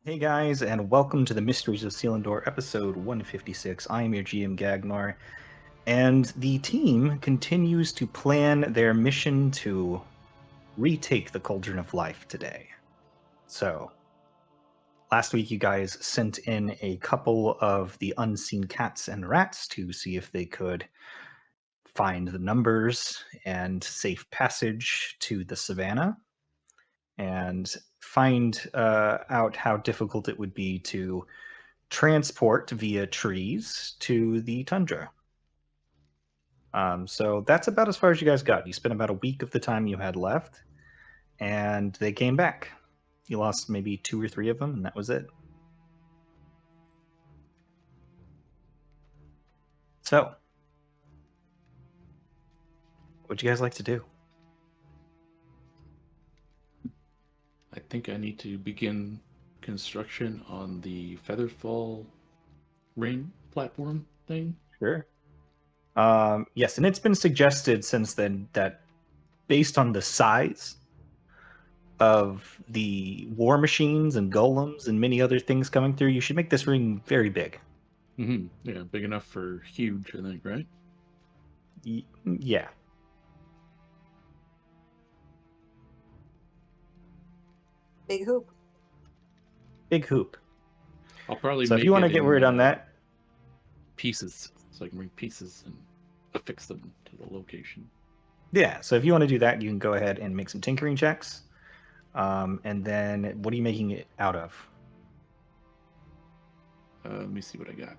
Hey guys, and welcome to the Mysteries of Selindor, episode 156. I am your GM Gagnor, and the team continues to plan their mission to retake the Cauldron of Life today. So, last week you guys sent in a couple of the unseen cats and rats to see if they could find the numbers and safe passage to the savannah, and find out how difficult it would be to transport via trees to the tundra. So that's about as far as you guys got. You spent about a week of the time you had left, and they came back. You lost maybe 2 or 3 of them, and that was it. So, what'd you guys like to do? I think I need to begin construction on the Featherfall ring platform thing. Sure. Yes, and it's been suggested since then that based on the size of the war machines and golems and many other things coming through, you should make this ring very big. Yeah, big enough for huge, I think, right? Yeah. Big hoop. Big hoop. I'll probably So if make you want to it get in word on that, pieces, so I can bring pieces and affix them to the location. yeah, so if you want to do that, you can go ahead and make some tinkering checks. And then what are you making it out of? Let me see what I got.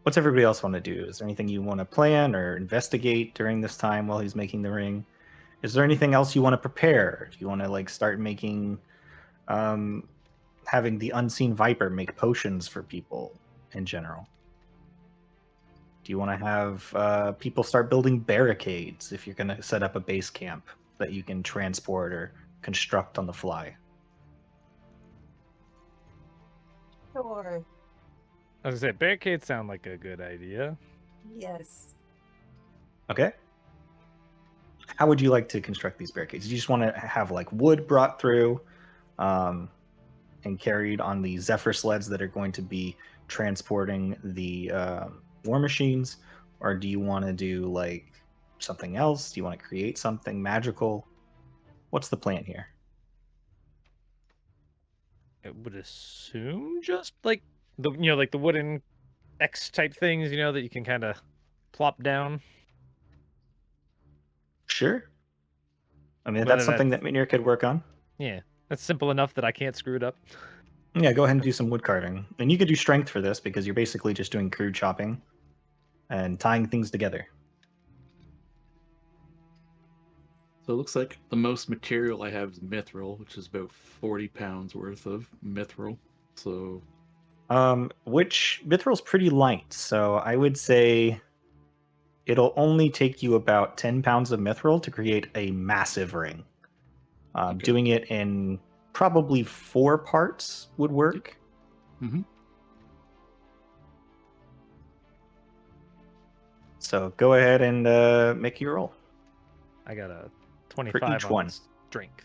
What's everybody else want to do? Is there anything you want to plan or investigate during this time while he's making the ring? Is there anything else you want to prepare? Do you want to like start making, um, having the unseen viper make potions for people in general? Do you want to have people start building barricades if you're going to set up a base camp that you can transport or construct on the fly? Sure. I was gonna say barricades sound like a good idea. Yes. Okay. How would you like to construct these barricades? Do you just want to have like wood brought through and carried on the Zephyr sleds that are going to be transporting the war machines? Or do you want to do like something else? Do you want to create something magical? What's the plan here? I would assume just like like the wooden X type things, that you can kind of plop down. Sure. I mean, that's Whether something that's that Minir could work on. yeah, that's simple enough that I can't screw it up. Yeah, go ahead and do some wood carving. And you could do strength for this because you're basically just doing crude chopping and tying things together. So it looks like the most material I have is mithril, which is about 40 pounds worth of mithril. So Which Mithril's pretty light, so I would say it'll only take you about 10 pounds of mithril to create a massive ring. Okay. Doing it in probably 4 parts would work. Mm-hmm. So go ahead and make your roll. I got a For 25 each on one. strength.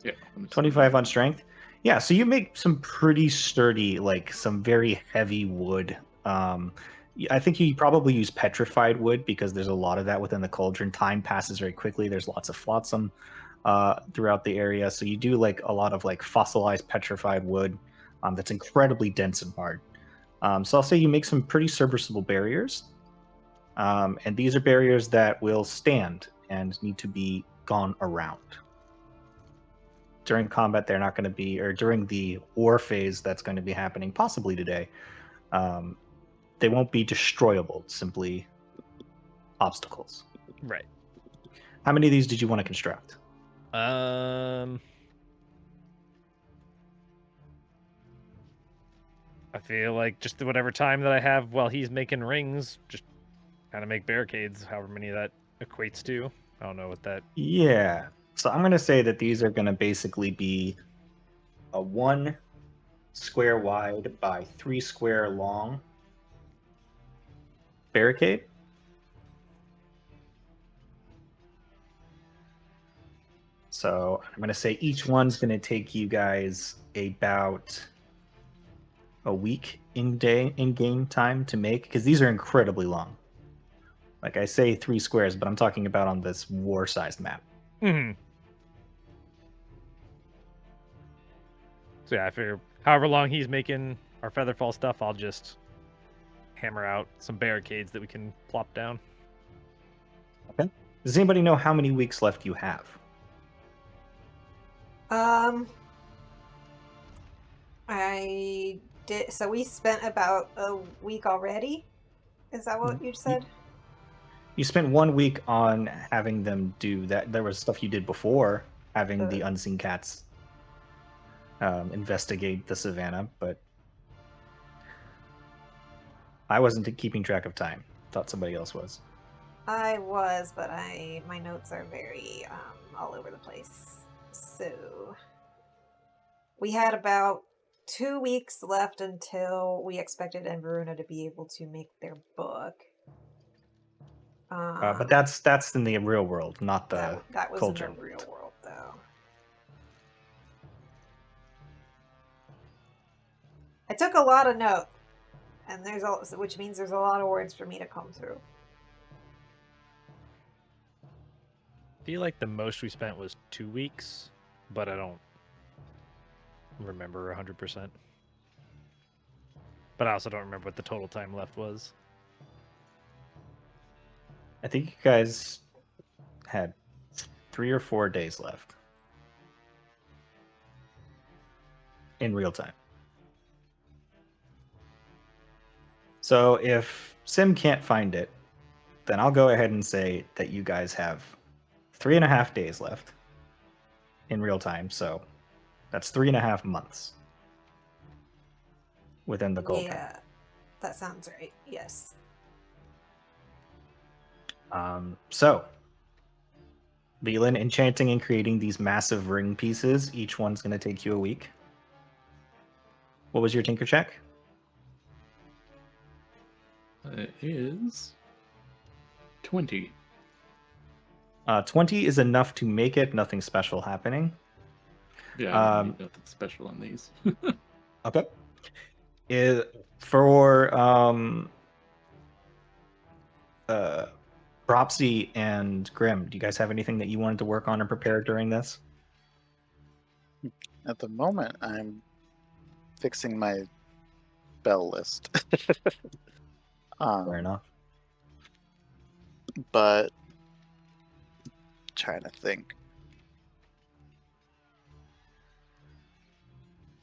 Yeah. let me see. 25 on strength. Yeah, so you make some pretty sturdy, like some very heavy wood. I think you probably use petrified wood because there's a lot of that within the cauldron. Time passes very quickly. There's lots of flotsam throughout the area, so you do like a lot of like fossilized petrified wood that's incredibly dense and hard. So I'll say you make some pretty serviceable barriers, and these are barriers that will stand and need to be gone around. During combat, they're not going to be, or during the war phase that's going to be happening possibly today, they won't be destroyable, simply obstacles. Right. How many of these did you want to construct? I feel like just whatever time that I have while he's making rings, just kind of make barricades, however many that equates to. I don't know what that. Yeah. So I'm going to say that these are going to basically be a 1 square wide by 3 square long barricade. So I'm going to say each one's going to take you guys about a week in game time to make, because these are incredibly long. Like I say 3 squares, but I'm talking about on this war-sized map. Mm-hmm. So yeah, I figure however long he's making our Featherfall stuff, I'll just hammer out some barricades that we can plop down. Okay. Does anybody know how many weeks left you have? I did. So we spent about a week already. Is that what you said? You spent 1 week on having them do that. There was stuff you did before having the unseen cats investigate the savannah, but I wasn't keeping track of time. Thought somebody else was. I was, but my notes are very all over the place. So we had about 2 weeks left until we expected Enveruna to be able to make their book. But that's in the real world, not the that was culture in the real world, though. I took a lot of notes, and which means there's a lot of words for me to comb through. I feel like the most we spent was 2 weeks, but I don't remember 100%. But I also don't remember what the total time left was. I think you guys had 3 or 4 days left in real time. So if Sim can't find it, then I'll go ahead and say that you guys have 3.5 days left in real time. So that's 3.5 months within the goal. Yeah, that sounds right. Yes. So Leland, enchanting and creating these massive ring pieces, each one's going to take you a week. What was your tinker check? It is 20. 20 is enough to make it. Nothing special happening. Yeah, I need nothing special on these. Okay. For Dropsy and Grim, do you guys have anything that you wanted to work on or prepare during this? At the moment, I'm fixing my bell list. Fair enough. But trying to think.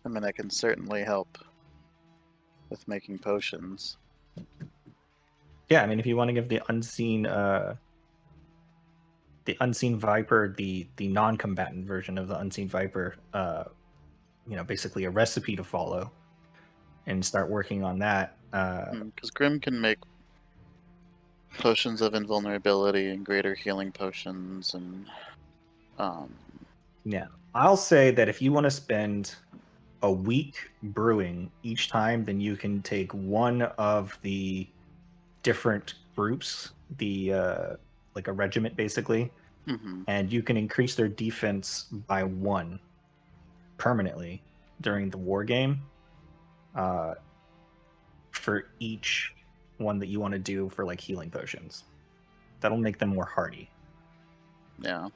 I mean, I can certainly help with making potions. Yeah, I mean, if you want to give the unseen viper, the non-combatant version of the unseen viper, basically a recipe to follow, and start working on that. Because Grim can make potions of invulnerability and greater healing potions, and Yeah, I'll say that if you want to spend a week brewing each time, then you can take one of the different groups, like a regiment basically, and you can increase their defense by 1 permanently during the war game for each one that you want to do for like healing potions. That'll make them more hardy. yeah.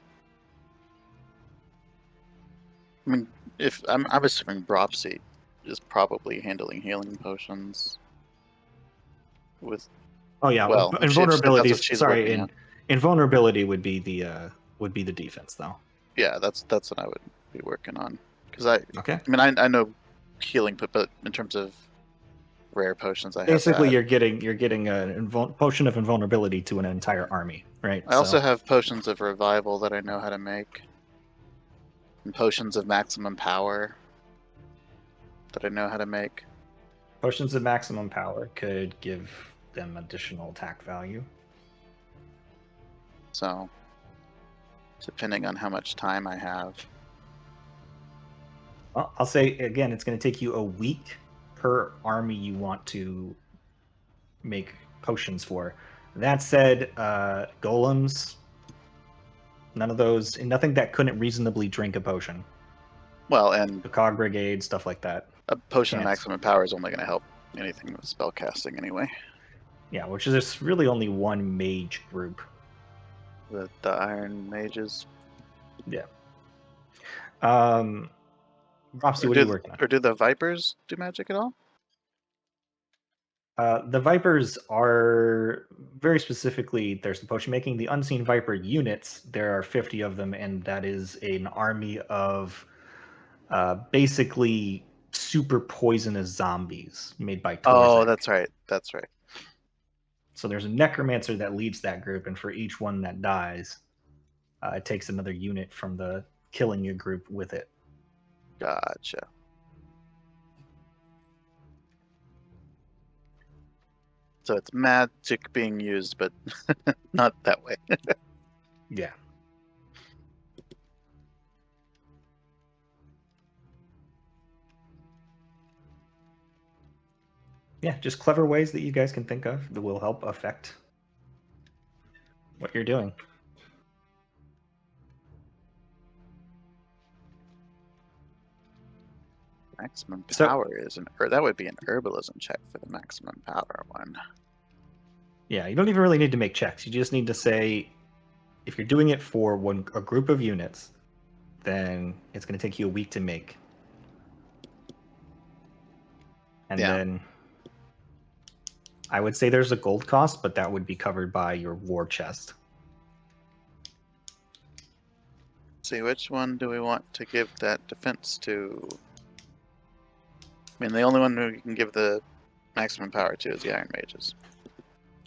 I mean, if I'm assuming Dropsy is probably handling healing potions with. Oh yeah, well, invulnerability. Sorry, invulnerability would be the defense though. Yeah, that's what I would be working on. Because Okay. I mean, I know healing, but in terms of rare potions, I basically have that. you're getting a potion of invulnerability to an entire army, right? I also have potions of revival that I know how to make, and potions of maximum power that I know how to make. Potions of maximum power could give them additional attack value. So, depending on how much time I have. Well, I'll say again, it's going to take you a week per army you want to make potions for. That said, golems None of those, nothing that couldn't reasonably drink a potion. Well, and The cog brigade, stuff like that. a potion of Can't. maximum power is only going to help anything with spell casting anyway. Yeah, which is there's really only one mage group. The Iron Mages. Yeah. Ropsy, what are you working on? Or do the Vipers do magic at all? The Vipers are very specifically, there's the potion making. The Unseen Viper units, there are 50 of them, and that is an army of basically super poisonous zombies made by Torzak. Oh, that's right. That's right. So there's a necromancer that leads that group, and for each one that dies, it takes another unit from the killing you group with it. Gotcha. So it's magic being used, but not that way. Yeah. Yeah, just clever ways that you guys can think of that will help affect what you're doing. Maximum So- power is that would be an herbalism check for the maximum power one. Yeah, you don't even really need to make checks. You just need to say, if you're doing it for a group of units, then it's going to take you a week to make. And Yeah. then I would say there's a gold cost, but that would be covered by your war chest. See, which one do we want to give that defense to? I mean, the only one who you can give the maximum power to is the Iron Mages.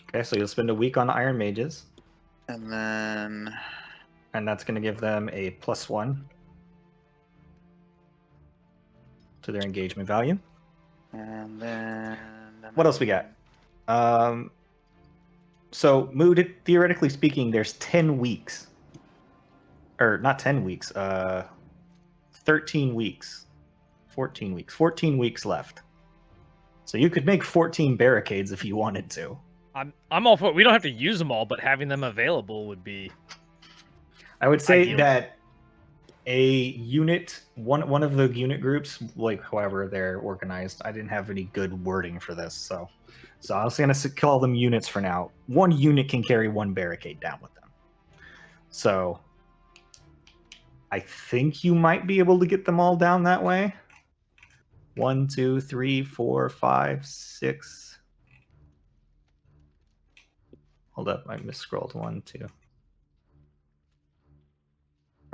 Okay, so you'll spend a week on Iron Mages, And then and that's going to give them a +1 to their engagement value. and then What else we got? So mood, theoretically speaking, there's 10 weeks. Or not 10 weeks, 13 weeks. 14 weeks. 14 weeks left. So you could make 14 barricades if you wanted to. I'm all for it. We don't have to use them all, but having them available would be. I would say Ideal. that a unit, one of the unit groups, like however they're organized, I didn't have any good wording for this, so I was going to call them units for now. One unit can carry one barricade down with them. So I think you might be able to get them all down that way. 1, 2, 3, 4, 5, 6. Hold up, I misscrolled. 1, 2.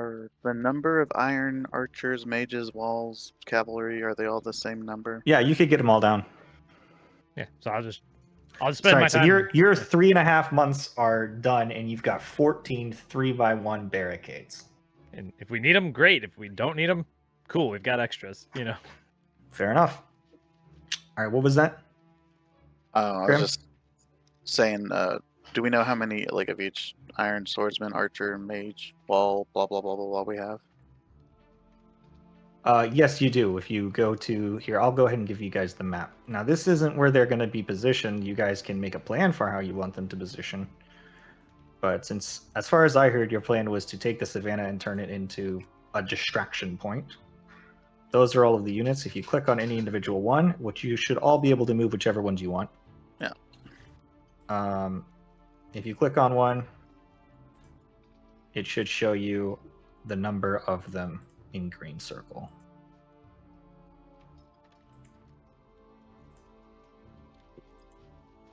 Are the number of iron archers, mages, walls, cavalry, are they all the same number? Yeah, you could get them all down. Yeah, so I'll just spend my So time. your 3.5 months are done, and you've got 14 3x1 barricades. And if we need them, great. If we don't need them, cool. We've got extras. You know. Fair enough. All right, what was that? I was Grim? just saying, do we know how many, like, of each iron swordsman, archer, mage, wall, blah, blah, blah, blah, blah we have? Yes, you do. If you go to here, I'll go ahead and give you guys the map. Now, this isn't where they're going to be positioned. You guys can make a plan for how you want them to position. But since, as far as I heard, your plan was to take the savannah and turn it into a distraction point. Those are all of the units. If you click on any individual one, which you should all be able to move whichever ones you want. Yeah. If you click on one, it should show you the number of them in green circle.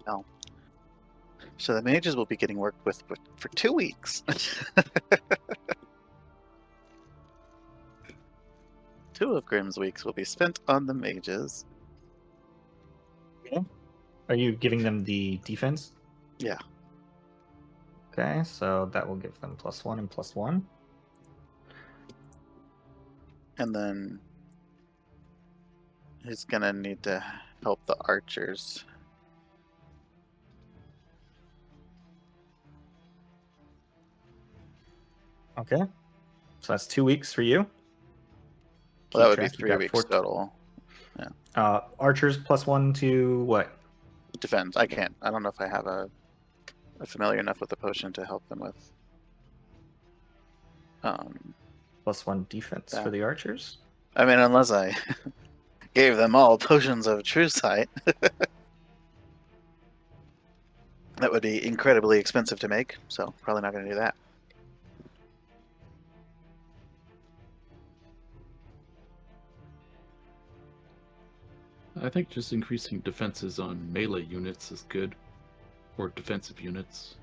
Oh. So the mages will be getting worked with for 2 weeks. 2 of Grimm's weeks will be spent on the mages. Are you giving them the defense? Yeah. Okay, so that will give them +1 and +1. And then he's gonna need to help the archers. Okay, so that's 2 weeks for you. Well, that would Keep be track. You've 3 got weeks 14 total. Archers +1 to what? Defense. I can't. I don't know if I have a familiar enough with the potion to help them with. +1 defense Yeah. for the archers. I mean, unless I gave them all potions of true sight. That would be incredibly expensive to make, so probably not going to do that. I think just increasing defenses on melee units is good, or defensive units,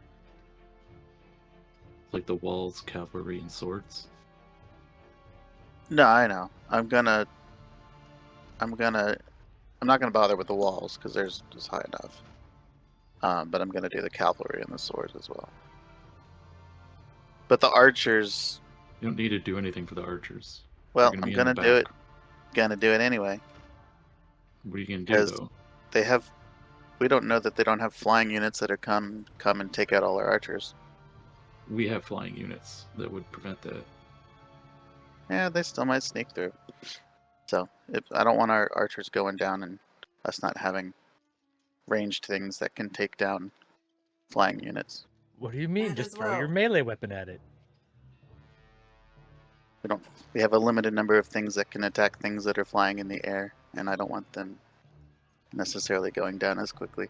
like the walls, cavalry, and swords. No, I know. I'm not gonna bother with the walls because theirs is high enough. But I'm gonna do the cavalry and the swords as well. But the archers, You don't need to do anything for the archers. well, They're I'm be in gonna the do it. back. Gonna do it anyway What are you gonna do because though? they have. We don't know that they don't have flying units that are come and take out all our archers. We have flying units that would prevent that. Yeah, they still might sneak through. So I don't want our archers going down and us not having ranged things that can take down flying units. What do you mean? Might Just as throw your well. melee weapon at it. We have a limited number of things that can attack things that are flying in the air, and I don't want them necessarily going down as quickly.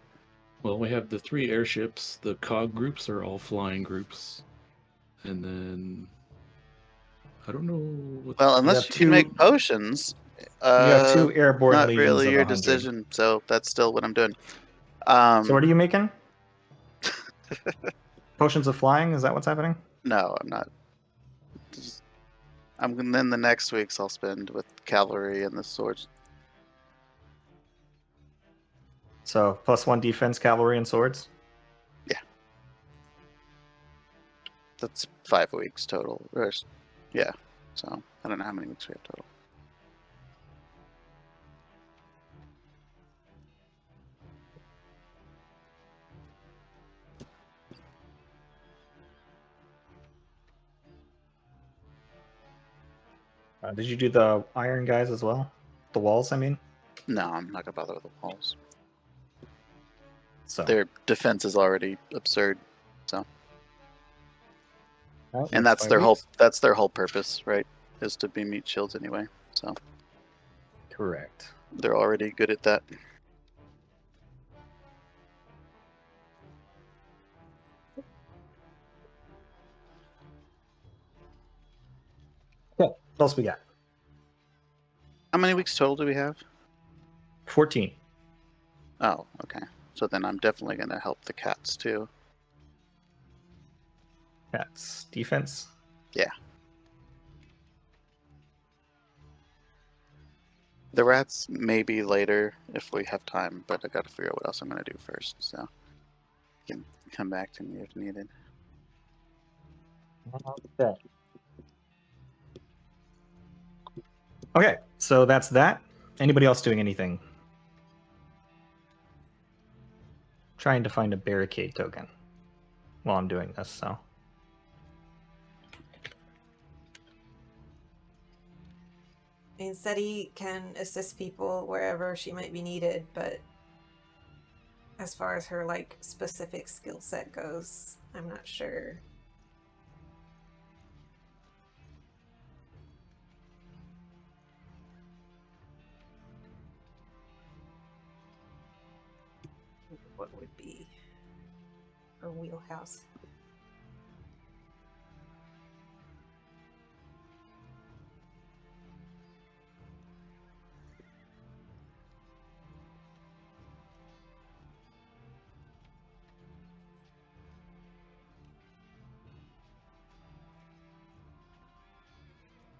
Well, we have the 3 airships. The cog groups are all flying groups, and then I don't know what. Well, You unless have you can make two- potions, You have 2 airborne not legions really of your 100. decision. So that's still what I'm doing. So what are you making? Potions of flying? Is that what's happening? No, I'm not. Then the next weeks I'll spend with cavalry and the swords. So +1 defense, cavalry, and swords. That's 5 weeks total. Yeah. So I don't know how many weeks we have total. Did you do the iron guys as well? The walls, I mean. No, I'm not gonna bother with the walls. So Their defense is already absurd. well, And next 5 weeks. that's their whole purpose, right? Is to be meat shields anyway. So Correct. they're already good at that. Cool. What else we got? How many weeks total do we have? 14. Oh, okay. So then I'm definitely gonna help the cats too. That's defense. Yeah. The rats maybe later if we have time, but I gotta figure out what else I'm gonna do first. So you can come back to me if needed. Okay. Okay, so that's that. Anybody else doing anything? Trying to find a barricade token while I'm doing this, so. And SETI can assist people wherever she might be needed, but as far as her like specific skill set goes, I'm not sure. What would be her wheelhouse?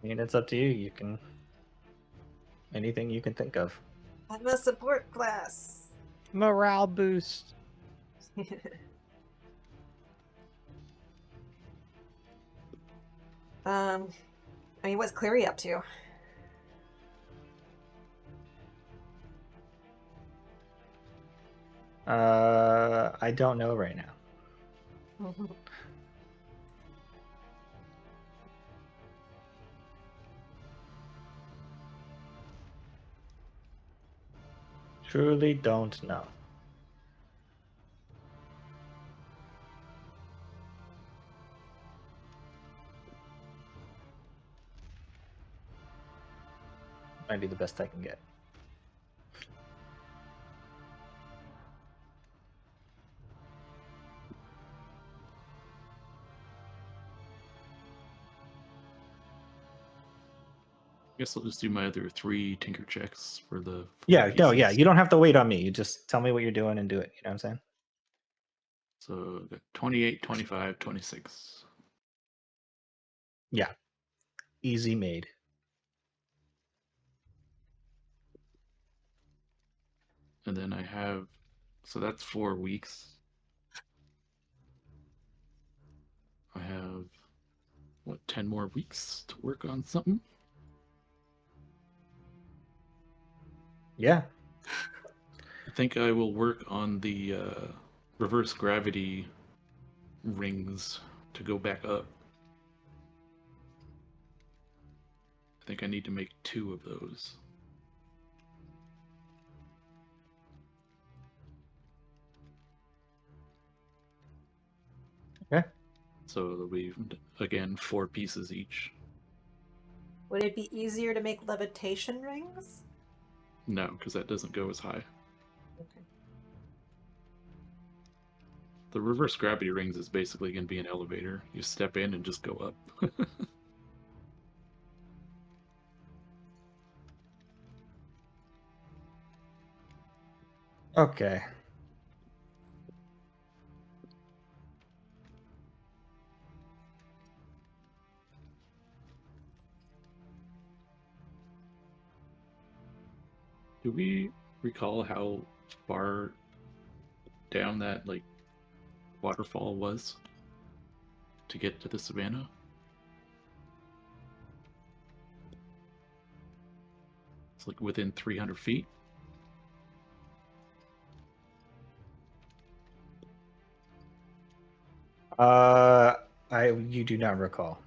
I mean, it's up to you. You can. Anything you can think of. I'm a support class. Morale boost. I mean, what's Clary up to? I don't know right now. Truly don't know. trying to do the best I can get. I guess I'll just do my other 3 tinker checks for the 4 Yeah, no, yeah. pieces. You don't have to wait on me. You just tell me what you're doing and do it. You know what I'm saying? So I got 28, 25, 26. Yeah. Easy made. And then I have, so that's 4 weeks. I have, what, 10 more weeks to work on something? Yeah. I think I will work on the reverse gravity rings to go back up. I think I need to make 2 of those. Okay. So it'll be, again, 4 pieces each. Would it be easier to make levitation rings? No, because that doesn't go as high. Okay. The reverse gravity rings is basically going to be an elevator. You step in and just go up. Okay. Do we recall how far down that waterfall was to get to the savannah? It's like within 300 feet. You do not recall.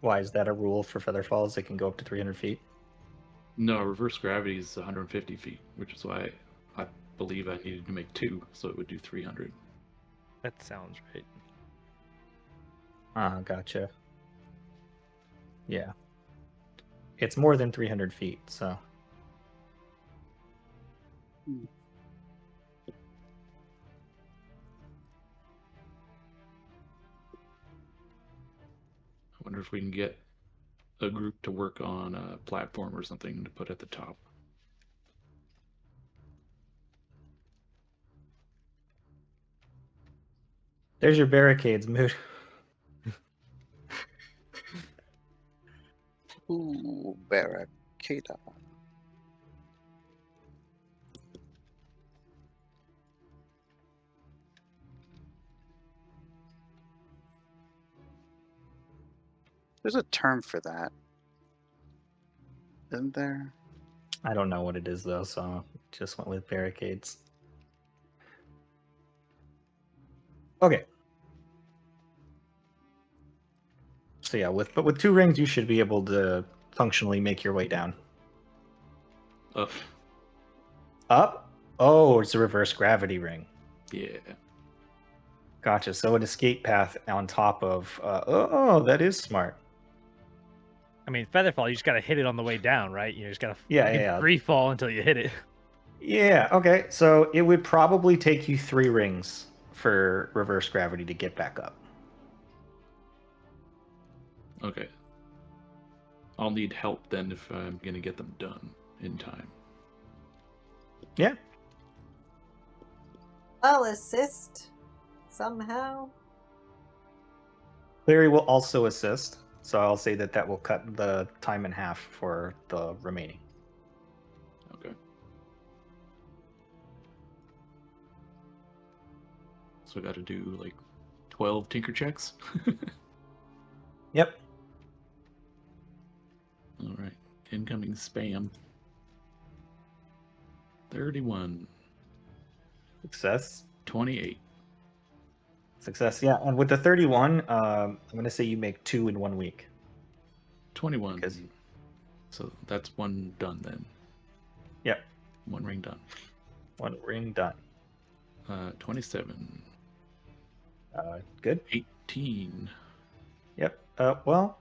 Why is that a rule for feather falls? They can go up to 300 feet. No, reverse gravity is 150 feet, which is why I believe I needed to make 2, so it would do 300. That sounds right. Gotcha. Yeah. It's more than 300 feet, so. I wonder if we can get a group to work on a platform or something to put at the top. There's your barricades, Mood. Ooh, barricada. There's a term for that, isn't there? I don't know what it is, though, so just went with barricades. Okay. So yeah, with 2 rings, you should be able to functionally make your way down. Up. Up? Oh, it's a reverse gravity ring. Yeah. Gotcha. So an escape path on top of. Oh, that is smart. I mean, Featherfall, you just gotta hit it on the way down, right? You just gotta Yeah. free fall until you hit it. Yeah, okay. So it would probably take you 3 rings for reverse gravity to get back up. Okay. I'll need help then if I'm going to get them done in time. Yeah. I'll assist somehow. Clary will also assist, so I'll say that will cut the time in half for the remaining. Okay. So I got to do 12 tinker checks? Yep. All right. Incoming spam. 31. Success. 28. Success, yeah. And with the 31, I'm going to say you make 2 in 1 week. 21. Because... So that's 1 done then. Yep. 1 ring done. 1 ring done. 27. Good. 18. Yep. Well,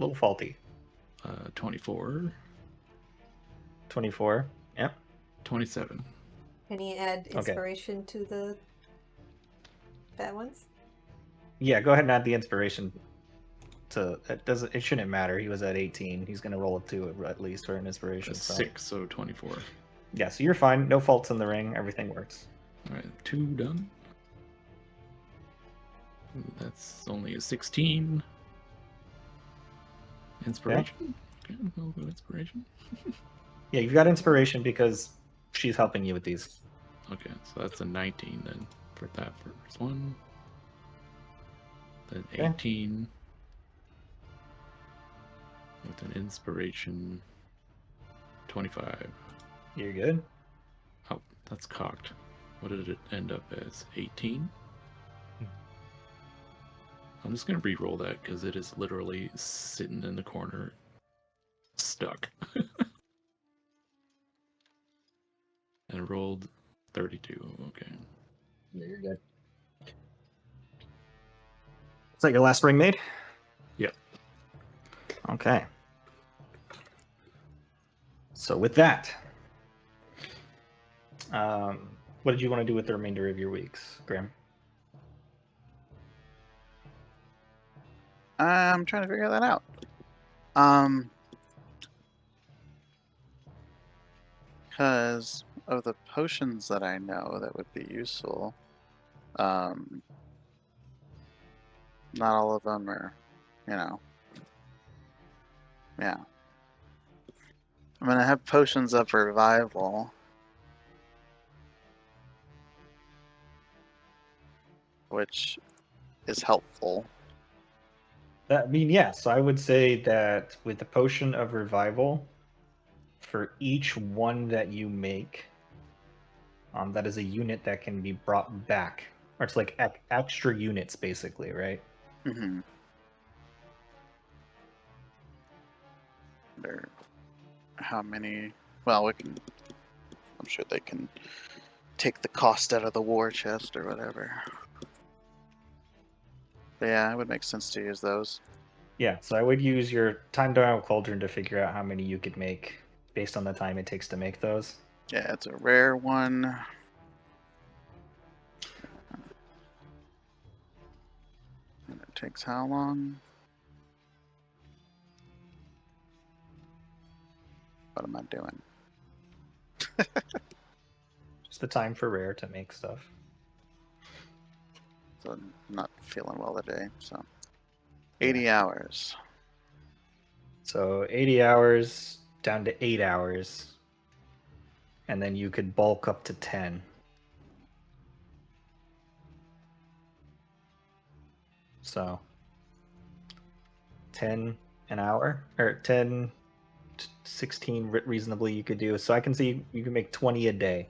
little faulty. 24, 24. Yep. 27. Can you add Okay. inspiration to the bad ones? Yeah, go ahead and add the inspiration. It shouldn't matter. He was at 18. He's gonna roll a 2 at least for an inspiration. So 6, so 24. yeah, so you're fine. No faults in the ring. Everything works. Alright, 2 done. Ooh, that's only a 16. Inspiration? Okay, I'll go inspiration. Yeah, you've got inspiration because she's helping you with these. Okay, so that's a 19 then for that first one. Then Okay. 18 with an inspiration. 25. You're good. Oh, that's cocked. What did it end up as? 18? I'm just gonna re-roll that because it is literally sitting in the corner, stuck. And rolled 32. Okay. Yeah, you're good. Is that your last ring made? Yep. Okay. So with that, what did you want to do with the remainder of your weeks, Graham? I'm trying to figure that out. Because of the potions that I know that would be useful, not all of them are, yeah. I'm gonna have potions of revival, which is helpful. So I would say that with the potion of revival, for each one that you make, that is a unit that can be brought back, or it's like extra units, basically, right? Mm-hmm. How many? Well, we can. I'm sure they can take the cost out of the war chest or whatever. But yeah, it would make sense to use those. Yeah, so I would use your time dial cauldron to figure out how many you could make based on the time it takes to make those. Yeah, it's a rare one. And it takes how long? What am I doing? Just the time for rare to make stuff. So I'm not feeling well today, so 80 hours. So 80 hours down to 8 hours. And then you could bulk up to 10. So 10 an hour, or 10, 16 reasonably you could do. So I can see you can make 20 a day.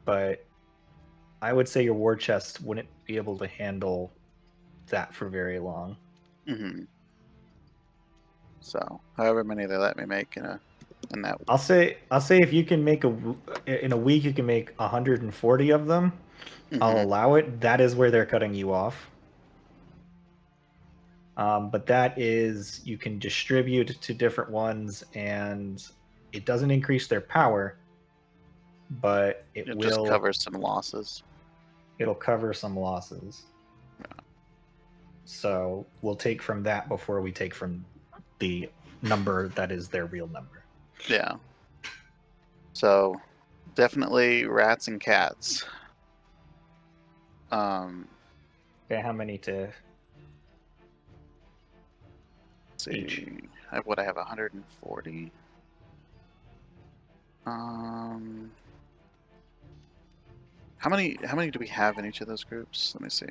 But I would say your war chest wouldn't be able to handle that for very long. Mm-hmm. So however many they let me make in that. I'll say if you can make in a week you can make 140 of them. Mm-hmm. I'll allow it. That is where they're cutting you off. But that is, you can distribute to different ones, and it doesn't increase their power, but It'll just cover some losses. It'll cover some losses. Yeah. So we'll take from that before we take from the number that is their real number. Yeah. So definitely rats and cats. Okay, how many to See, each? I have 140. How many do we have in each of those groups? Let me see.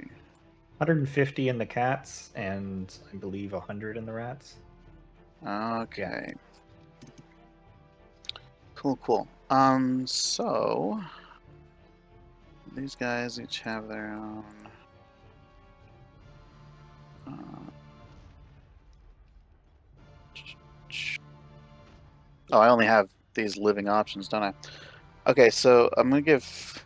150 in the cats, and I believe 100 in the rats. Okay. Cool. So these guys each have their own. Oh, I only have these living options, don't I? Okay, so I'm gonna give.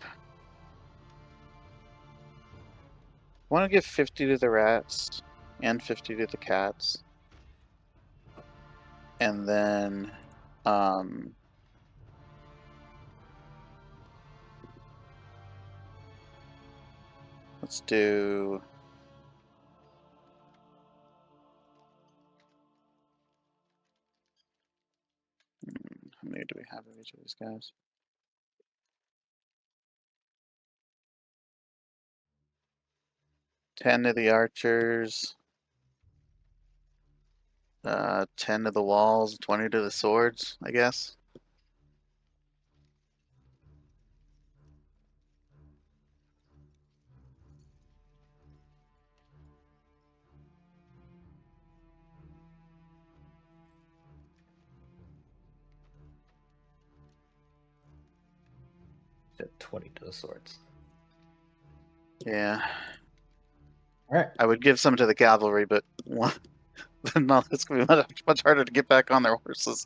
I want to give 50 to the rats, and 50 to the cats. And then let's do how many do we have of each of these guys? Ten of the archers, 10 to the walls, 20 to the swords, I guess. Said 20 to the swords. Yeah. All right. I would give some to the cavalry, but no, it's gonna be much harder to get back on their horses.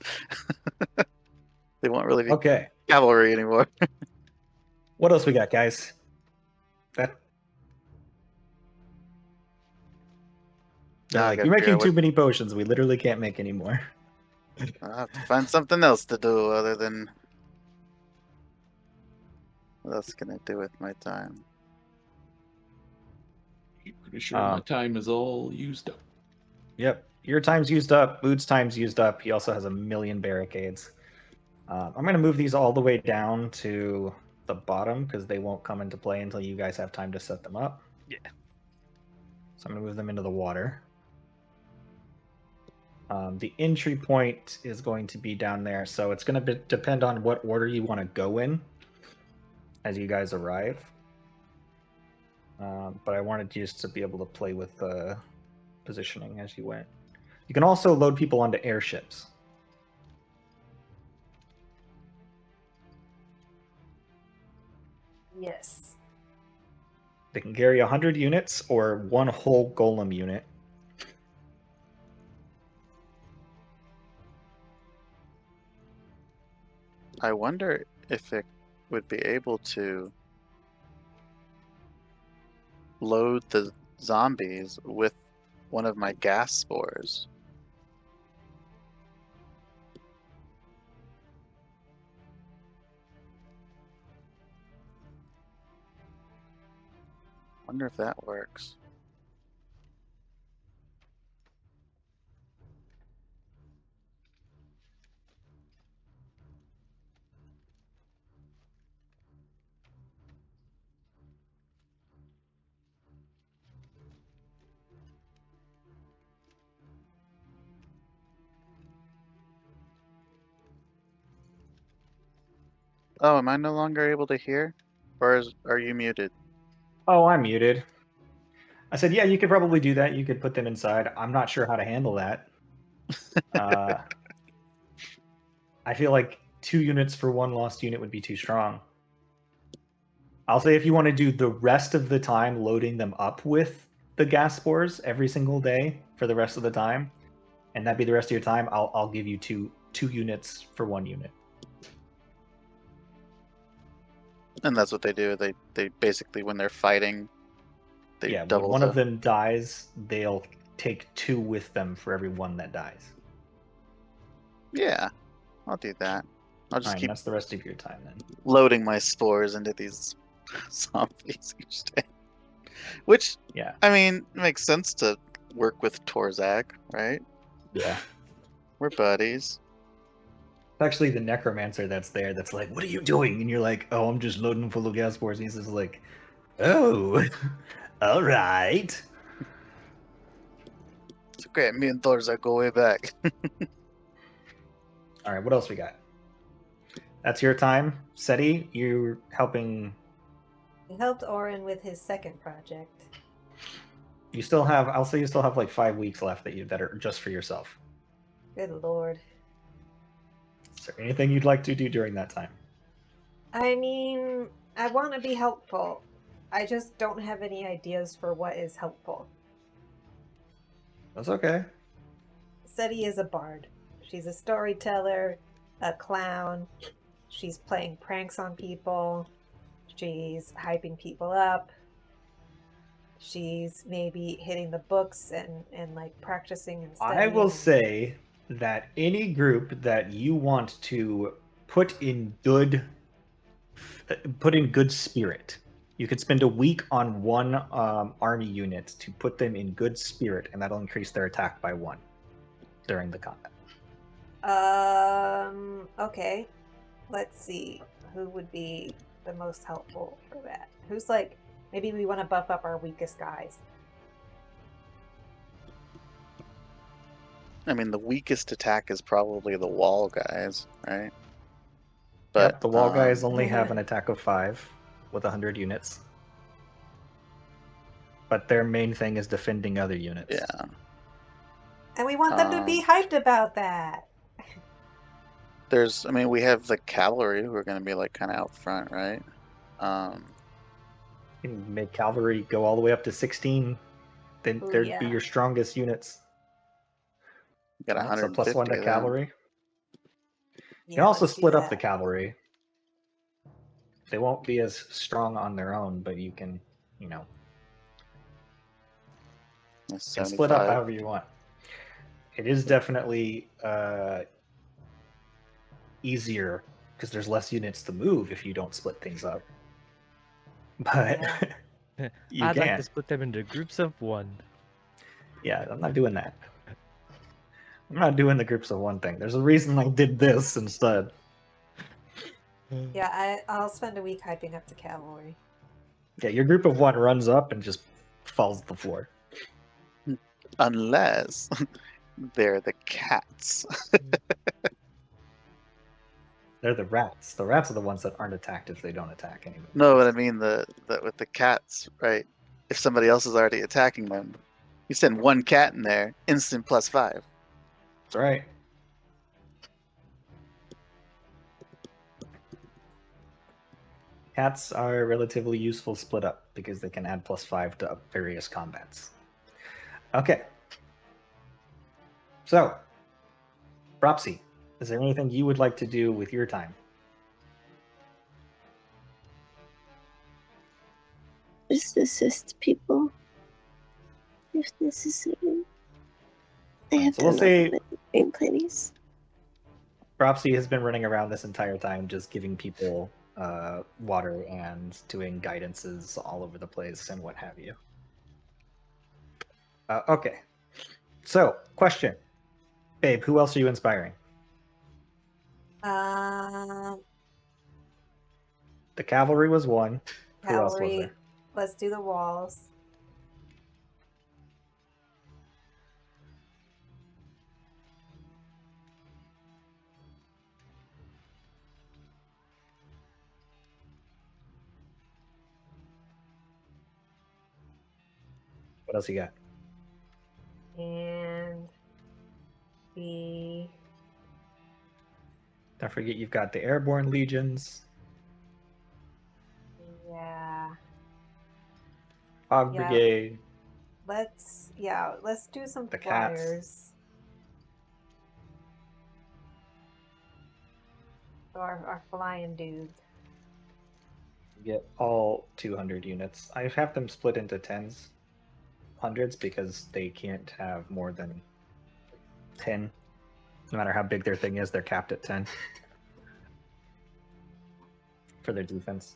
They won't really be Okay. cavalry anymore. What else we got, guys? That they're Now I like, gotta you're figure making out too many potions. We literally can't make any more. I'll have to find something else to do other than what else can I do with my time? I'm pretty sure my Um, time is all used up. Yep. Your time's used up. Mood's time's used up. He also has a million barricades. I'm going to move these all the way down to the bottom because they won't come into play until you guys have time to set them up. Yeah. So I'm going to move them into the water. The entry point is going to be down there, so it's going to depend on what order you want to go in as you guys arrive. But I wanted you just to be able to play with the positioning as you went. You can also load people onto airships. Yes. They can carry 100 units or one whole golem unit. I wonder if it would be able to load the zombies with one of my gas spores. Wonder if that works. Oh, am I no longer able to hear? Or are you muted? Oh, I'm muted. I said, yeah, you could probably do that. You could put them inside. I'm not sure how to handle that. I feel like 2 units for one lost unit would be too strong. I'll say if you want to do the rest of the time loading them up with the gas spores every single day for the rest of the time, and that be the rest of your time, I'll give you two units for 1 unit. And that's what they do. They basically, when they're fighting, they Yeah, when double one the... of them dies, they'll take 2 with them for every one that dies. Yeah, I'll do that. I'll just Alright, keep that's the rest of your time then. loading my spores into these zombies each day. Which, Yeah. I mean, makes sense to work with Torzak, right? Yeah. We're buddies. It's actually the necromancer that's there that's like, what are you doing? And you're like, oh, I'm just loading full of gas spores. And he's just like, oh, all right. It's okay, me and Torzak go way back. All right, what else we got? That's your time. Seti, you're helping. We helped Orin with his second project. You still have, I'll say you still have like 5 weeks left that are just for yourself. Good lord. Is there anything you'd like to do during that time? I mean, I want to be helpful. I just don't have any ideas for what is helpful. That's okay. Seti is a bard. She's a storyteller, a clown. She's playing pranks on people. She's hyping people up. she's maybe hitting the books and like practicing and I studying. will and- say that any group that you want to put in good spirit, you could spend a week on one army unit to put them in good spirit, and that'll increase their attack by 1 during the combat. Okay. Let's see who would be the most helpful for that. Who's like maybe we want to buff up our weakest guys. I mean, the weakest attack is probably the wall guys, right? But Yep, the wall guys only have an attack of 5 with 100 units. But their main thing is defending other units. yeah, And we want them to be hyped about that. I mean, we have the cavalry who are going to be like kind of out front, right? You can make cavalry go all the way up to 16. Then Ooh, there'd yeah. be your strongest units. Got Right, so 150 +1 to of them. cavalry. You can Yeah, also let's do split up the that. cavalry. They won't be as strong on their own, but you can, That's can split up 75. however you want. It is definitely easier because there's less units to move if you don't split things up. But you I'd can. like to split them into groups of 1. Yeah, I'm not doing that. I'm not doing the groups of 1 thing. There's a reason I did this instead. Yeah, I'll spend a week hyping up the cavalry. Yeah, your group of 1 runs up and just falls to the floor. Unless they're the cats. They're the rats. The rats are the ones that aren't attacked if they don't attack anymore. No, but I mean the with the cats, right? If somebody else is already attacking them, you send 1 cat in there, instant +5. That's right. Cats are relatively useful split up because they can add +5 to various combats. Okay. So, Propsy, is there anything you would like to do with your time? Just assist people if necessary. I have So we'll done say all the game plannies. Propsy has been running around this entire time just giving people water and doing guidances all over the place and what have you. Okay. So, question. Babe, who else are you inspiring? Um, The cavalry was 1. Who else was cavalry. there? Let's do the walls. What else you got? And the Don't forget you've got the airborne legions, yeah. Fog Yeah. Brigade. Let's do some The cats. flyers. Our flying dudes. Get all 200 units. I have them split into 10s, 100s, because they can't have more than 10. No matter how big their thing is, they're capped at 10 for their defense.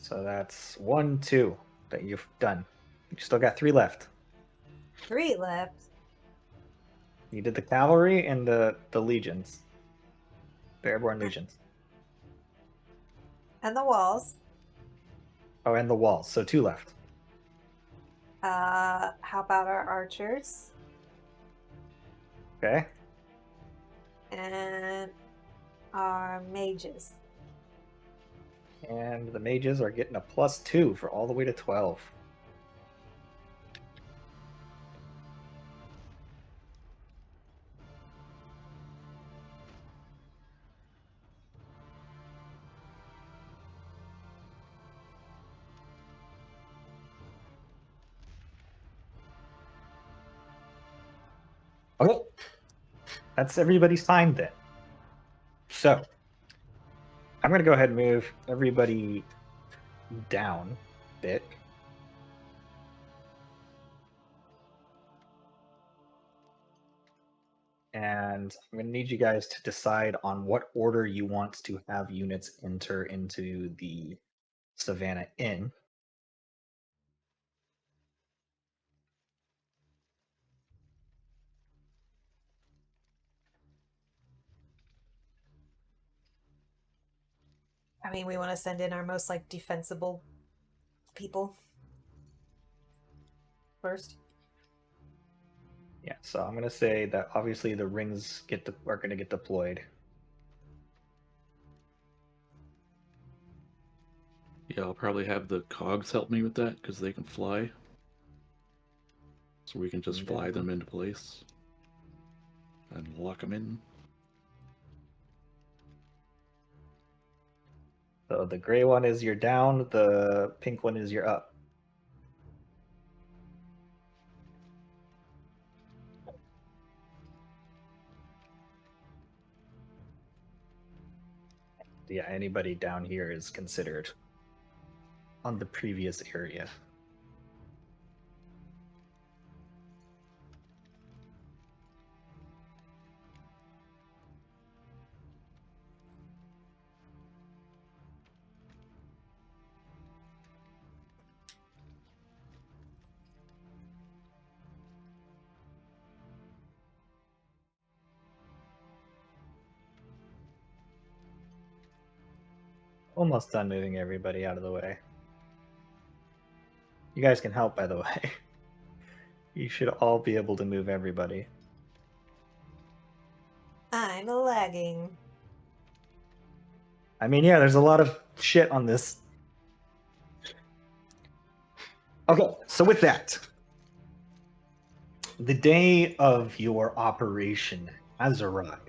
So that's 1, 2 that you've done. You still got 3 left. 3 left. You did the cavalry and the legions, the airborne legions. And the walls. Oh, and the walls. So 2 left. How about our archers? Okay. And our mages. And the mages are getting a +2 for all the way to 12. Okay. That's everybody's time then. So, I'm going to go ahead and move everybody down a bit. And I'm going to need you guys to decide on what order you want to have units enter into the Savannah in. I mean, we want to send in our most like defensible people first. Yeah, so I'm going to say that obviously the rings are going to get deployed. Yeah, I'll probably have the cogs help me with that because they can fly. So we can just fly them into place and lock them in. So the gray one is your down, the pink one is your up. Yeah, anybody down here is considered on the previous area. Almost done moving everybody out of the way. You guys can help, by the way. You should all be able to move everybody. I'm lagging. I mean, yeah, there's a lot of shit on this. Okay, so with that, the day of your operation has arrived.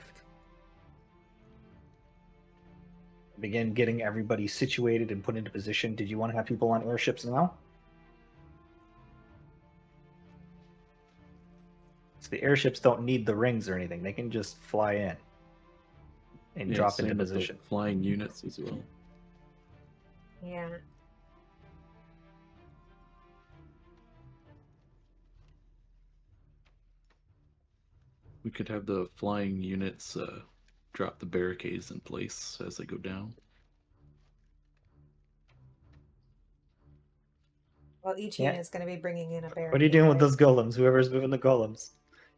Begin getting everybody situated and put into position. Did you want to have people on airships now? So the airships don't need the rings or anything. They can just fly in and drop into same with position. the flying units as well. Yeah. We could have the flying units drop the barricades in place as they go down. Well, each Yeah. unit is going to be bringing in a barricade. What are you doing with right? those golems? Whoever's moving the golems.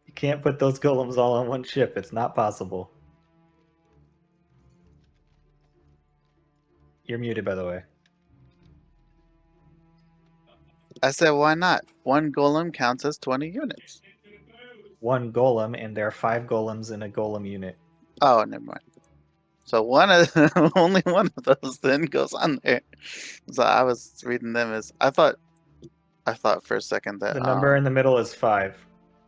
You can't put those golems all on one ship. It's not possible. You're muted, by the way. I said, why not? One golem counts as 20 units. One golem, and there are 5 golems in a golem unit. Oh, never mind. So only one of those then goes on there. So I was reading them as I thought for a second that The number in the middle is 5,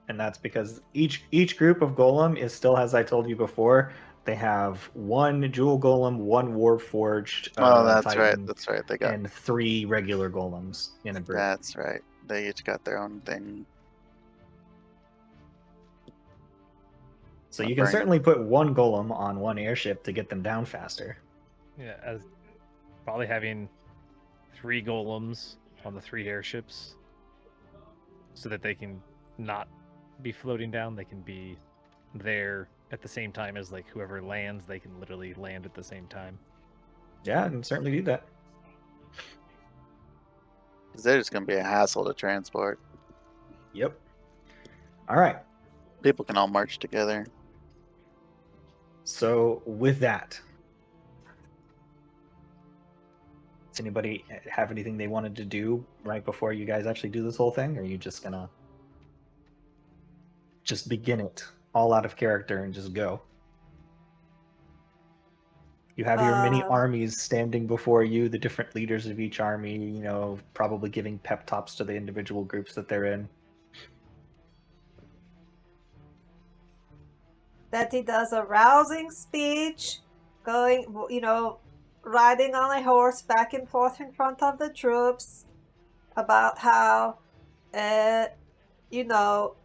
and that's because each group of golem is still, as I told you before, they have 1 jewel golem, 1 warforged that's right. titan, That's right. They got and 3 regular golems in a group. that's right. They each got their own thing. So you can certainly put 1 golem on 1 airship to get them down faster. Yeah, as probably having 3 golems on the 3 airships so that they can not be floating down. They can be there at the same time as like whoever lands. They can literally land at the same time. Yeah, I can certainly do that. Because they're just gonna be a hassle to transport. Yep. All right. People can all march together. So with that, does anybody have anything they wanted to do right before you guys actually do this whole thing? Or are you just gonna just begin it all out of character and just go? You have your mini armies standing before you, the different leaders of each army, you know, probably giving pep talks to the individual groups that they're in. That he does a rousing speech, going, you know, riding on a horse back and forth in front of the troops about how, you know,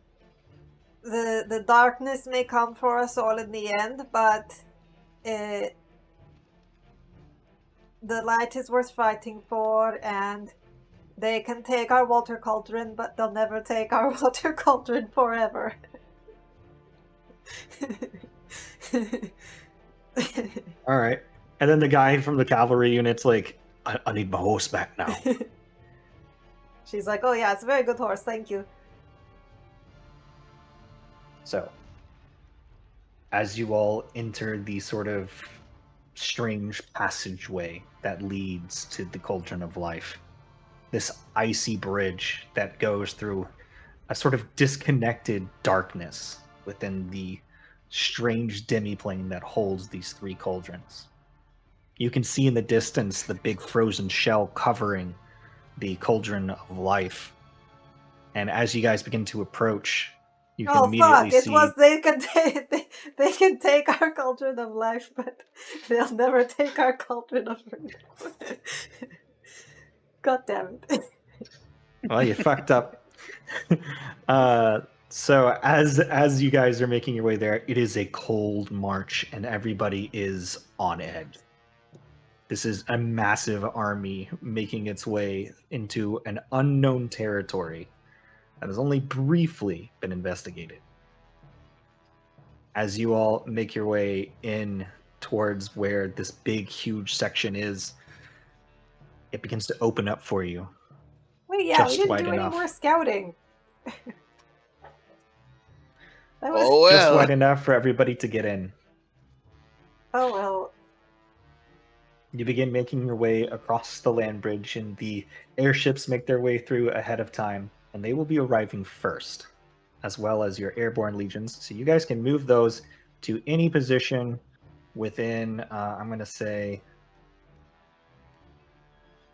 the darkness may come for us all in the end, but the light is worth fighting for, and they can take our water cauldron, but they'll never take our water cauldron forever. All right. And then the guy from the cavalry unit's like, I need my horse back now. She's like, oh yeah, it's a very good horse, thank you. So, as you all enter the sort of strange passageway that leads to the Cauldron of Life, this icy bridge that goes through a sort of disconnected darkness within the strange demiplane that holds these three cauldrons. You can see in the distance the big frozen shell covering the Cauldron of Life. And as you guys begin to approach, you can Oh immediately fuck! It see... was they can take our cauldron of life, but they'll never take our cauldron of freedom. God damn it! Well, you fucked up. So as you guys are making your way there, it is a cold march, and everybody is on edge. This is a massive army making its way into an unknown territory that has only briefly been investigated. As you all make your way in towards where this big, huge section is, it begins to open up for you. Wait, yeah, Just we didn't wide do any enough. more scouting. That was Oh Just well. wide enough for everybody to get in. oh well. You begin making your way across the land bridge, and the airships make their way through ahead of time, and they will be arriving first, as well as your airborne legions. So you guys can move those to any position within, I'm going to say,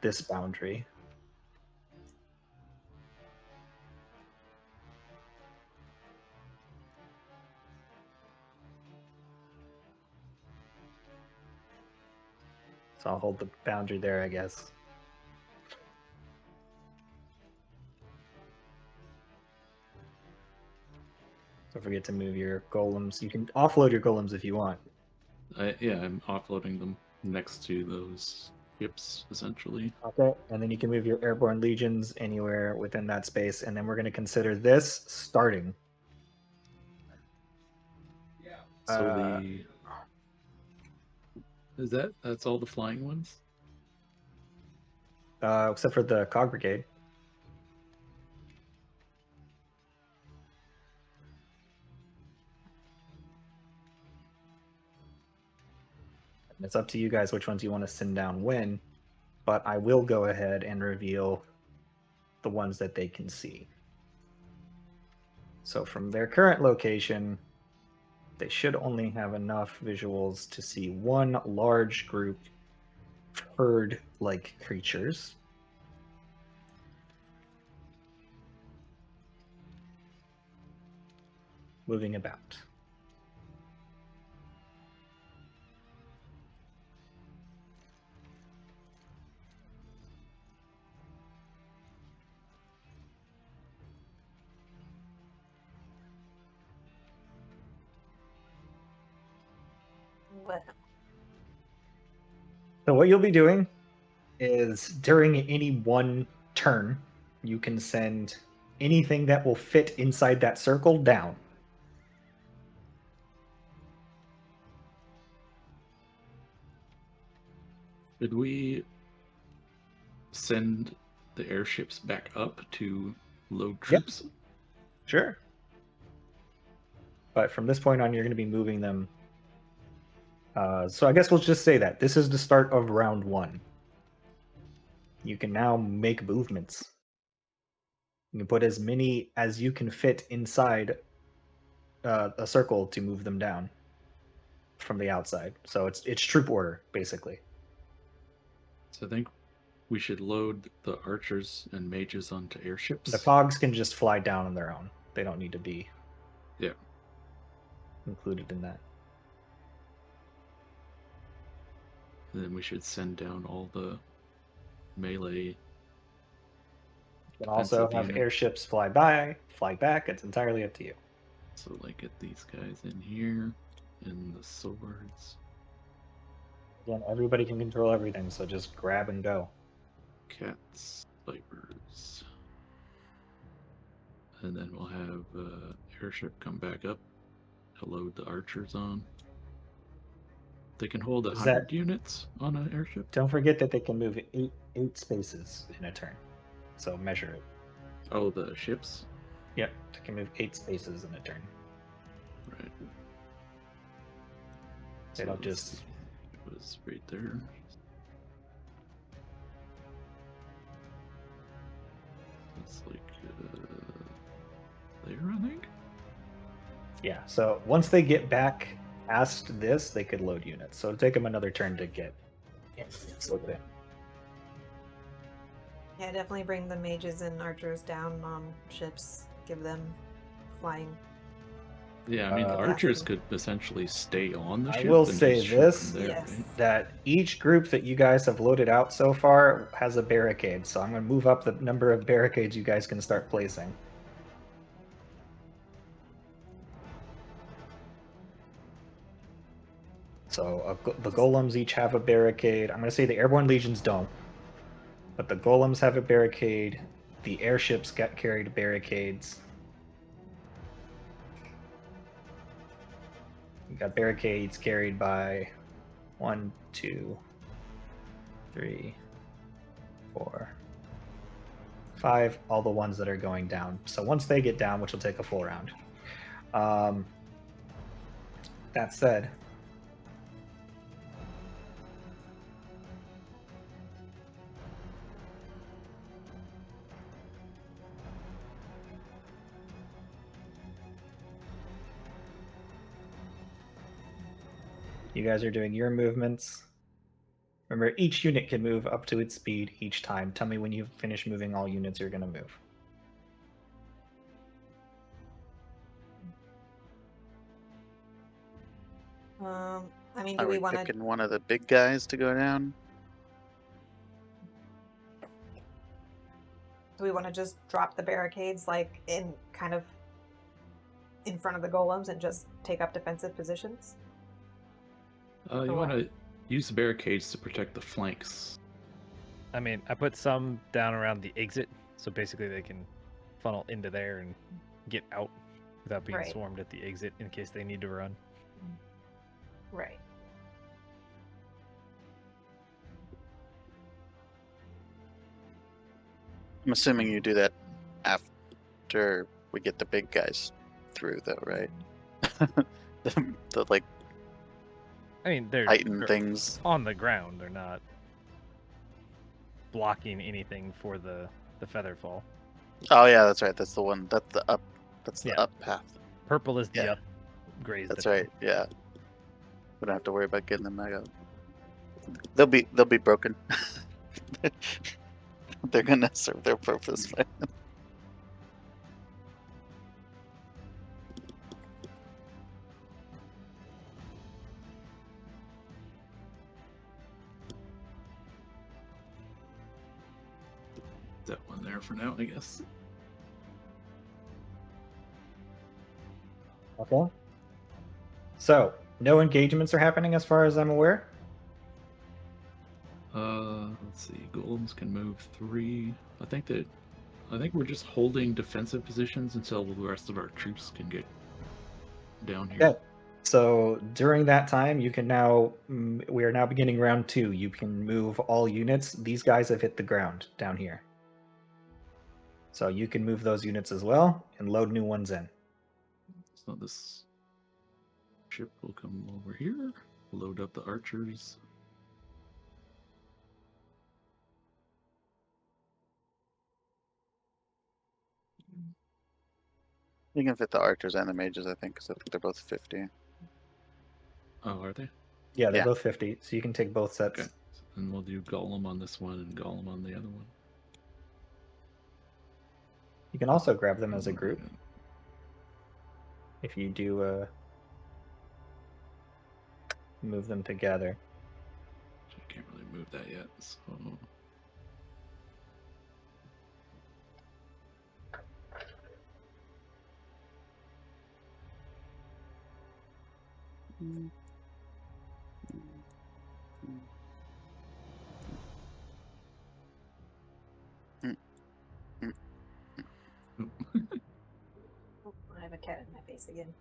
this boundary. So I'll hold the boundary there, I guess. Don't forget to move your golems. You can offload your golems if you want. Yeah, I'm offloading them next to those ships, essentially. Okay, and then you can move your airborne legions anywhere within that space, and then we're going to consider this starting. So that's all the flying ones? Except for the cog brigade. It's up to you guys which ones you want to send down when, but I will go ahead and reveal the ones that they can see. So from their current location, they should only have enough visuals to see one large group of herd-like creatures. Moving about. Well, So what you'll be doing is during any one turn, you can send anything that will fit inside that circle down. Did we send the airships back up to load troops? Sure. But from this point on, you're going to be moving them. So I guess we'll just say that this is the start of round 1. You can now make movements. You can put as many as you can fit inside a circle to move them down from the outside. So it's troop order, basically. So I think we should load the archers and mages onto airships. The cogs can just fly down on their own. They don't need to be included in that. And then we should send down all the melee. You can also defensive have units. airships fly by, fly back. It's entirely up to you. So like get these guys in here, and the swords, Again, everybody can control everything, so just grab and go. cats, vipers, and then we'll have airship come back up to load the archers on. They can hold Is 100 that- units on an airship. Don't forget that they can move eight spaces in a turn. So measure it. Oh, the ships. Yep, they can move 8 spaces in a turn. Right. They don't let's just. see. It was right there. It's like there, I think. Yeah, so once they get back past this, they could load units. So it'll take them another turn to get in. Yeah, definitely bring the mages and archers down on ships. Give them flying. Yeah, I mean the Uh, archers could essentially stay on the I ship. will and say just shoot this, from there, Yes. right? that each group that you guys have loaded out so far has a barricade. So I'm going to move up the number of barricades you guys can start placing. So the golems each have a barricade. I'm going to say the airborne legions don't, but the golems have a barricade. The airships get carried barricades. You got barricades carried by 1, 2, 3, 4, 5. All the ones that are going down. So once they get down, which will take a full round. That said, you guys are doing your movements. Remember, each unit can move up to its speed each time. Tell me when you finish moving all units you're going to move. I mean, Are do we we want to? picking one of the big guys to go down? Do we want to just drop the barricades like in kind of in front of the golems and just take up defensive positions? You Or want what? to use the barricades to protect the flanks. I mean, I put some down around the exit, so basically they can funnel into there and get out without being Right. swarmed at the exit in case they need to run. Right. I'm assuming you do that after we get the big guys through, though, right? the like I mean, they're things. on the ground. They're not blocking anything for the feather fall. Oh yeah, that's right. That's the one. That's the up. That's the Yeah. up path. Purple is the Yeah. up, gray is That's the down. right. Yeah. We don't have to worry about getting them back up. They'll be broken. They're gonna serve their purpose. That one there for now, I guess. Okay. So, no engagements are happening as far as I'm aware. Let's see. Golems can move 3. I think we're just holding defensive positions until the rest of our troops can get down here. Okay. So during that time, you can now. We are now beginning round 2. You can move all units. These guys have hit the ground down here. So you can move those units as well and load new ones in. So this ship will come over here, load up the archers. You can fit the archers and the mages, I think, because I think they're both 50. Oh, are they? Yeah, they're Yeah. both 50, so you can take both sets. Okay. And we'll do Golem on this one and Golem on the other one. You can also grab them as a group if you do move them together. I can't really move that yet, so... Oh, I have a cat in my face again.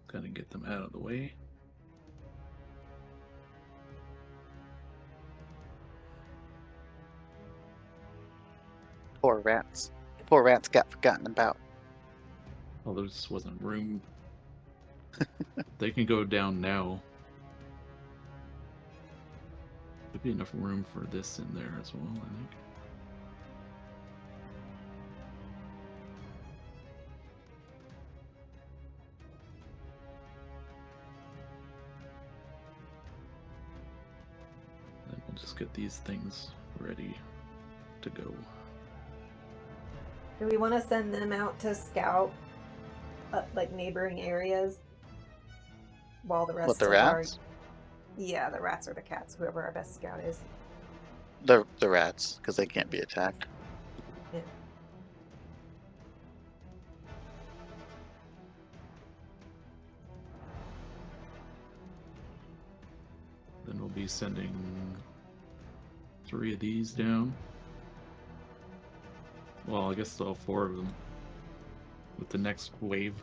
Gotta get them out of the way. Poor rats. Poor rats got forgotten about. Oh, there just wasn't room. They can go down now. There'd be enough room for this in there as well, I think. Then we'll just get these things ready to go. Do we want to send them out to scout, like neighboring areas, while the rest What, the of rats? Yeah, the rats or the cats, whoever our best scout is. The rats, because they can't be attacked. Yeah. Then we'll be sending 3 of these down. Well, I guess all 4 of them with the next wave.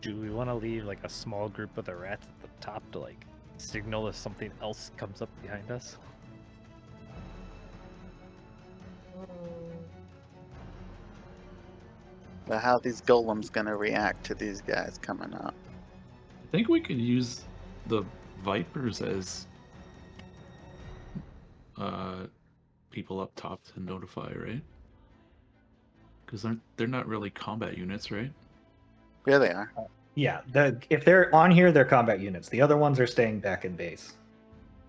Do we want to leave like a small group of the rats at the top to like signal if something else comes up behind us? But how these golems gonna react to these guys coming up? I think we could use the Vipers as people up top to notify, right? Because they're not really combat units, right? Here they are. Yeah, if they're on here, they're combat units. The other ones are staying back in base.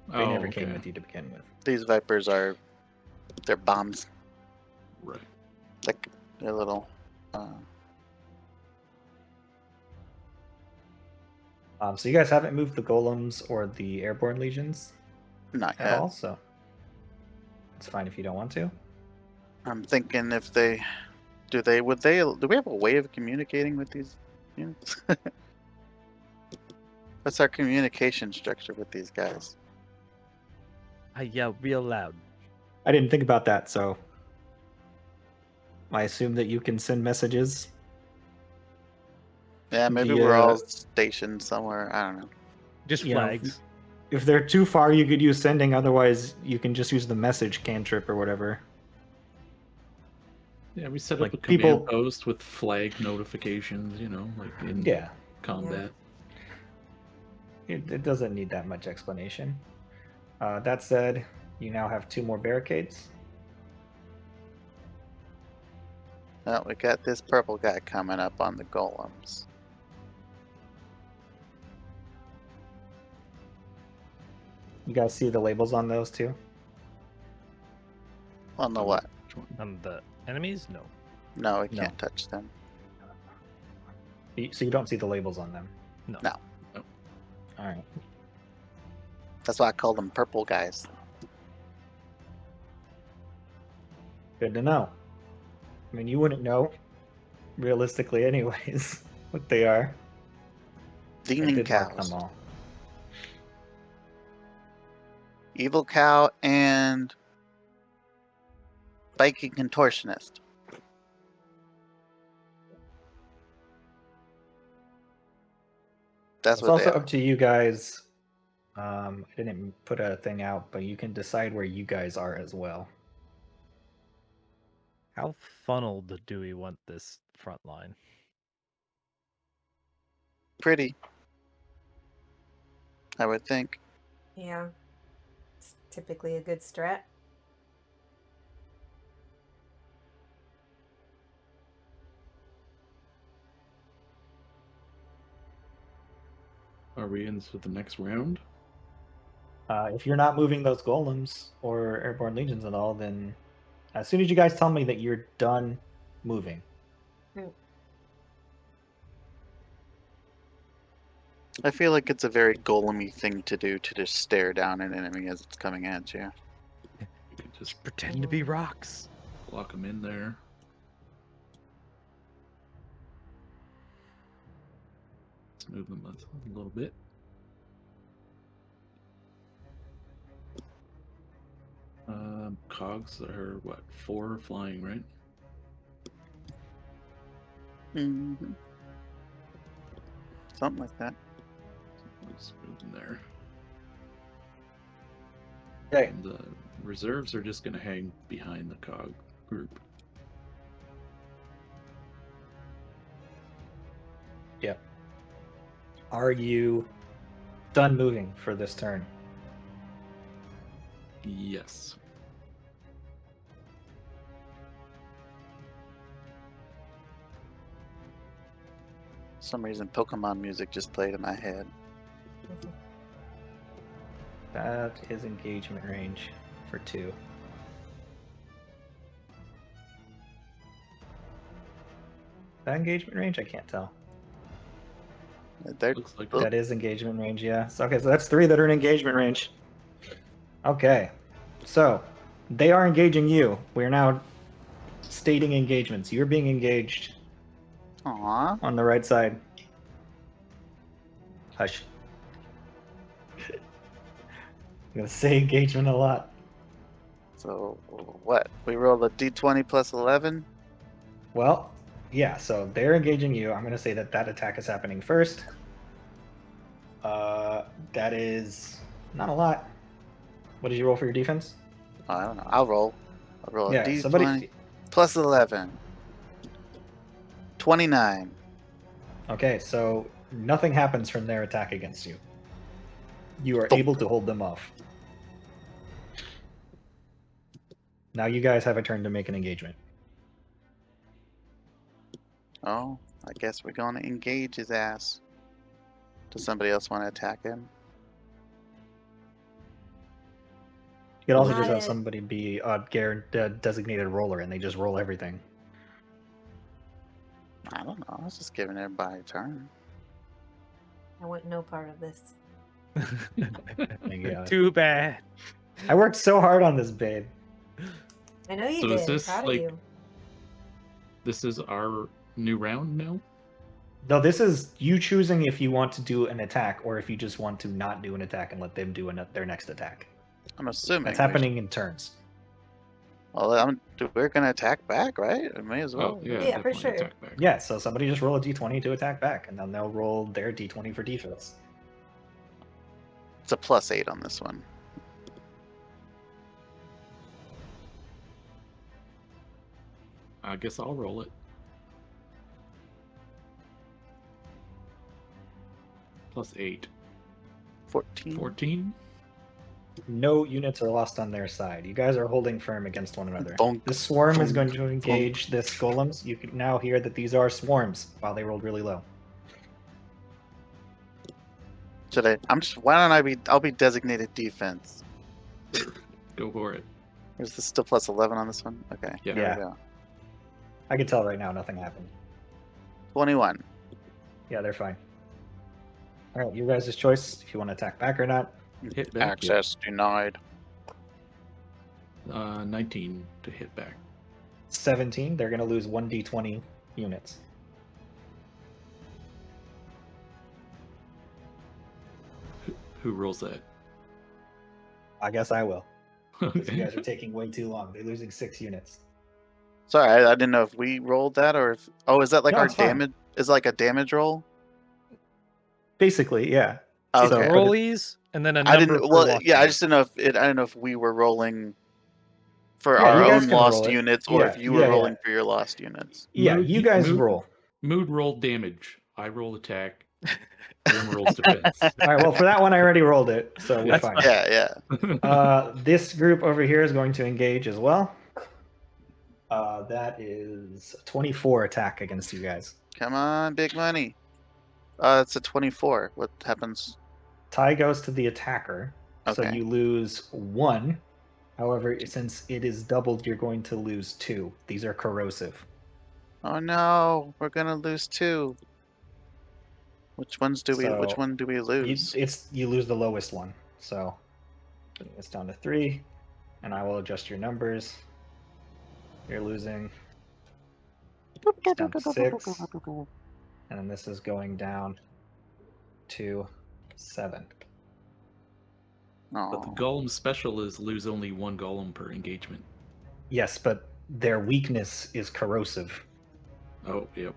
They never okay. came with you to begin with. These vipers are, they're bombs. Right. Like they're little. So you guys haven't moved the golems or the airborne legions Not at yet. all, so it's fine if you don't want to. I'm thinking if they, do we have a way of communicating with these units? What's our communication structure with these guys? I yell real loud. I didn't think about that, so I assume that you can send messages. Yeah, maybe we're all stationed somewhere. I don't know. Just You know, flags. If they're too far, you could use sending. Otherwise, you can just use the message cantrip or whatever. Yeah, we set up Like, a command people- post with flag notifications, like in Yeah, combat. it doesn't need that much explanation. That said, you now have 2 more barricades. Well, we got this purple guy coming up on the golems. You guys see the labels on those too? On the what? On the enemies? No. No, we No. can't touch them. So you don't see the labels on them? No. No. All right. That's why I call them purple guys. Good to know. I mean, you wouldn't know, realistically, anyways, what they are. I Demon did mark cows. them all. Evil cow and biking contortionist. That's It's what they also are. up to you guys. I didn't put a thing out, but you can decide where you guys are as well. How funneled do we want this front line? Pretty, I would think. Yeah. It's typically a good strat. Are we into the next round? If you're not moving those golems or airborne legions at all, then as soon as you guys tell me that you're done moving, I feel like it's a very golem-y thing to do to just stare down an enemy as it's coming at you. You could just Just pretend to be rocks. lock them in there. Let's move them a little bit. Cogs are what, 4 flying, right? hmm Something like that. Let's move them there. Okay. And the reserves are just going to hang behind the cog group. Yep. Are you done moving for this turn? Yes. For some reason, Pokemon music just played in my head. That is engagement range for 2. That engagement range? I can't tell. They're Looks like That is engagement range, yeah. So, okay, so that's 3 that are in engagement range. Okay. So, they are engaging you. We're now stating engagements. You're being engaged Aw. on the right side. Hush. I'm gonna say engagement a lot. So what? We roll a d20 plus 11. Well, yeah, so they're engaging you. I'm gonna say that that attack is happening first. That is not a lot. What did you roll for your defense? I don't know. I'll roll a Yeah, d20 somebody. plus 11. 29. Okay, so nothing happens from their attack against you. You are Thump. able to hold them off. Now you guys have a turn to make an engagement. Oh, I guess we're going to engage his ass. Does somebody else want to attack him? You could also Got just have it. somebody be a designated roller, and they just roll everything. I don't know. I was just giving everybody a turn. I want no part of this. Yeah. Too bad. I worked so hard on this, babe. I know you So is did. I'm this, proud like- of you. This is our new round now? No, this is you choosing if you want to do an attack or if you just want to not do an attack and let them do their next attack. I'm assuming. That's happening in turns. Well, we're going to attack back, right? I may as well. Oh, yeah, Yeah, for definitely sure. attack back. Yeah, so somebody just roll a d20 to attack back, and then they'll roll their d20 for defense. It's a plus 8 on this one. I guess I'll roll it. Plus 8. 14. 14? No units are lost on their side. You guys are holding firm against one another. Bonk, This swarm is bonk, going to engage this golems. You can now hear that these are swarms while they rolled really low. Should I? Why don't I be? I'll be designated defense. Go for it. Or is this still plus 11 on this one? Okay. Yeah. There Yeah. we go. I can tell right now nothing happened. 21. Yeah, they're fine. All right, you guys' choice if you want to attack back or not. Hit back. Access denied. 19 to hit back. 17, they're going to lose 1d20 units. Who rolls that? I guess I will. 'Cause you Okay. guys are taking way too long. They're losing 6 units. Sorry, I didn't know if we rolled that or if. Oh, is that like No, our it's fine. damage? Is it like a damage roll? Basically, yeah. Okay. So, but it- Rollies and then a number I didn't. per Well, lost yeah, I unit. just didn't know if it. I didn't know if we were rolling for Yeah, our you guys own can lost roll it. units, or if Yeah, you were yeah, rolling yeah. for your lost units. Yeah, Mood- you guys mood- roll. Mood roll damage. I roll attack. Grim rolls defense. All right, well, for that one, I already rolled it, so we're That's fine. fine. Yeah, yeah. This group over here is going to engage as well. That is 24 attack against you guys. Come on, big money. It's a 24. What happens? Tie goes to the attacker, so Okay. you lose 1. However, since it is doubled, you're going to lose 2. These are corrosive. Oh no, we're gonna lose 2. Which ones do we? Which So, one do we lose? You lose the lowest one. So putting this down to 3, and I will adjust your numbers. You're losing. It's down to 6, and then this is going down to 7. But the Oh, golem special is lose only 1 golem per engagement. Yes, but their weakness is corrosive, Oh, yep.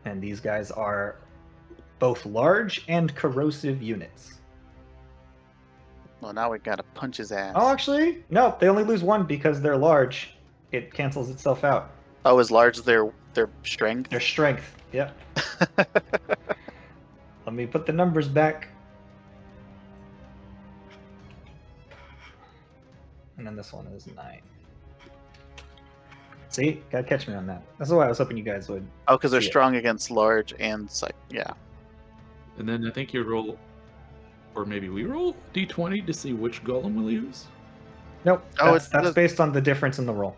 and these guys are both large and corrosive units. well, now we gotta punch his ass. Oh, actually, no, they only lose 1 because they're large. It cancels itself out. Oh, is large their strength? Their strength. Yep. Let me put the numbers back. And then this one is 9. See? Gotta catch me on that. That's why I was hoping you guys would. Oh, because they're see it. strong against large and yeah. And then I think you roll, or maybe we roll d20 to see which golem we'll use. Nope. Oh, That's based on the difference in the roll.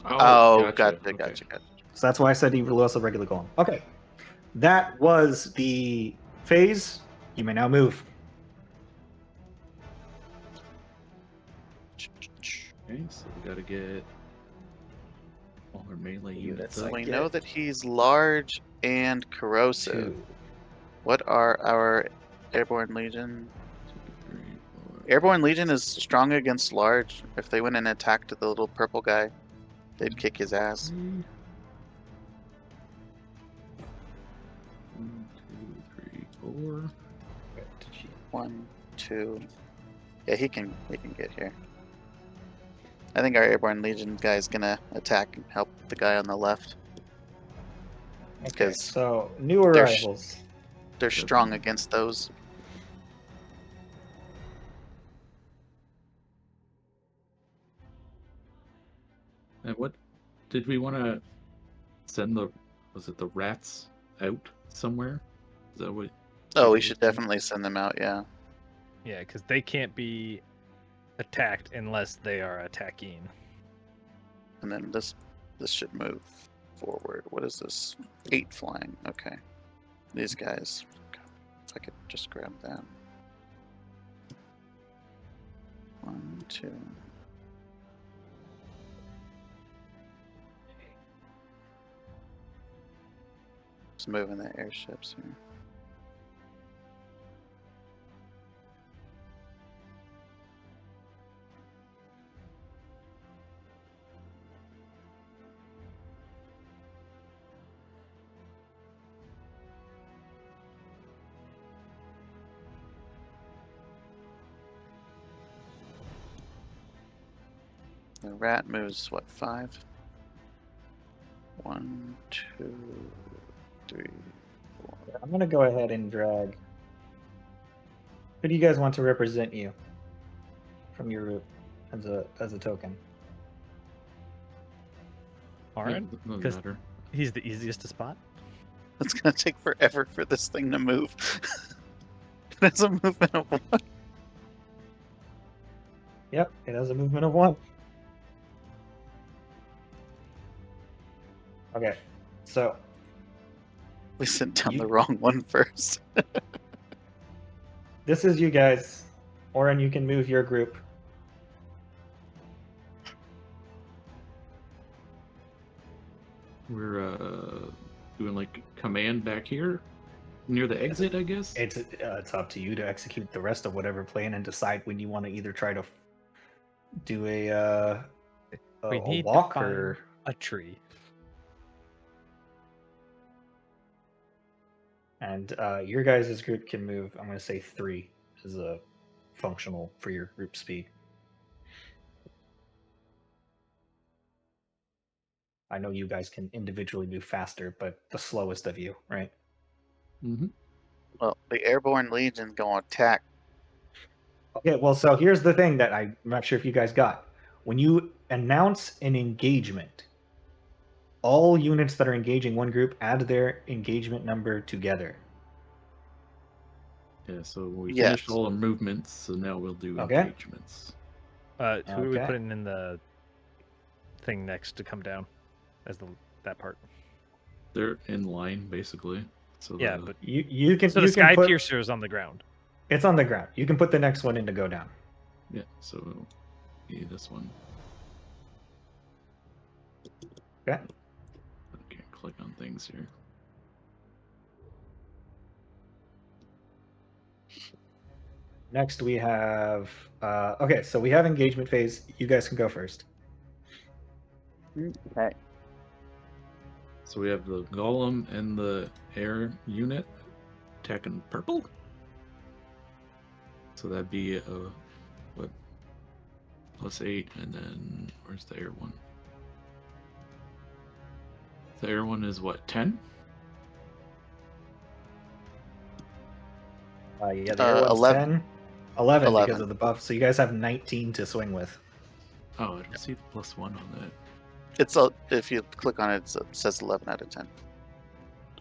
Oh, gotcha. gotcha. So that's why I said you will also regular golem. Okay. That was the phase. You may now move. Okay, so we gotta get all our melee units Units up. I We get know that he's large and corrosive. 2. What are our Airborne Legion? 2, 3, 4. Airborne Legion is strong against large. If they went and attacked the little purple guy, they'd kick his ass. 1, 2, 3, 4. 1, 2. Yeah, he can get here. I think our Airborne Legion guy is gonna attack and help the guy on the left. Okay, 'Cause so new they're arrivals. They're strong against those. And what did we want to send was it the rats out somewhere? Is that what? Oh, we should definitely send them out, yeah. Yeah, because they can't be attacked unless they are attacking. And then this should move forward. What is this? 8 flying. Okay. These guys. If I could just grab that. 1, 2. Just moving the airships here. The rat moves, what, 5? 1, 2, 3, 4. I'm gonna go ahead and drag. Who do you guys want to represent you from your group as a token? Aaron, Doesn't 'Cause- matter. he's the easiest to spot. It's gonna take forever for this thing to move. That's a movement of 1. Yep, it has a movement of 1. Okay, so We sent down You- the wrong one first. this is you guys. Oren, you can move your group. We're doing like command back here near the exit, I guess. It's up to you to execute the rest of whatever plan and decide when you want to either try to do a We need to walk find or a tree. and your guys' group can move. I'm going to say 3 is a functional for your group speed. I know you guys can individually move faster, but the slowest of you, right? Mm-hmm. Well, the Airborne Legion's gonna attack. Okay, well, so here's the thing that I'm not sure if you guys got. When you announce an engagement, all units that are engaging one group add their engagement number together. Yeah, so we Yes. finished all our movements, so now we'll do Okay. engagements. Who are we Okay. putting in the thing next to come down as that part? They're in line basically. So Yeah, the- but You can so you the can Sky put Piercer is on the ground. it's on the ground. You can put the next one in to go down. yeah. So it'll be this one. Okay. I can't click on things here. Next we have okay, so we have engagement phase. You guys can go first. Okay. So we have the golem and the air unit attacking purple. So that'd be what +8, and then where's the air one? The air one is what, 10? Yeah, the air one's 11. 10. 11 because 11. of the buff. So you guys have 19 to swing with. Oh, I don't see the +1 on that. It's if you click on it, it says 11 out of 10.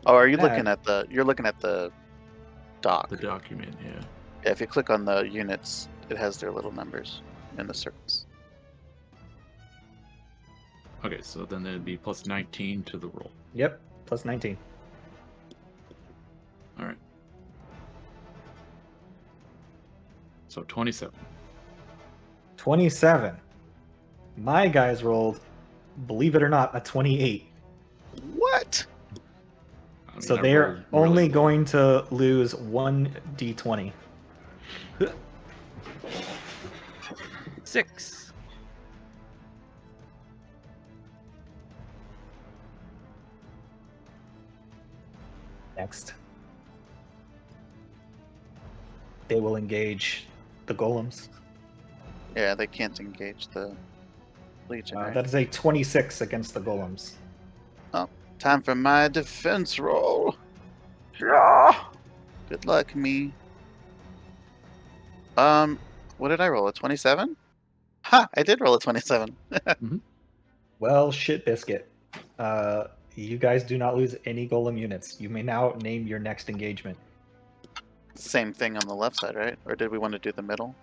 Oh, are you Yeah. looking at the? You're looking at the doc. The document, yeah. Yeah, if you click on the units, it has their little numbers in the circles. Okay, so then it'd be +19 to the roll. Yep, plus 19. All right. So 27. 27. My guys rolled, believe it or not, a 28. What? I mean, So I they are rolled really only low. going to lose 1 d20. 6. Next. They will engage the golems. Yeah, they can't engage the Legion. Right? That is a 26 against the golems. Time for my defense roll. Yeah. Good luck, me. What did I roll? A 27? Ha! I did roll a 27. Well, shit biscuit. You guys do not lose any golem units. You may now name your next engagement. Same thing on the left side, right? Or did we want to do the middle?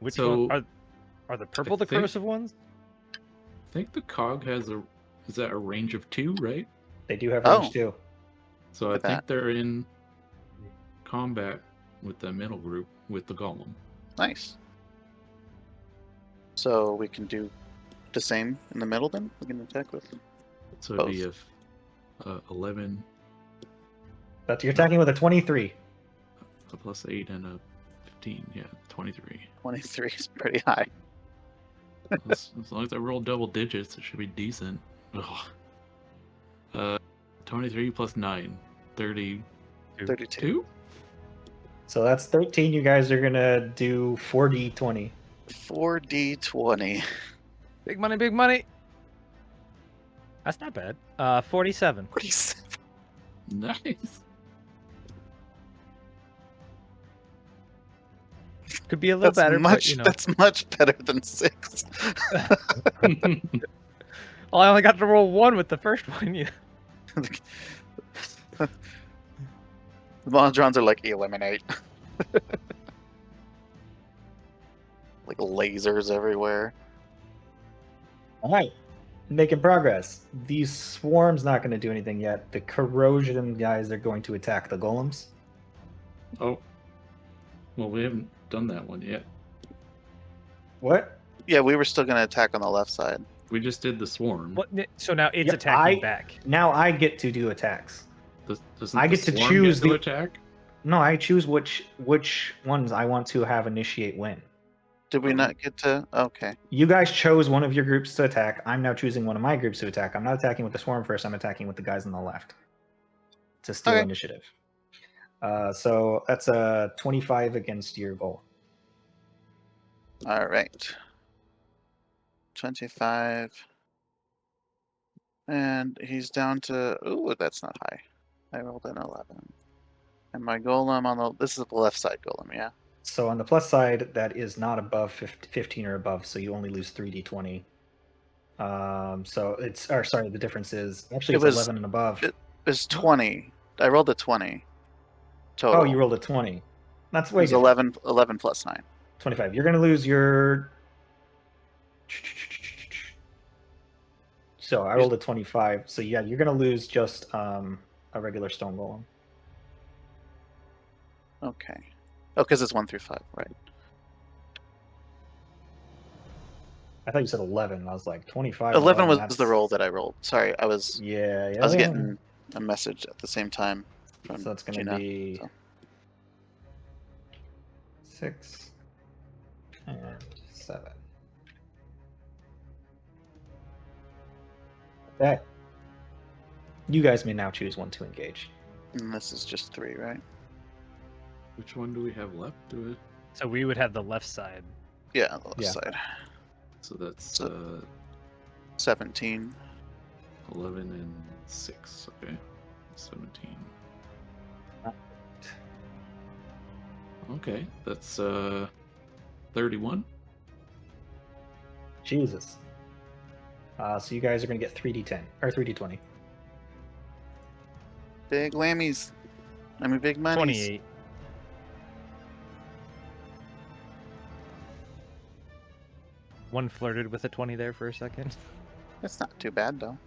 Which So, one are the purple the think- corrosive ones? I think the cog has is that a range of 2, right? They do have Oh. range too. So Look I at think they're in combat with the middle group with the golem. Nice. So we can do the same in the middle then? We can attack with So it'd be Both. a 11, But you're attacking with a 23. a +8, and a 15. Yeah, 23. 23 is pretty high. as long as I roll double digits, it should be decent. Ugh. 23 + 9, 32. 32. So that's 13. You guys are gonna do 4d20. 4d20. Big money, big money. That's not bad. 47. 47. Nice. Could be a little That's better, much. but you know. That's much better than 6. Well, I only got to roll 1 with the first one. Yeah. The Mondrons are like eliminate. Like lasers everywhere. All right, making progress. These swarms not going to do anything yet. The corrosion guys are going to attack the golems. Oh. Well, we haven't done that one yet. What? Yeah, we were still going to attack on the left side. We just did the swarm. What? So now it's Yeah, attacking back. Now I get to do attacks. Doesn't I the get to swarm choose get to the- attack? No, I choose which ones I want to have initiate win. Did we not get to? Okay. You guys chose one of your groups to attack. I'm now choosing one of my groups to attack. I'm not attacking with the swarm first. I'm attacking with the guys on the left to steal Okay. initiative. So that's a 25 against your goal. All right. 25. And he's down to. Ooh, that's not high. I rolled an 11. And my golem on the. This is the left side golem, yeah? So on the plus side, that is not above 15 or above, so you only lose 3d20. So it's, or sorry, the difference is actually It it's was- 11 and above. It's 20. I rolled a 20. Total. Oh, you rolled a 20. That's It way was different. 11 plus 9. 25. You're going to lose your So I rolled a 25. So yeah, you're gonna lose just a regular stone golem. Okay. Oh, because it's 1 through 5, right? I thought you said 11. I was like 25. 11 and was 11, the roll that I rolled. Sorry, I was Yeah. getting a message at the same time from So that's gonna Gina. be so. 6 and 7. That you guys may now choose one to engage. And this is just 3, right? Which one do we have left? Do it. So we would have the left side. Yeah, the left Yeah. side. So that's So- 17. 11 and 6. Okay, 17. Okay, that's 31. Jesus. So you guys are gonna get 3d10 or 3d20. Big whammies. I mean, big monies. 28. One flirted with a 20 there for a second. That's not too bad, though.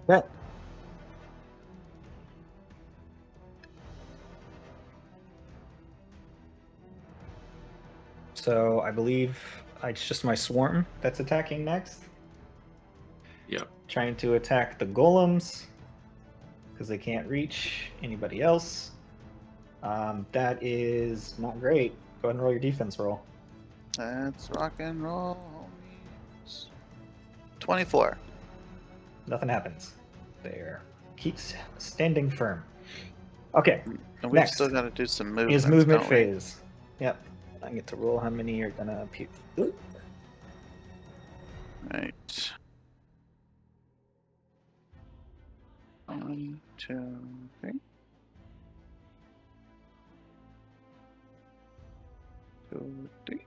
Bet. So I believe it's just my swarm that's attacking next. Yep. Trying to attack the golems because they can't reach anybody else. That is not great. Go ahead and roll your defense roll. Let's rock and roll, homies. 24. Nothing happens. There. Keeps standing firm. Okay. And we've Next still got to do some movement. is movement phase. Yep. I get to roll how many are gonna appear. Right. 1, 2, 3. 2, 3.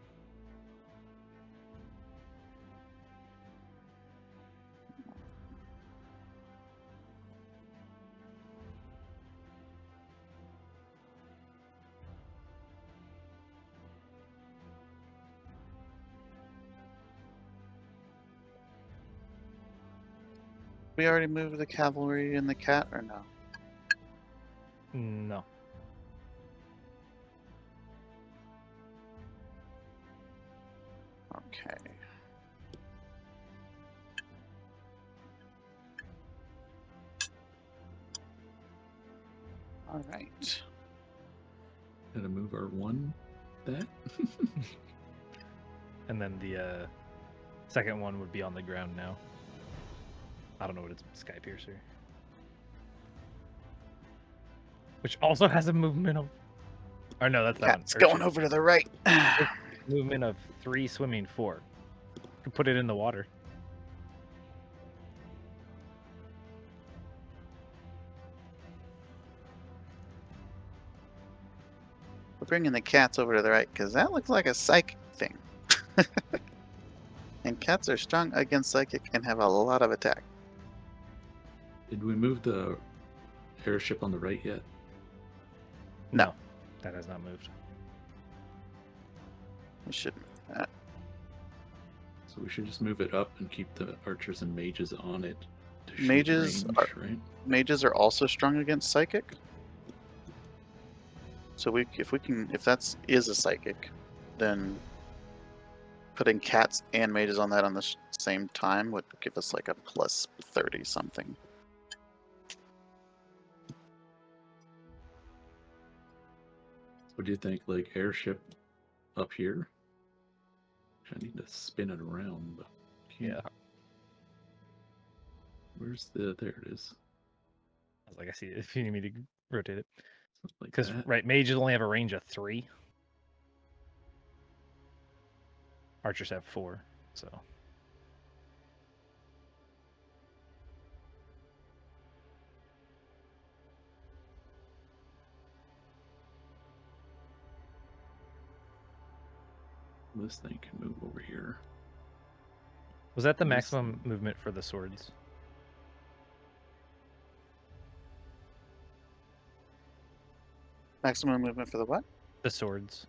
We already moved the cavalry and the cat, or no? No. Okay. All right. Gonna move our one that. And then the second one would be on the ground now. I don't know what it's Sky Piercer. Which also has a movement of. Or no, that's that one. Cat's going Urchin. over to the right. Movement of 3, swimming 4. You can put it in the water. We're bringing the cats over to the right because that looks like a psychic thing. And cats are strong against psychic and have a lot of attack. Did we move the airship on the right yet? No. That has not moved. We should move that. So we should just move it up and keep the archers and mages on it. To shoot Mages range, are- right? Mages are also strong against psychic. So if that is a psychic, then putting cats and mages on that on the same time would give us like a plus 30 something. What do you think? Like airship up here? I need to spin it around. But can't. Yeah. Where's the? There it is. I was like, I see it. If you need me to rotate it. Like Because, that. right, mages only have a range of 3. Archers have 4, so. This thing can move over here. Was that the This maximum movement for the swords? Maximum movement for the what? The swords.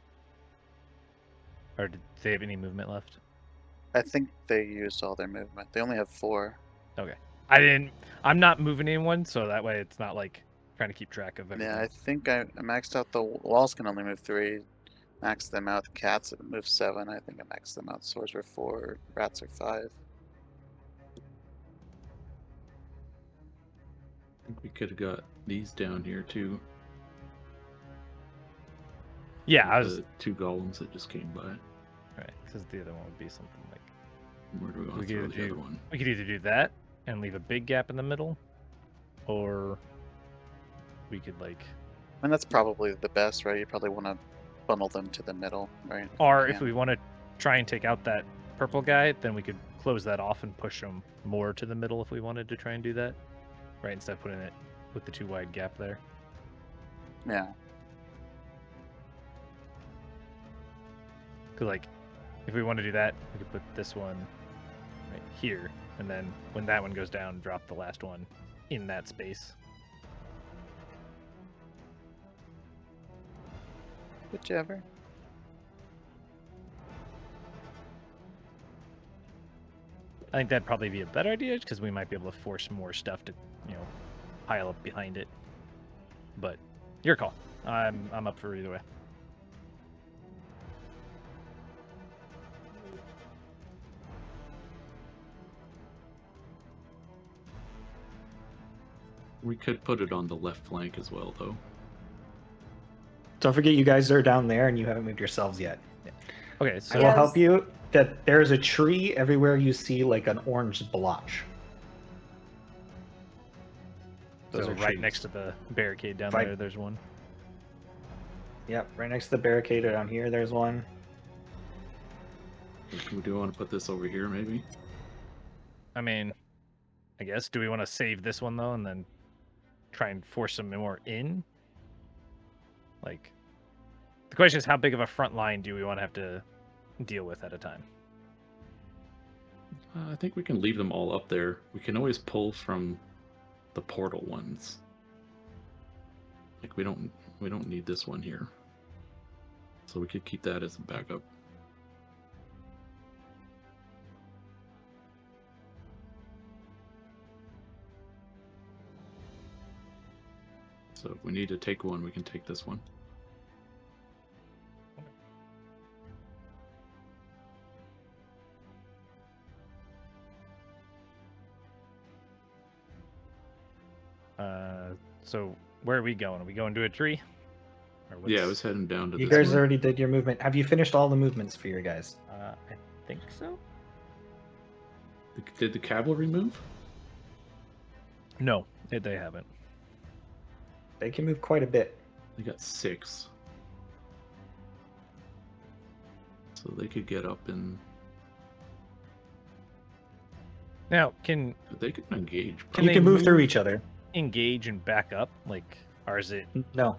Or did they have any movement left? I think they used all their movement. They only have 4. I'm not moving anyone, so that way it's not like trying to keep track of everything. Yeah, I think I maxed out the walls can only move 3. Maxed them out. Cats move 7. I think I maxed them out. Swords are 4. Rats are 5. I think we could have got these down here too. Yeah, I with was the 2 golems that just came by. right, because the other one would be something like Where do we want we to throw could the other one? we could either do that and leave a big gap in the middle, or we could like, And that's probably the best, right? You probably want to funnel them to the middle, right? or you if can. we want to try and take out that purple guy, then we could close that off and push him more to the middle if we wanted to try and do that, right? Instead of putting it with the too wide gap there. Yeah. Because like, if we want to do that, we could put this one right here, and then when that one goes down, drop the last one in that space. Whichever. I think that'd probably be a better idea, because we might be able to force more stuff to, pile up behind it. But your call. I'm up for either way. We could put it on the left flank as well, though. Don't forget, you guys are down there and you haven't moved yourselves yet. Okay, I so will help you that there's a tree everywhere you see like an orange blotch. Those so are right trees. next to the barricade down Right. there, there's one. Yep, right next to the barricade down here, there's one. We do want to put this over here, maybe. I mean, I guess. Do we want to save this one though, and then try and force some more in? Like, the question is, how big of a front line do we want to have to deal with at a time? I think we can leave them all up there. We can always pull from the portal ones. Like we don't need this one here. So we could keep that as a backup. So if we need to take one, we can take this one. So where are we going? Are we going to a tree? Or Yeah, I was heading down to You this guys one. already did your movement. Have you finished all the movements for your guys? I think so. Did the cavalry move? No, they haven't. They can move quite a bit. They got 6. So they could get up and Now, can they could engage. Can You they can move through move- each other. engage and back up? Like, or is it? No,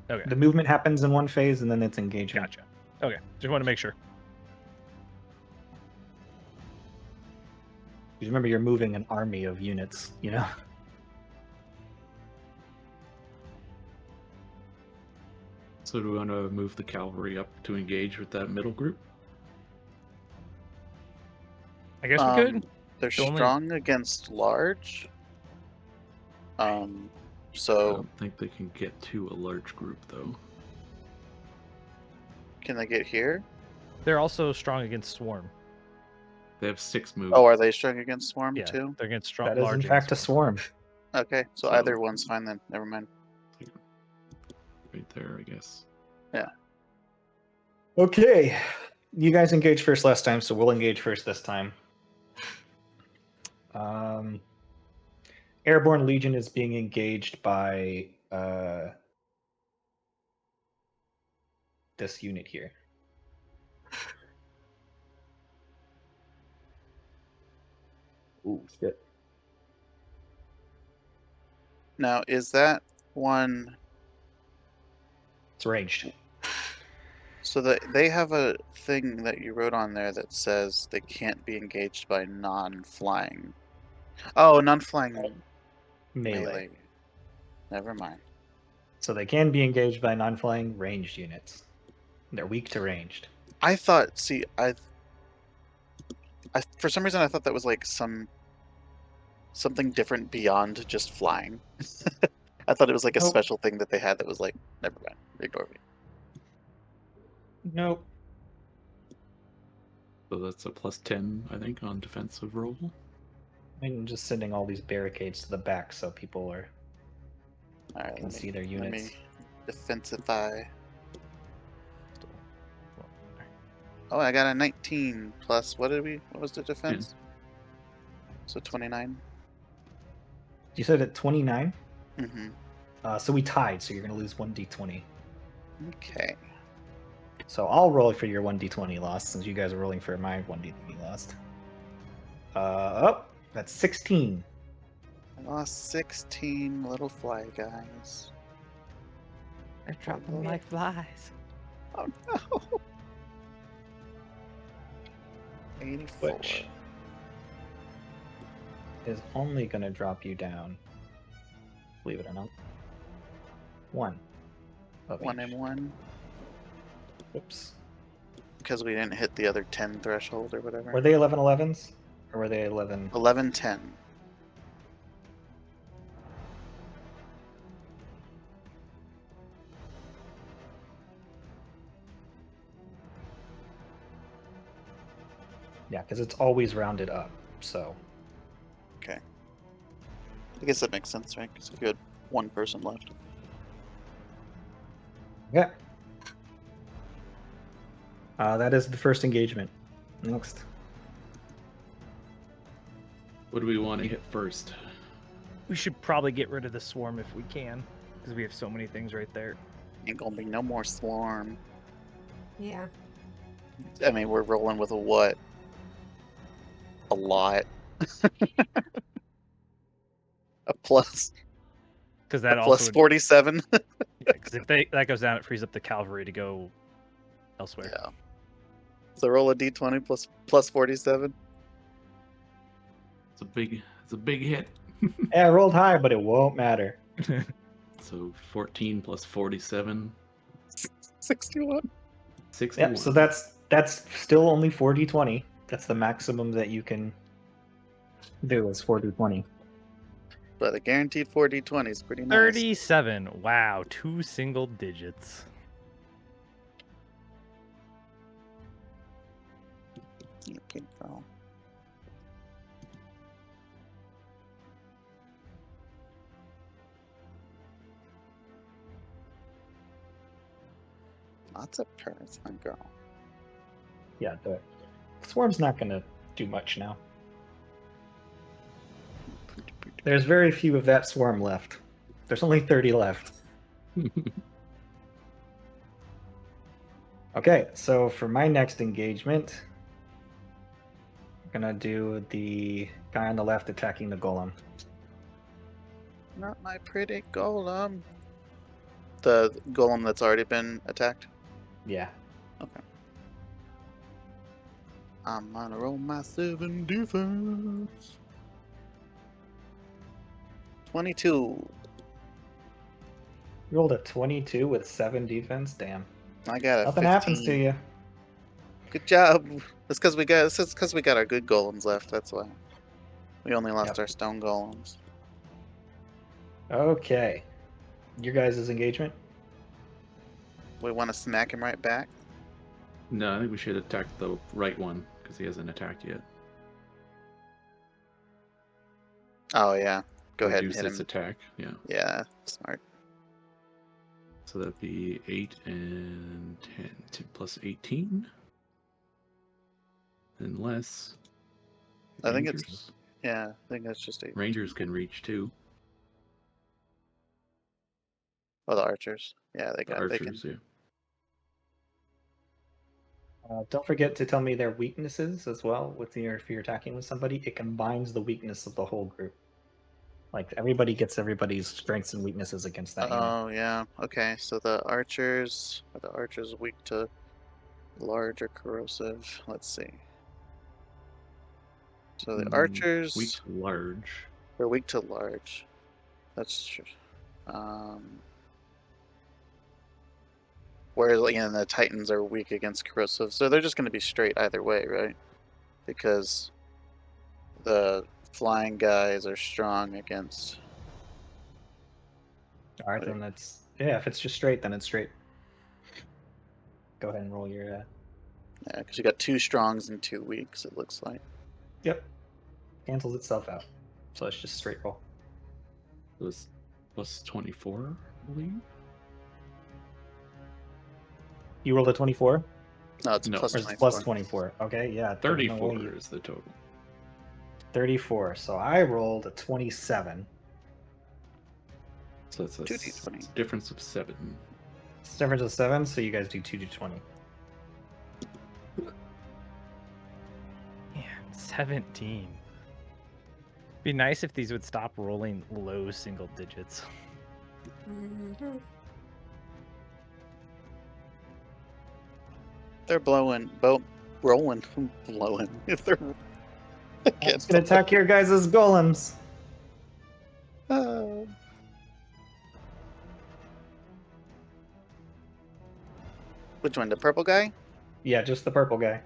Okay, the movement happens in one phase and then it's engagement. gotcha. Okay, just want to make sure. Because remember, you're moving an army of units, you know? So do we want to move the cavalry up to engage with that middle group? I guess we could. They're The only- strong against large. I So don't think they can get to a large group though. can they get here? They're also strong against swarm. They have 6 moves. Oh, are they strong against swarm Yeah, too? they're against strong. That is, in large fact, a against swarm. Okay, so So- either one's fine then. Never mind. Right there, I guess. Okay. You guys engaged first last time, so we'll engage first this time. Airborne Legion is being engaged by this unit here. Ooh, shit. Now, is that one? It's ranged. So that they have a thing that you wrote on there that says they can't be engaged by non-flying. Oh, non-flying Melee. melee. Never mind. So they can be engaged by non-flying ranged units. They're weak to ranged. I thought. See, I for some reason I thought that was like something different beyond just flying. I thought it was like a Nope. special thing that they had that was like, never mind, ignore me. Nope. So that's a +10, I think, on defensive roll. I'm just sending all these barricades to the back so people are All right, can see their let units. me defensify. Oh, I got a 19 plus. What was the defense? So 29. You said at 29? Mm-hmm. So we tied, so you're going to lose 1d20. Okay. So I'll roll for your 1d20 loss, since you guys are rolling for my 1d20 loss. That's 16. I lost 16 little fly guys. They're dropping like flies. Oh no. 84. Which is only going to drop you down, believe it or not, 1 of 1 each. and 1. Oops. Because we didn't hit the other 10 threshold or whatever. Were they 11-11s? Or were they 11? 11-10. Yeah, because it's always rounded up, so. Okay. I guess that makes sense, right? Because you had one person left. Yeah. That is the first engagement. Next. What do we want to hit first? We should probably get rid of the swarm if we can, because we have so many things right there. Ain't gonna be no more swarm. Yeah. I mean, we're rolling with a what? A lot. A plus. Because that A also plus 47. because if that goes down, it frees up the cavalry to go elsewhere. Yeah. So roll a d20 plus 47. It's a big hit. Yeah, I rolled high, but it won't matter. So 14 plus 47, 61. 61. Yep, so that's still only 4d20. That's the maximum that you can do is 4d20. But a guaranteed 4d20 is pretty nice. 37. Wow, 2 single digits. Okay, girl. Lots of parrots, my girl. Yeah, the swarm's not going to do much now. There's very few of that swarm left. There's only 30 left. Okay, so for my next engagement, I'm going to do the guy on the left attacking the golem. Not my pretty golem. The golem that's already been attacked? Yeah. Okay. I'm gonna roll my 7 defense. 22. You rolled a 22 with 7 defense? Damn. I got a Nothing 15. happens to you. Good job. It's because we got our good golems left. That's why. We only lost our stone golems. Okay. Your guys' engagement? We want to smack him right back. No, I think we should attack the right one because he hasn't attacked yet. Oh yeah. Go ahead and Reduce hit its him. attack. Yeah. Yeah, smart. So that'd be 8 and 10 plus 18. Unless I think Rangers. it's I think that's just 8. Rangers can reach too. Oh, the archers. Yeah, they The got. They can. archers, yeah. Don't forget to tell me their weaknesses as well. If you're attacking with somebody, it combines the weakness of the whole group. Like everybody gets everybody's strengths and weaknesses against that unit. Oh yeah. Okay. So the archers weak to large or corrosive. Let's see. So the archers Weak to large. are weak to large. That's true. Whereas the Titans are weak against corrosive, so they're just going to be straight either way, right? Because the flying guys are strong against. All right, then that's yeah. If it's just straight, then it's straight. Go ahead and roll your. Yeah, because you got 2 strongs and 2 weaks. It looks like. Yep. Cancels itself out. So it's just straight roll. It was plus 24, I believe. You rolled a 24? No, it's No. plus Or is 24. it plus 24? Okay, yeah. there's no way 34 you- is the total. 34. So I rolled a 27. So it's a 2d20. difference of 7. It's a difference of 7, so you guys do 2d20. Yeah, 17. Be nice if these would stop rolling low single digits. Mhm. They're rolling. If they're It's against gonna attack your guys' golems. Which one? The purple guy? Yeah, just the purple guy.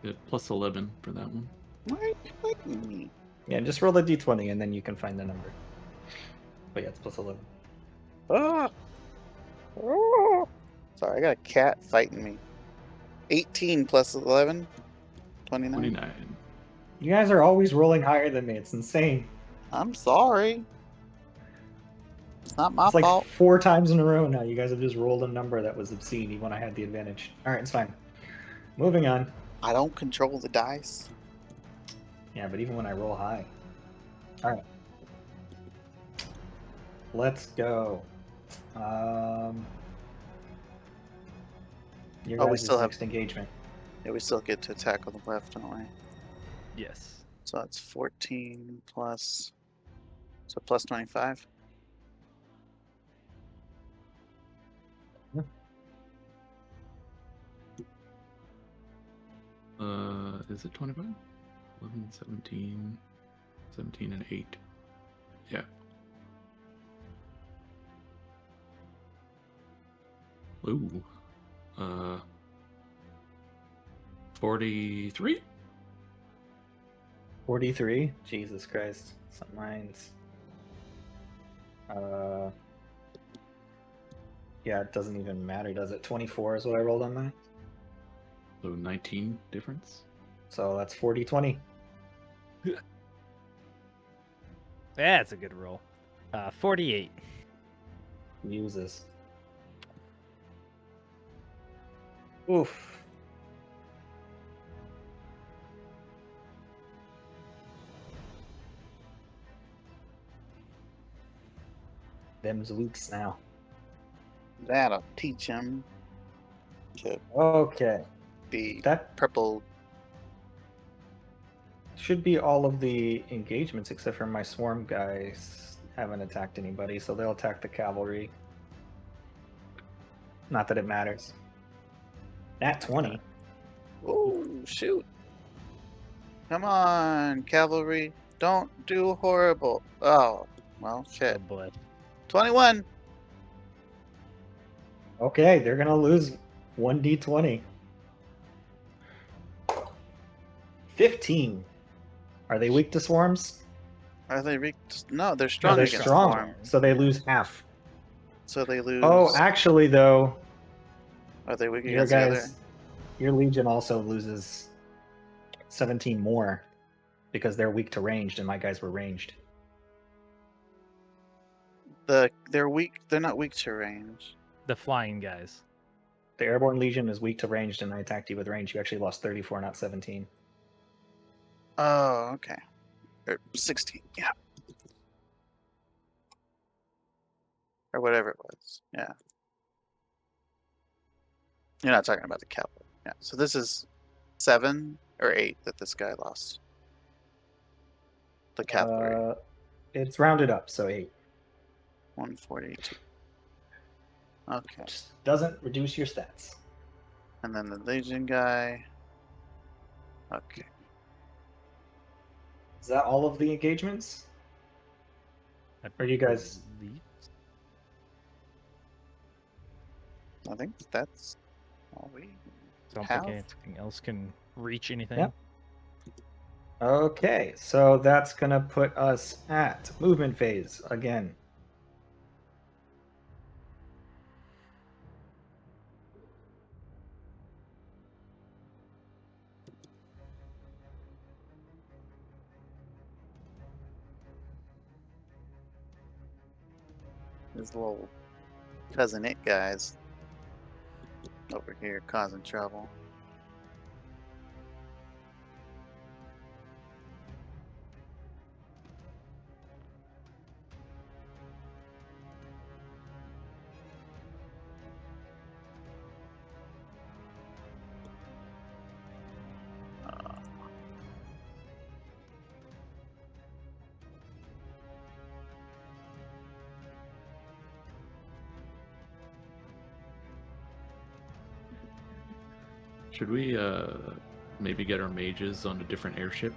Yeah, plus 11 for that one. Why are you fighting me? Yeah, just roll the d20 and then you can find the number. But yeah, it's plus 11. Ah! Oh! Sorry, I got a cat fighting me. 18 plus 11? 29. 29. You guys are always rolling higher than me. It's insane. I'm sorry. It's not my It's like fault. 4 times in a row now. You guys have just rolled a number that was obscene even when I had the advantage. Alright, it's fine. Moving on. I don't control the dice. Yeah, but even when I roll high. Alright. Let's go. Your Oh, we guys' still have- next engagement. Yeah, we still get to attack on the left, don't we? Yes. So that's 14 plus. So plus 25. Is it 25? 11, 17, 17 and 8. Yeah. Ooh. 43? 43? Jesus Christ. Some minds. Yeah, it doesn't even matter, does it? 24 is what I rolled on that. So 19 difference? So that's 40, 20. That's a good roll. 48. Uses. Oof. Them's weeks now. That'll teach him to Okay. be That purple. should be all of the engagements except for my swarm guys haven't attacked anybody, so they'll attack the cavalry. Not that it matters. Nat 20. Ooh, shoot. Come on, cavalry. Don't do horrible. Oh, well, Oh shit. boy. 21. Okay, they're gonna lose 1d20. 15. Are they weak to swarms? Are they weak? No, they're No, strong they're against strong, swarm. so they lose half. So they lose. Oh, actually, though, Are they weak your against the other? guys, your legion also loses 17 more because they're weak to ranged, and my guys were ranged. They're weak. They're not weak to range. The flying guys. The airborne legion is weak to ranged, and I attacked you with range. You actually lost 34, not 17. Oh, okay. Or 16. Yeah. Or whatever it was. Yeah. You're not talking about the cavalry. Yeah. So this is 7 or 8 that this guy lost. The cavalry. It's rounded up, so 8. 142. Okay. Just doesn't reduce your stats. And then the legion guy. Okay. Is that all of the engagements? I Or you guys- believe. I think that's all we Don't have. think anything else can reach anything. Yep. Okay, so that's gonna put us at movement phase again. These little cousin it guys over here causing trouble. Should we maybe get our mages on a different airship?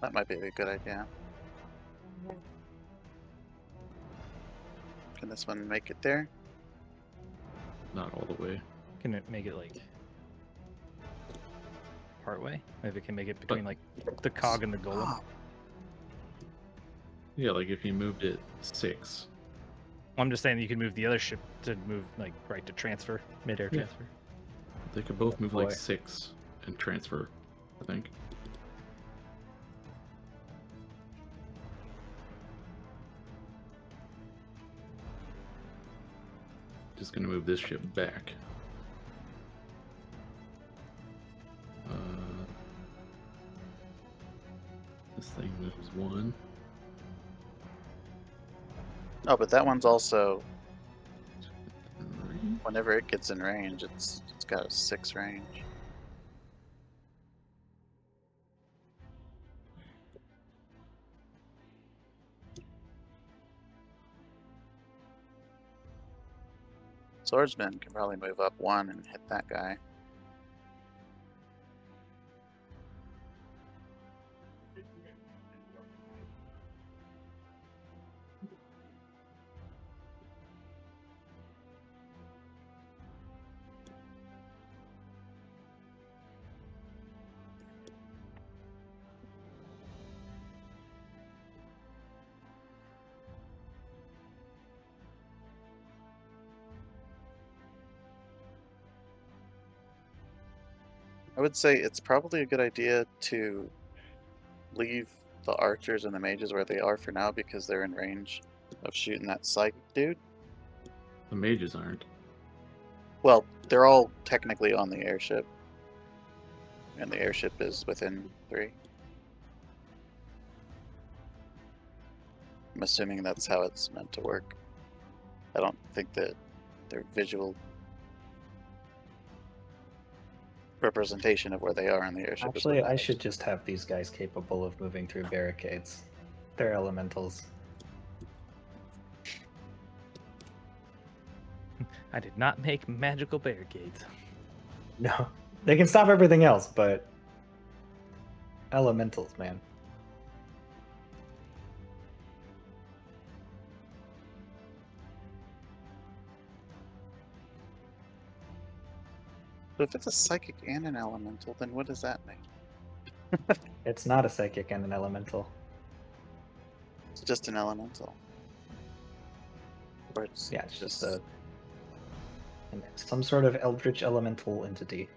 That might be a good idea. Can this one make it there? Not all the way. Can it make it like part way? If it can make it between like the cog and the golem. Oh, Yeah, like if you moved it 6. I'm just saying you can move the other ship to move like right to transfer, mid-air Yeah. transfer. They could both move like Boy. 6 and transfer, I think. Just gonna move this ship back. This thing moves 1. oh, but that one's also, 3. whenever it gets in range, it's got a 6 range. Swordsman can probably move up 1 and hit that guy. I would say it's probably a good idea to leave the archers and the mages where they are for now because they're in range of shooting that psych dude. The mages aren't. Well, they're all technically on the airship. And the airship is within 3. I'm assuming that's how it's meant to work. I don't think that their visual representation of where they are on the airship is what Actually, I matters. should just have these guys capable of moving through barricades. They're elementals. I did not make magical barricades. No, they can stop everything else, but elementals, man. But if it's a psychic and an elemental, then what does that mean? It's not a psychic and an elemental. It's just an elemental. Or it's Yeah, it's just some sort of eldritch elemental entity.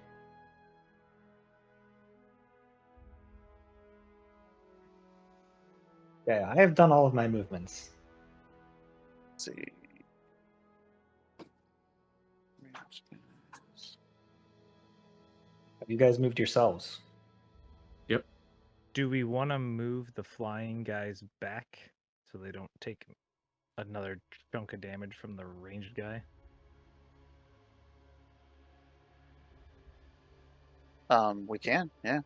Yeah, I have done all of my movements. Let's see. Have you guys moved yourselves? Yep. Do we want to move the flying guys back so they don't take another chunk of damage from the ranged guy? We can, yeah.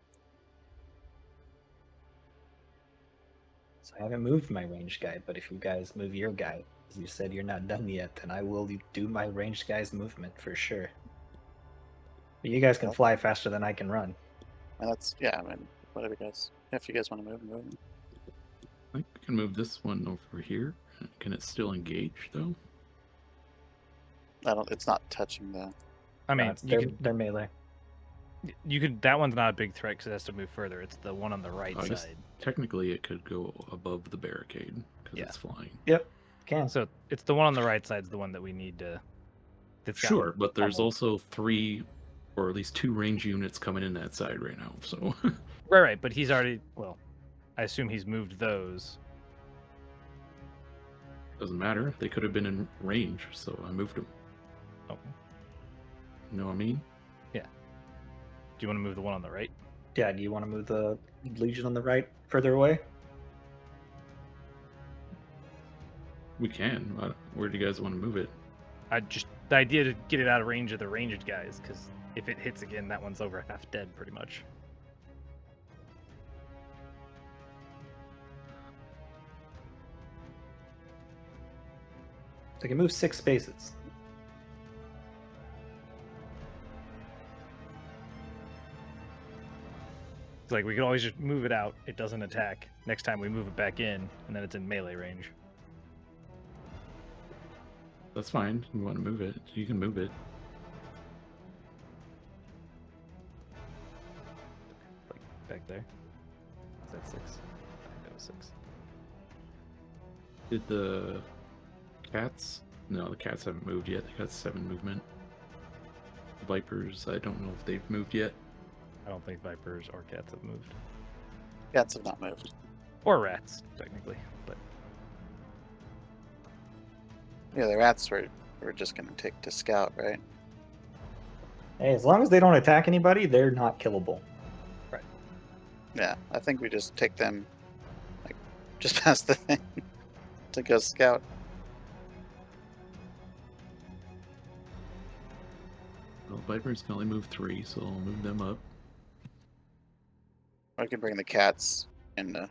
So I haven't moved my ranged guy, but if you guys move your guy, as you said you're not done yet, then I will do my ranged guy's movement for sure. But you guys can fly faster than I can run. And that's, yeah, I mean, whatever you guys, if you guys want to move, move. I think we can move this one over here Can it still engage though? It's not touching the. I mean, it's they're melee. you could. That one's not a big threat because it has to move further. It's the one on the right I guess side. technically it could go above the barricade because Yeah. it's flying. Yep, can. So it's the one on the right side is the one that we need to. That's got Sure, but there's pummeled. also 3 or at least 2 range units coming in that side right now. So Right. But he's already. Well, I assume he's moved those. doesn't matter. They could have been in range, so I moved them. Oh, You know what I mean? do you want to move the one on the right? Yeah, do you want to move the Legion on the right further away? We can. Where do you guys want to move it? The idea to get it out of range of the ranged guys, because if it hits again, that one's over half dead, pretty much. They can move 6 spaces. It's like we could always just move it out. It doesn't attack. Next time we move it back in, and then it's in melee range. That's fine. You want to move it? You can move it. Like back there. Is that 6? I think that was 6. Did the cats? No, the cats haven't moved yet. They got 7 movement. Vipers, I don't know if they've moved yet. I don't think vipers or cats have moved. Cats have not moved. Or rats, technically. But Yeah, the rats we're just gonna take to scout, right? Hey, as long as they don't attack anybody, they're not killable. Yeah, I think we just take them, like, just past the thing to go scout. Well, Vipers can only move 3, so I'll move them up. I can bring the cats into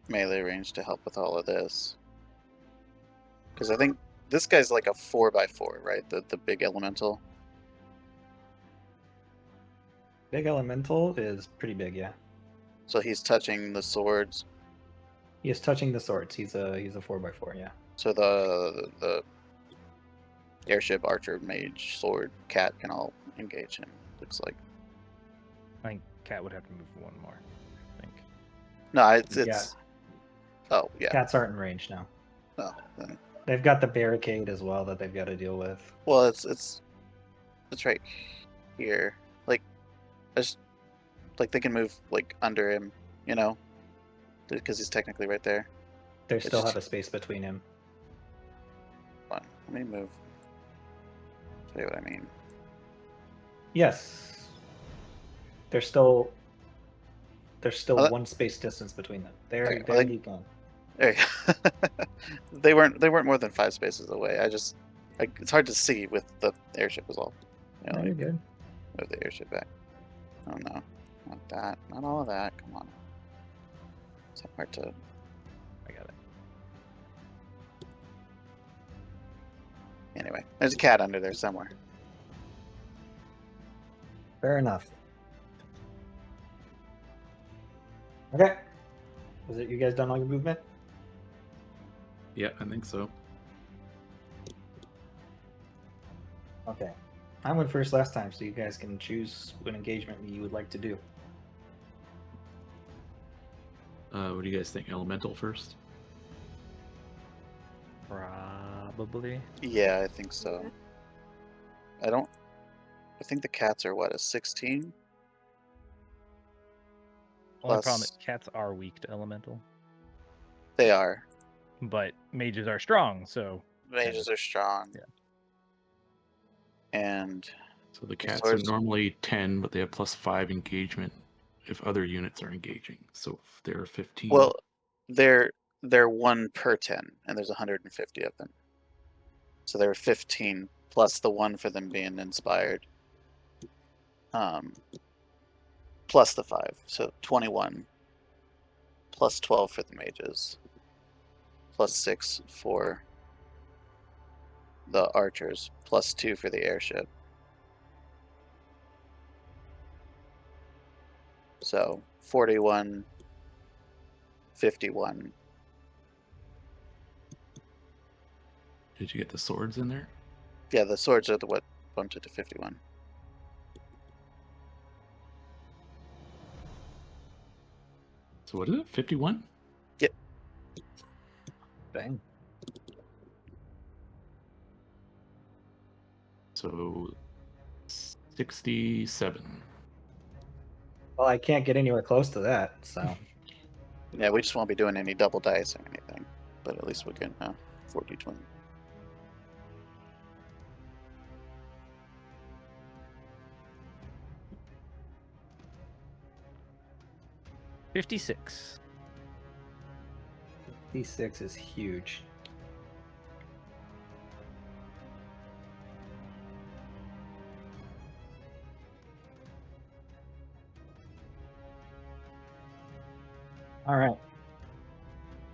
melee range to help with all of this. Because I think this guy's like a 4x4, right? The big elemental. Big Elemental is pretty big, yeah. So he's touching the swords. He is touching the swords. He's a 4x4, yeah. So the airship, archer, mage, sword, cat can all engage him. Looks like. I think cat would have to move one more. I think. No, it's Yeah. Oh yeah. Cats aren't in range now. No. Then, They've got the barricade as well that they've got to deal with. well, it's right here. Like, like they can move like under him, you know, because he's technically right there. They It's still just- have a space between him. Hold on, let me move. Show you what I mean. Yes. There's still Oh, one space distance between them. There, Okay, there well, you go. There you go. They weren't more than 5 spaces away. It's hard to see with the airship is all. You know, No, you're good. move the airship back. Oh no, not that, not all of that. Come on. It's hard to. I got it. Anyway, there's a cat under there somewhere. Fair enough. Okay. Was it you guys done all your movement? Yeah, I think so. Okay. I went first last time, so you guys can choose what engagement you would like to do. What do you guys think? Elemental first? Probably. Yeah, I think so. I think the cats are what, a 16? Only problem Plus- is cats are weak to elemental, They are. but mages are strong. So Mages are strong. Yeah. And So the cats are swords- normally 10, but they have +5 engagement if other units are engaging. So if they're 15. well, they're 1 per 10, and there's 150 of them. So they're 15 plus the 1 for them being inspired. Plus the 5, so 21. Plus 12 for the mages. Plus 6 for the archers. Plus 2 for the airship. So 41, 51, Did you get the swords in there? Yeah, the swords are the what bumped it to 51. So what is it? 51? Bang. So 67. Well, I can't get anywhere close to that, so. Yeah, we just won't be doing any double dice or anything, but at least we'll get 40-20. $56. D6 is huge. All right.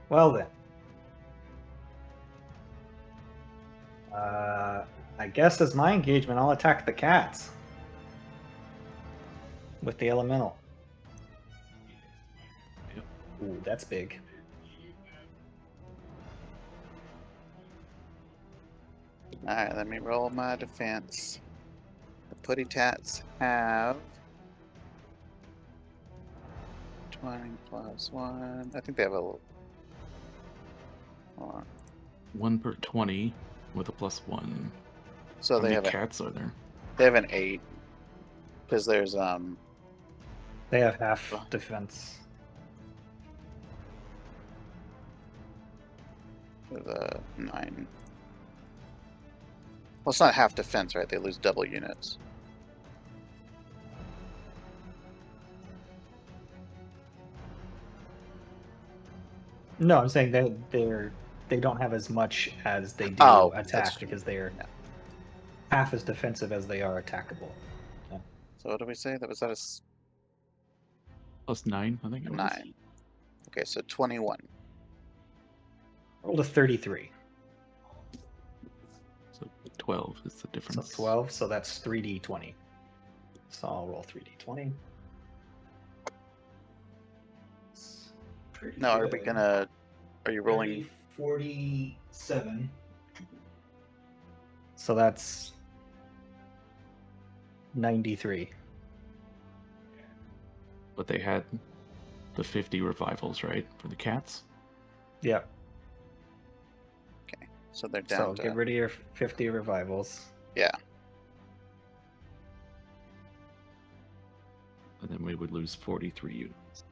Well then. I guess as my engagement, I'll attack the cats with the elemental. Yep. Ooh, that's big. Alright, let me roll my defense. The Putty Tats have 20 plus 1. I think they have a little. Hold on. 1 per 20 with a +1. So How they many have cats are there? they have an 8. Because there's They have half defense. the 9. Well, it's not half defense, right? They lose double units. No, I'm saying they don't have as much as they do Oh, that's attack true. because they're Yeah. half as defensive as they are attackable. So what did we say? That was a +9, I think it was. 9. Okay, so 21. Rolled a 33. So 12 is the So difference. 12, so that's 3d20. So I'll roll 3d20. Now, are we gonna? Are you rolling? 47. So that's 93. But they had the 50 revivals, right, for the cats? Yep. So they're So down to. get rid of your 50 revivals. Yeah. And then we would lose 43 units.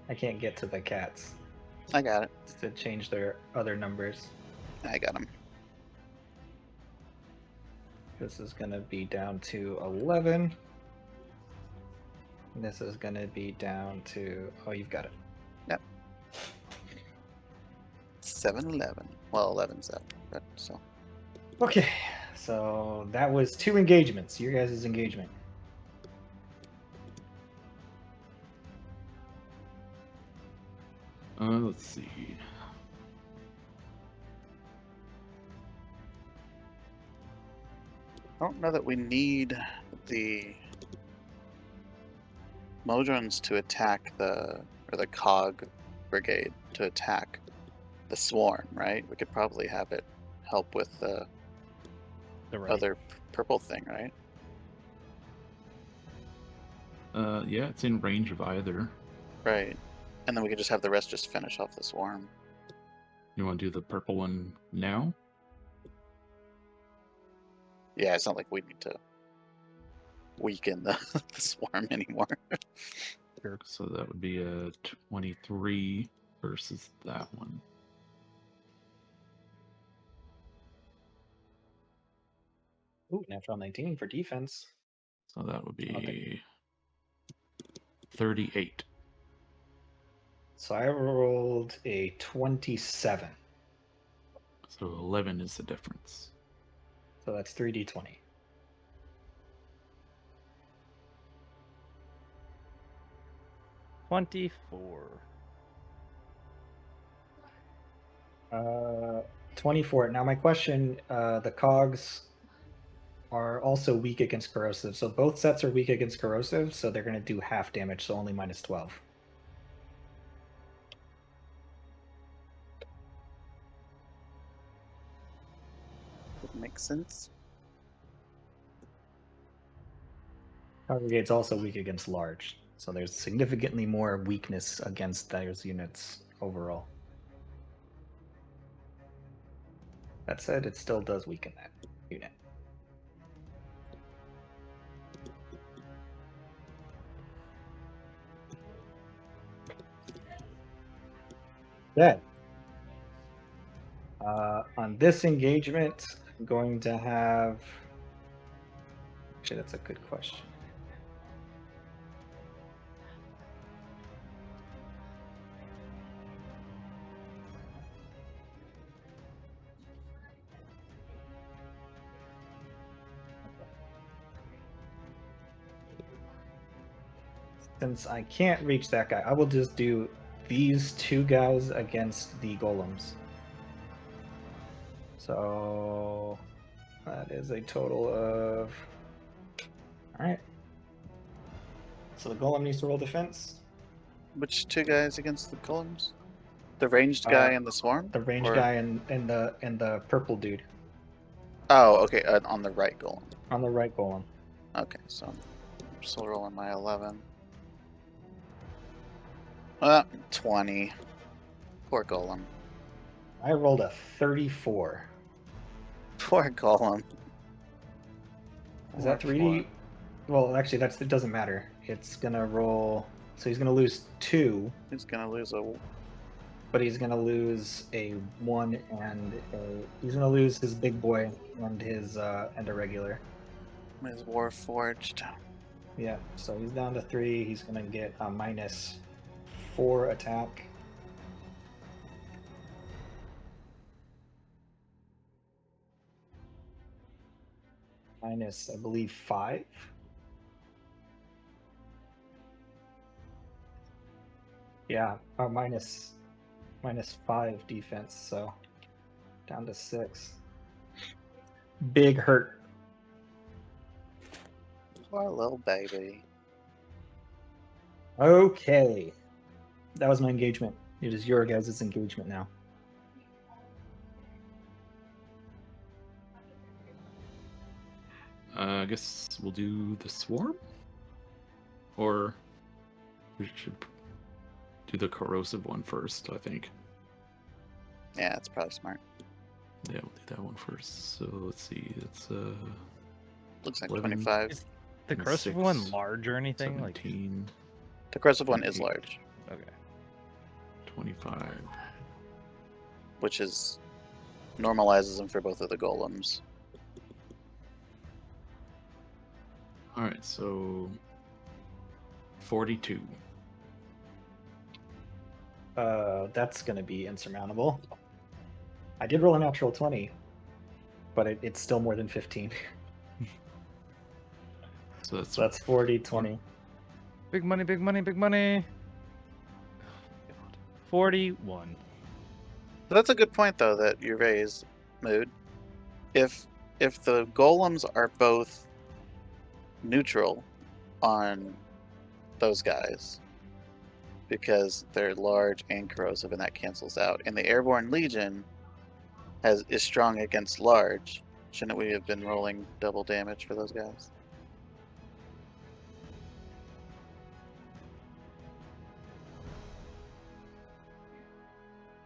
I can't get to the cats I got it. to change their other numbers. I got them. This is going to be down to 11. And this is going to be down to... Oh, you've got it. 7-11. Well, 11's up, but so. Okay, so that was 2 engagements. Your guys' engagement. Let's see. I don't know that we need the Modrons to attack the Cog Brigade to attack the Swarm, right? We could probably have it help with the right. other purple thing, right? Yeah, it's in range of either. Right. And then we could just have the rest just finish off the Swarm. You want to do the purple one now? Yeah, it's not like we need to weaken the, the Swarm anymore. So that would be a 23 versus that one. Ooh, natural 19 for defense. So that would be Okay. 38. So I rolled a 27. So 11 is the difference. So that's 3d20. $24. 24. Now my question, the cogs are also weak against corrosive. So both sets are weak against corrosive, so they're going to do half damage, so only minus 12. Would make sense. Congregate's also weak against large, so there's significantly more weakness against those units overall. That said, it still does weaken that unit. Okay. On this engagement, I'm going to have... Actually, that's a good question. Since I can't reach that guy, I will just do these two guys against the golems. So that is a total of... Alright. So the golem needs to roll defense. Which two guys against the golems? The ranged guy and the swarm? The ranged Or- guy and the purple dude Oh, okay, on the right golem. on the right golem. Okay, so I'm still rolling my 11. 20. Poor golem. I rolled a 34. Poor golem. Is that 3D? Well, actually, it doesn't matter. It's gonna roll. So he's gonna lose 2, He's gonna lose a. but he's gonna lose a 1 and he's gonna lose his big boy and his and a regular. His Warforged. Yeah. So he's down to 3. He's gonna get a minus 4 attack. Minus, I believe, 5. Yeah, minus 5 defense, so down to 6. Big hurt. Poor little baby. Okay. That was my engagement. It is your guys' engagement now. I guess we'll do the swarm? Or we should do the corrosive one first, I think. Yeah, it's probably smart. Yeah, we'll do that one first. So let's see, it's Looks like 11. 25. Is the And corrosive 6, one large or anything? 17, The corrosive one is 28. large, Like, okay. 25. which is normalizes them for both of the golems. Alright, so 42. That's gonna be insurmountable. I did roll a natural 20, but it's still more than 15. So that's So that's 40, 20. Big money, big money, big money. 41. So that's a good point, though, that you raise, Mood. If the golems are both neutral on those guys, because they're large and corrosive, and that cancels out, and the Airborne Legion is strong against large, shouldn't we have been rolling double damage for those guys?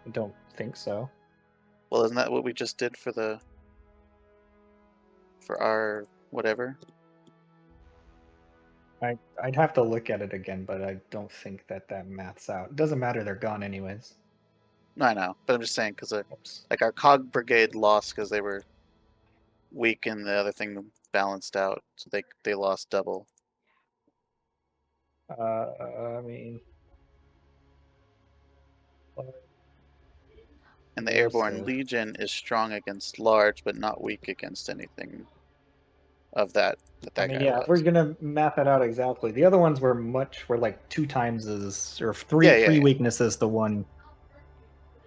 I don't think so. Well, isn't that what we just did for our whatever? I'd have to look at it again, but I don't think that maths out. It doesn't matter, they're gone anyways. No, I know, but I'm just saying because Oops. like our cog brigade lost because they were weak and the other thing balanced out, so they lost double. I mean, And the Yeah, Airborne so- Legion is strong against large, but not weak against anything of that I mean, guy yeah, left. we're gonna map it out exactly. The other ones were like 2 times as, or three Yeah. weaknesses to 1.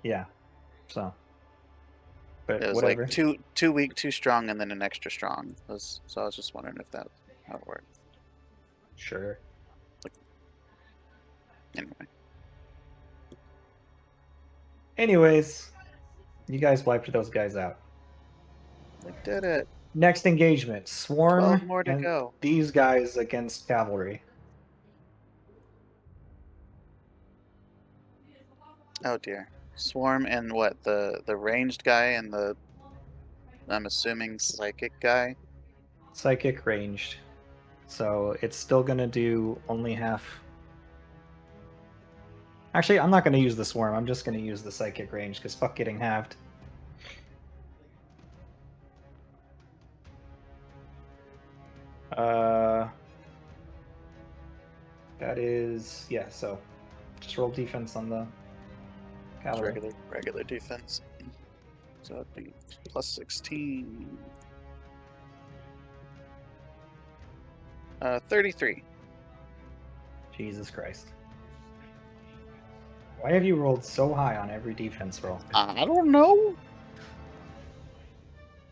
Yeah. So but It was whatever. like too weak, too strong, and then an extra strong. So I was just wondering if that how it worked. Sure. Anyway, Anyways, you guys wiped those guys out. we did it. Next engagement, 12 Swarm more to and go. these guys against Cavalry. Oh dear. Swarm and what? The ranged guy and the I'm assuming psychic guy. Psychic ranged. So it's still gonna do only half. Actually, I'm not gonna use the Swarm, I'm just gonna use the Psychic range, because fuck getting halved. That is, yeah, so just roll defense on the It's Cavalry. regular defense. So it'd be plus 16. 33. Jesus Christ. Why have you rolled so high on every defense roll? I don't know.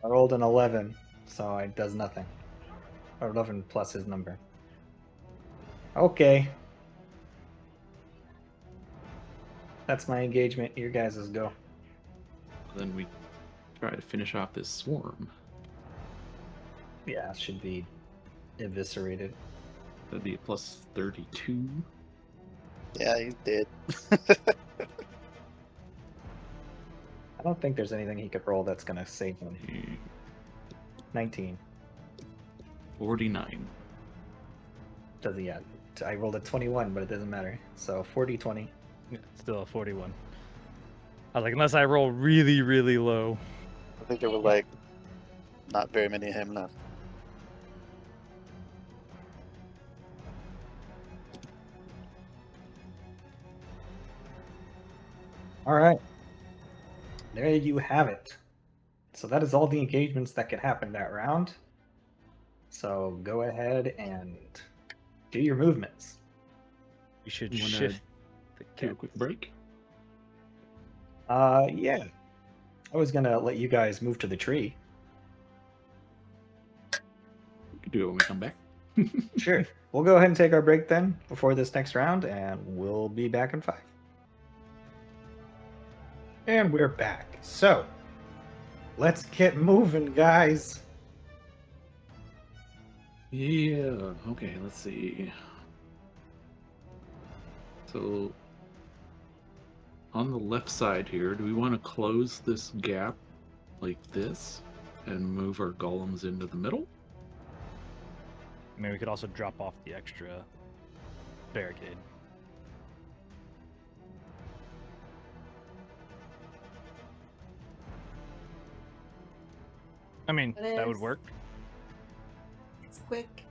I rolled an 11, so it does nothing. Or 11 plus his number. Okay. That's my engagement. Your guys' go. Then we try to finish off this swarm. Yeah, it should be eviscerated. That'd be a plus 32. Yeah, he's dead. I don't think there's anything he could roll that's going to save him. 19. 49. Does he? Yeah. I rolled a 21, but it doesn't matter. So 40, 20. Yeah, still a 41. I was like, unless I roll really, really low. I think there were like not very many of him left. All right. There you have it. So that is all the engagements that can happen that round. So go ahead and do your movements. We should You wanna shift the Take a cap. quick break. Yeah. I was gonna let you guys move to the tree. We can do it when we come back. Sure. We'll go ahead and take our break then before this next round, and we'll be back in 5. And we're back. So, let's get moving, guys. Yeah, okay, let's see. So, on the left side here, do we want to close this gap like this and move our golems into the middle? I mean, we could also drop off the extra barricade. I mean, It that would is. work. It's quick.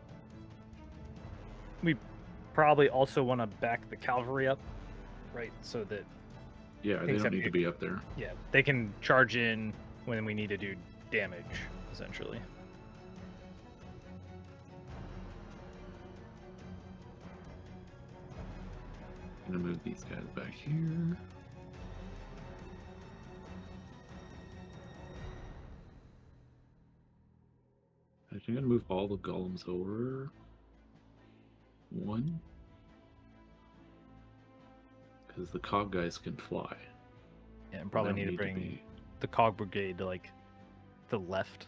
We probably also want to back the cavalry up, right? So that, Yeah, they Things don't have need to to- be up there. yeah, they can charge in when we need to do damage, essentially. I'm gonna move these guys back here. Actually, I'm gonna move all the golems over. 1. Because the cog guys can fly. Yeah, and They probably don't need to bring be- the cog brigade to like the left,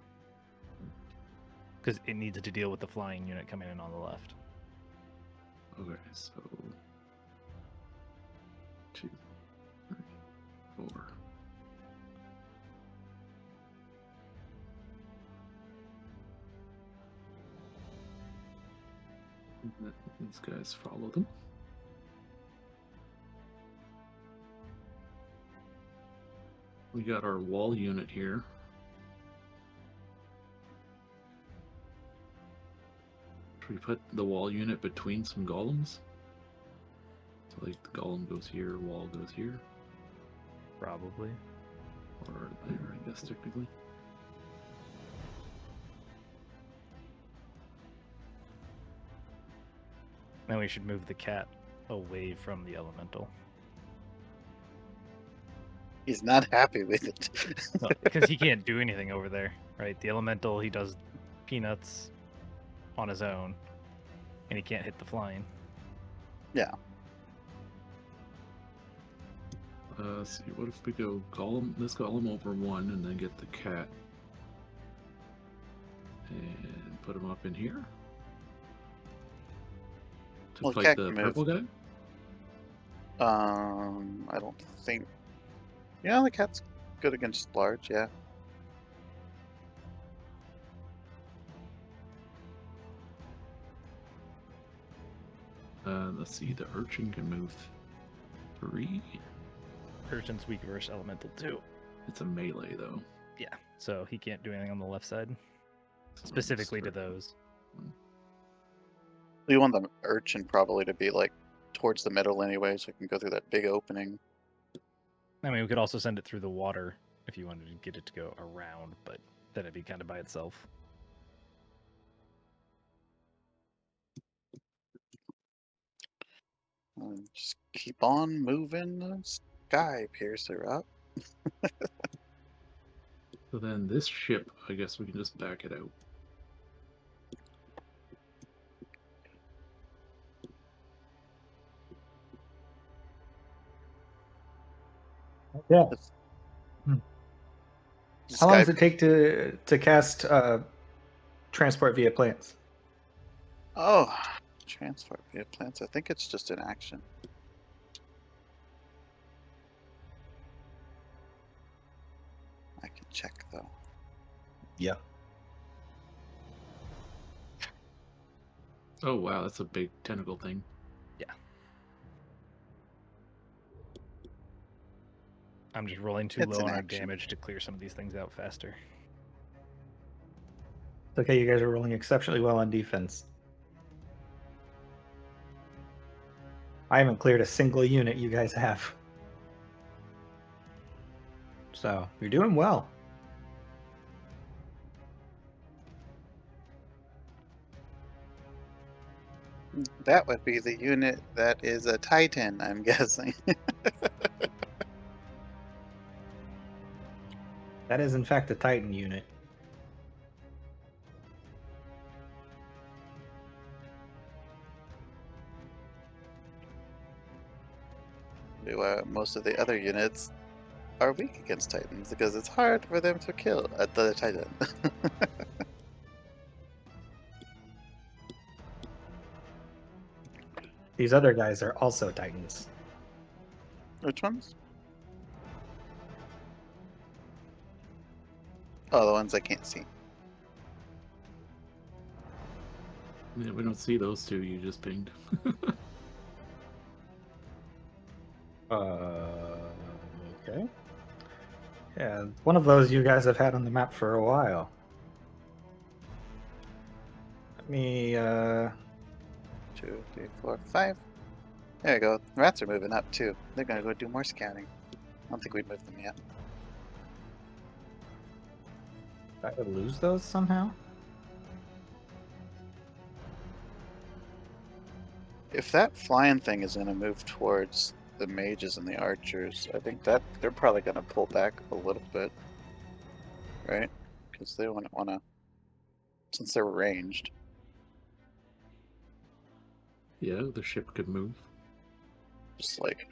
because it needs to deal with the flying unit coming in on the left. Okay, so 2, 3, 4. Let these guys follow them. We got our wall unit here. Should we put the wall unit between some golems? So like the golem goes here, wall goes here, Probably. or there, I guess technically. Then we should move the cat away from the elemental. He's not happy with it. Because he can't do anything over there, right? The elemental, he does peanuts on his own, and he can't hit the flying. Yeah. See, what if we go golem, this golem over 1 and then get the cat and put him up in here to Well, fight cat the can purple guy? I don't think. Yeah, the cat's good against large. Yeah. Let's see, the urchin can move 3. Urchin's weak versus elemental too. It's a melee though. Yeah, so he can't do anything on the left side, So specifically to start- those. We want the urchin probably to be like towards the middle anyway, so it can go through that big opening. I mean, we could also send it through the water if you wanted to get it to go around, but then it'd be kind of by itself. And just keep on moving the sky piercer up. So then this ship, I guess we can just back it out. Yeah. The How long sky does it take to cast transport via plants? Oh, transfer via plants. I think it's just an action. I can check though. Yeah. Oh wow, that's a big tentacle thing. I'm just rolling too It's low an on our action. damage to clear some of these things out faster. It's okay, you guys are rolling exceptionally well on defense. I haven't cleared a single unit you guys have. So, you're doing well. That would be the unit that is a Titan, I'm guessing. That is, in fact, a Titan unit. Most of the other units are weak against Titans because it's hard for them to kill the Titan. These other guys are also Titans. Which ones? Oh, the ones I can't see. Yeah, we don't see those two you just pinged. Okay. Yeah, one of those you guys have had on the map for a while. Let me, 2, 3, 4, 5. There you go. The rats are moving up too. They're gonna go do more scouting. I don't think we've moved them yet. I would lose those somehow? If that flying thing is gonna move towards the mages and the archers, I think that they're probably gonna pull back a little bit, right? Because they wouldn't want to, since they're ranged. Yeah, the ship could move. Just like,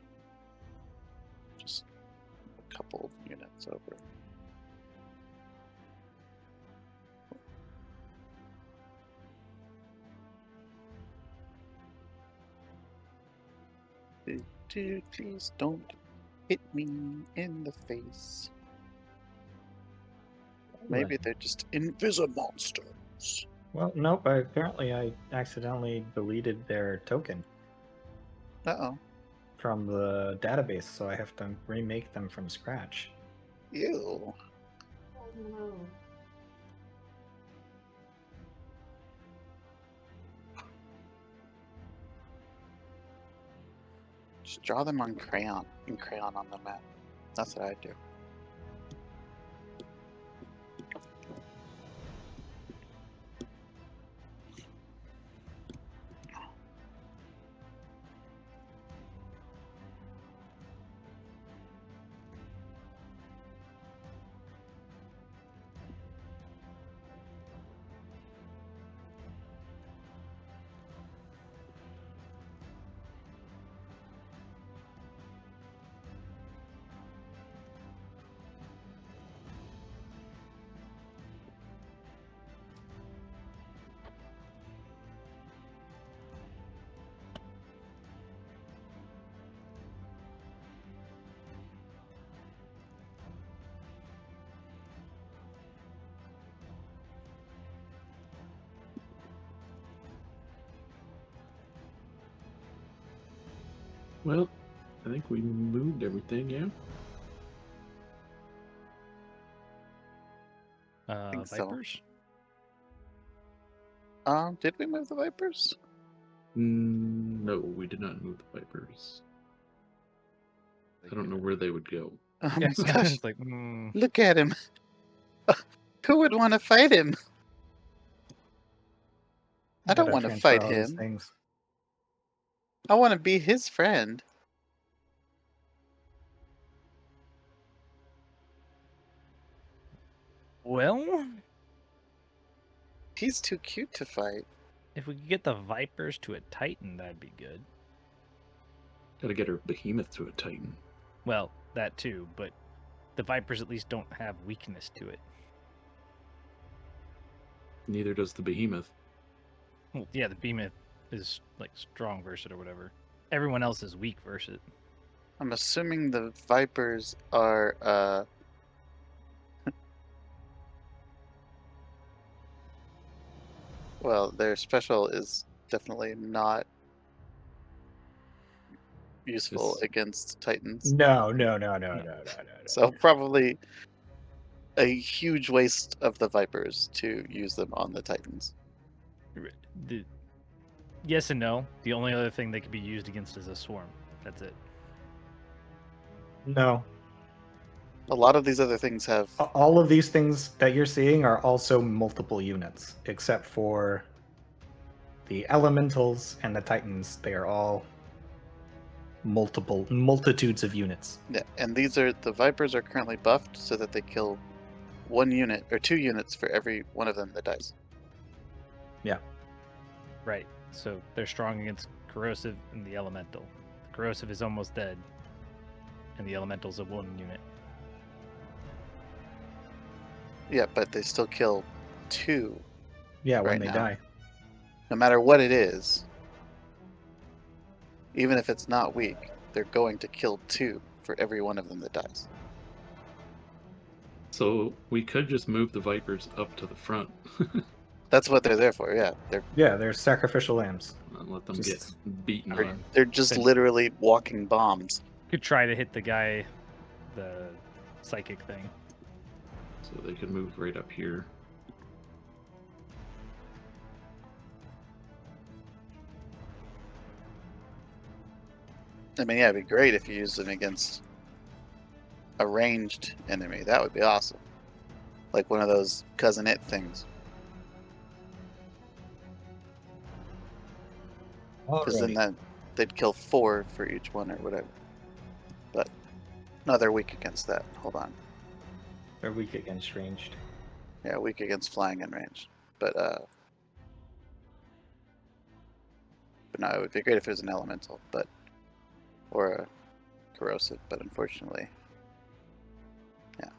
just a couple of units over. Dude, please don't hit me in the face. Maybe they're just invisible monsters. Well, nope. Apparently, I accidentally deleted their token Uh-oh. from the database, so I have to remake them from scratch. Ew. Oh no. Just draw them on crayon, in crayon on the map. That's what I do. Well, I think we moved everything, yeah? think so. Vipers? Did we move the Vipers? No, we did not move the Vipers. I don't know where they would go. Oh Yeah, my gosh, it's like, look at him. Who would want to fight him? I don't Gotta want to transfer fight all these him. things. I want to be his friend. well, He's too cute to fight. if we could get the Vipers to a Titan, that'd be good. Gotta get our behemoth to a Titan. Well, that too, but the Vipers at least don't have weakness to it. Neither does the behemoth. Well, yeah, the Behemoth is like strong versus it or whatever. Everyone else is weak versus it. I'm assuming the Vipers are, well, their special is definitely not useful Just- against Titans. No. So probably a huge waste of the Vipers to use them on the Titans. Yes and no. The only other thing they could be used against is a swarm. That's it. No. A lot of these other things have. All of these things that you're seeing are also multiple units, except for the elementals and the titans. They are all multitudes of units. Yeah, and the Vipers are currently buffed so that they kill 1 unit or 2 units for every one of them that dies. Right. So they're strong against corrosive and the elemental. The corrosive is almost dead, and the elemental's a 1 unit. Yeah, but they still kill 2 Yeah, when right they now. die. No matter what it is. Even if it's not weak, they're going to kill 2 for every one of them that dies. So we could just move the Vipers up to the front That's what they're there for, yeah. They're sacrificial lambs. and let them Just- get beaten They're, on. they're just Then- literally walking bombs. Could try to hit the guy, the psychic thing. So they could move right up here. I mean, yeah, it'd be great if you used them against a ranged enemy. That would be awesome. Like one of those cousin it things. Because then they'd kill 4 for each one or whatever. But no, they're weak against that. Hold on. They're weak against ranged. Yeah, weak against flying and range. But no, it would be great if it was an elemental, but or a corrosive. But unfortunately, yeah,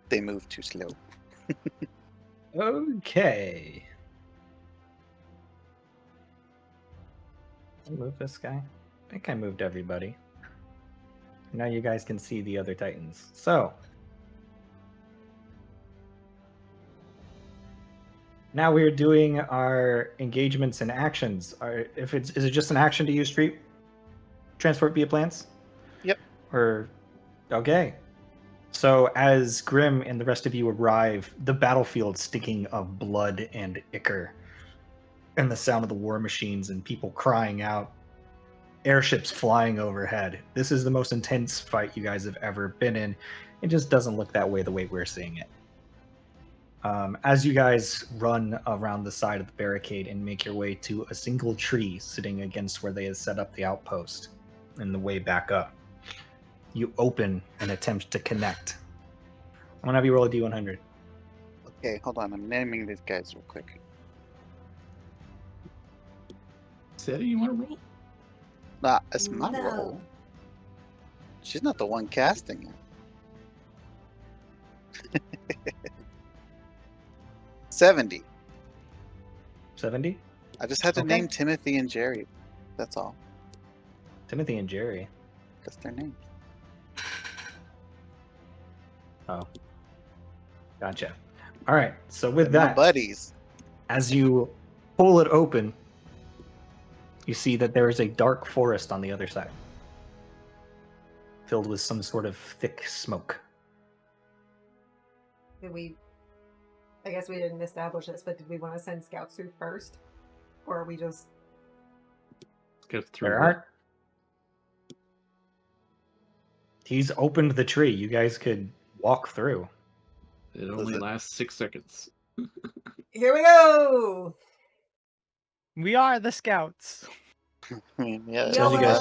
they move too slow. Okay. I'll move this guy. I think I moved everybody. Now you guys can see the other titans. So now we're doing our engagements and actions. Is it just an action to use street transport via plants? Yep. Or okay. So as Grim and the rest of you arrive, the battlefield stinking of blood and ichor, and the sound of the war machines and people crying out, airships flying overhead. This is the most intense fight you guys have ever been in. It just doesn't look that way the way we're seeing it. As you guys run around the side of the barricade and make your way to a single tree sitting against where they had set up the outpost and the way back up, you open and attempt to connect. I'm gonna have you roll a d100. Okay, hold on. I'm naming these guys real quick. Sadie, you want to roll? Nah, it's my No. role. She's not the one casting it. 70. 70? I just had to Okay. name Timothy and Jerry. That's all. Timothy and Jerry. That's their name. Oh. Gotcha. All right. So with They're my that, buddies. as you pull it open, You see that there is a dark forest on the other side, filled with some sort of thick smoke. I guess we didn't establish this, but did we want to send scouts through first? Or are we just... Get through. There what? aren't. He's opened the tree. You guys could walk through. It only lasts 6 seconds. Here we go! We are the scouts. I mean, yeah. So as you guys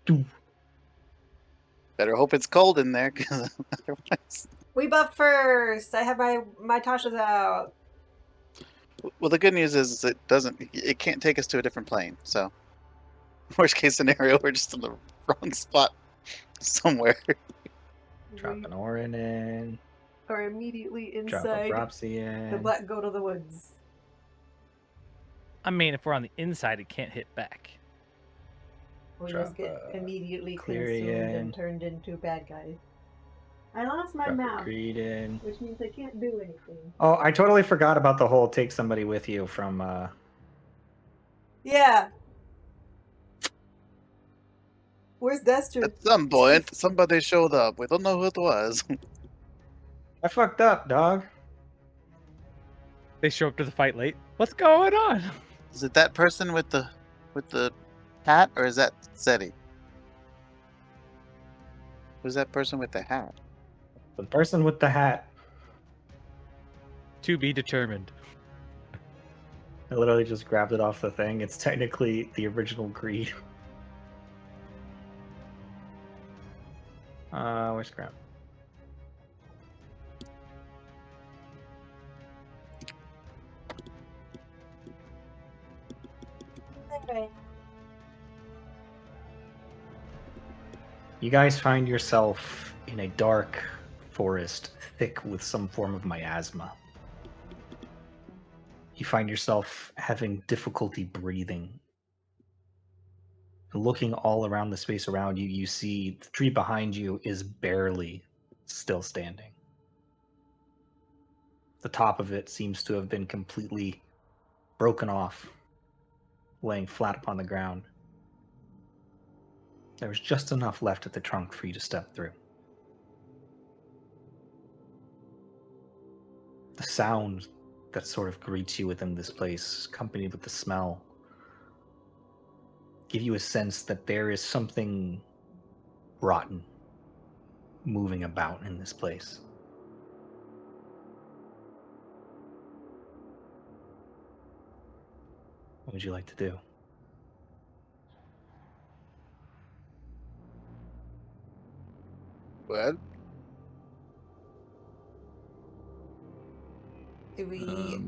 YOLO. Better hope it's cold in there, because otherwise. We buffed first! I have my Tasha's out. Well, the good news is it can't take us to a different plane. So, worst case scenario, we're just in the wrong spot somewhere. Drop an Orin in. Are immediately Drop a inside Dropsy in. the Black Goat of the Woods. I mean, if we're on the inside, it can't hit back. We Drop just get a immediately Cleary consumed in. and turned into bad guys. I lost my Drop a mouth, Greed in. which means I can't do anything. Oh, I totally forgot about the whole take somebody with you from Yeah. Where's Destro? At some point, somebody showed up. We don't know who it was. I fucked up, dog. They show up to the fight late. What's going on? Is it that person with the hat, or is that Seti? Who's that person with the hat? The person with the hat. To be determined. I literally just grabbed it off the thing. It's technically the original Greed. Where's Graham? You guys find yourself in a dark forest, thick with some form of miasma. You find yourself having difficulty breathing. Looking all around the space around you, you see the tree behind you is barely still standing. The top of it seems to have been completely broken off, laying flat upon the ground. There was just enough left at the trunk for you to step through. The sound that sort of greets you within this place, accompanied with the smell, give you a sense that there is something rotten moving about in this place. What would you like to do? Well, Do we...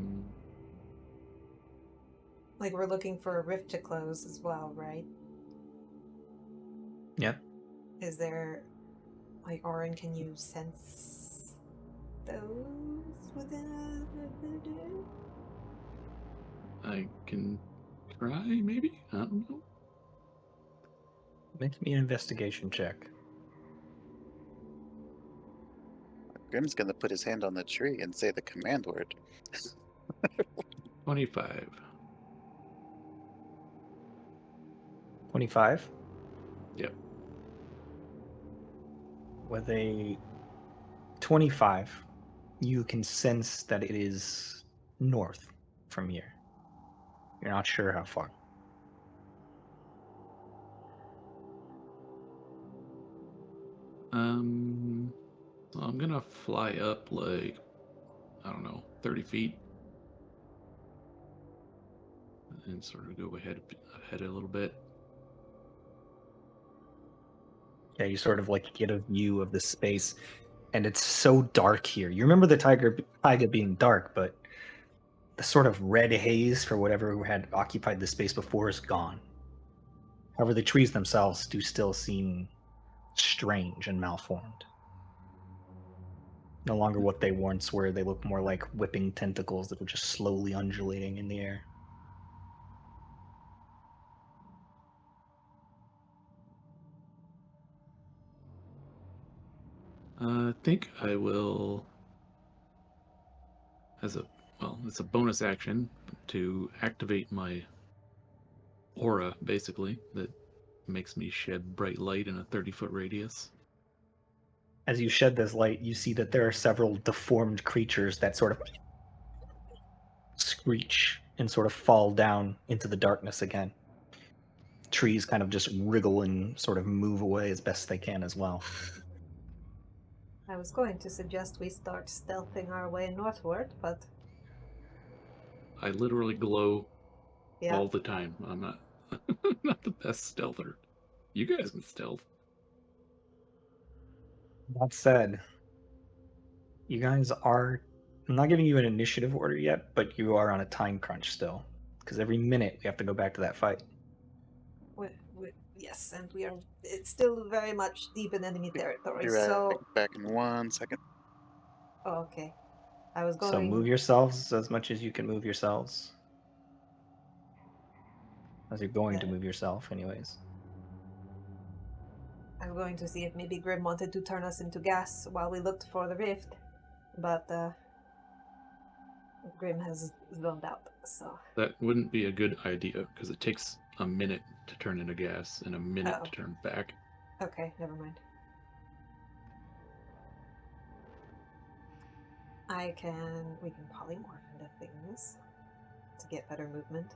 Like, we're looking for a rift to close as well, right? Yep. Is there... Like, Orin, can you sense those within I can try, maybe? I don't know. Make me an investigation check. Grim's gonna put his hand on the tree and say the command word. 25. 25? Yep. With a 25, you can sense that it is north from here. You're not sure how far. So I'm gonna fly up like, I don't know, 30 feet. And sort of go ahead a little bit. Yeah, you sort of like get a view of the space, and it's so dark here. You remember the taiga being dark, but the sort of red haze for whatever had occupied the space before is gone. However, the trees themselves do still seem strange and malformed. No longer what they once were. They look more like whipping tentacles that were just slowly undulating in the air. I think I will, it's a bonus action to activate my aura, basically, that makes me shed bright light in a 30-foot radius. As you shed this light, you see that there are several deformed creatures that sort of screech and sort of fall down into the darkness again. Trees kind of just wriggle and sort of move away as best they can as well. I was going to suggest we start stealthing our way northward, but I literally glow yeah. all the time. I'm not, not the best stealther. You guys can stealth. That said, you guys are. I'm not giving you an initiative order yet, but you are on a time crunch still. Because every minute we have to go back to that fight. Yes, and we are. It's still very much deep in enemy territory. Be right So, back in 1 second. oh, okay. I was So going. move yourselves as much as you can move yourselves. As you're going to move yourself, anyways. I was going to see if maybe Grim wanted to turn us into gas while we looked for the rift, but Grim has zoned out. So That wouldn't be a good idea, because it takes a minute to turn into gas and a minute to turn back. okay, never mind. We can polymorph into things to get better movement.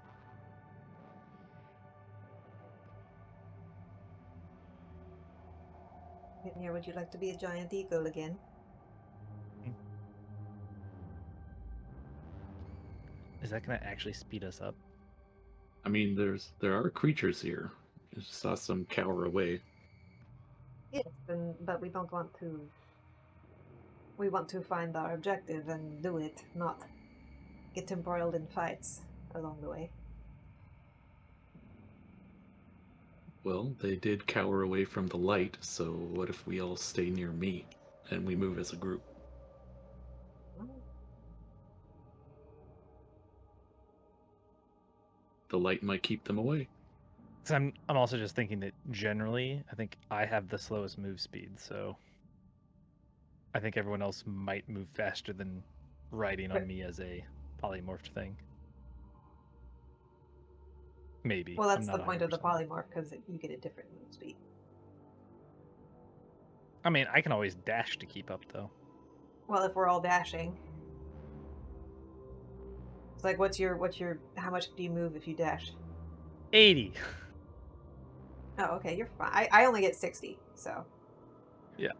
Gagnor, would you like to be a giant eagle again? Is that going to actually speed us up? I mean, there are creatures here. I just saw some cower away. Yes, but we don't want to. We want to find our objective and do it, not get embroiled in fights along the way. Well, they did cower away from the light, so what if we all stay near me and we move as a group? The light might keep them away. So I'm also just thinking that generally, I think I have the slowest move speed, so I think everyone else might move faster than riding on me as a polymorphed thing. Maybe. Well, that's the point of the polymorph, because you get a different move speed. I mean, I can always dash to keep up, though. Well, if we're all dashing. It's like, how much do you move if you dash? 80. Oh, okay, you're fine. I only get 60, so. Yeah.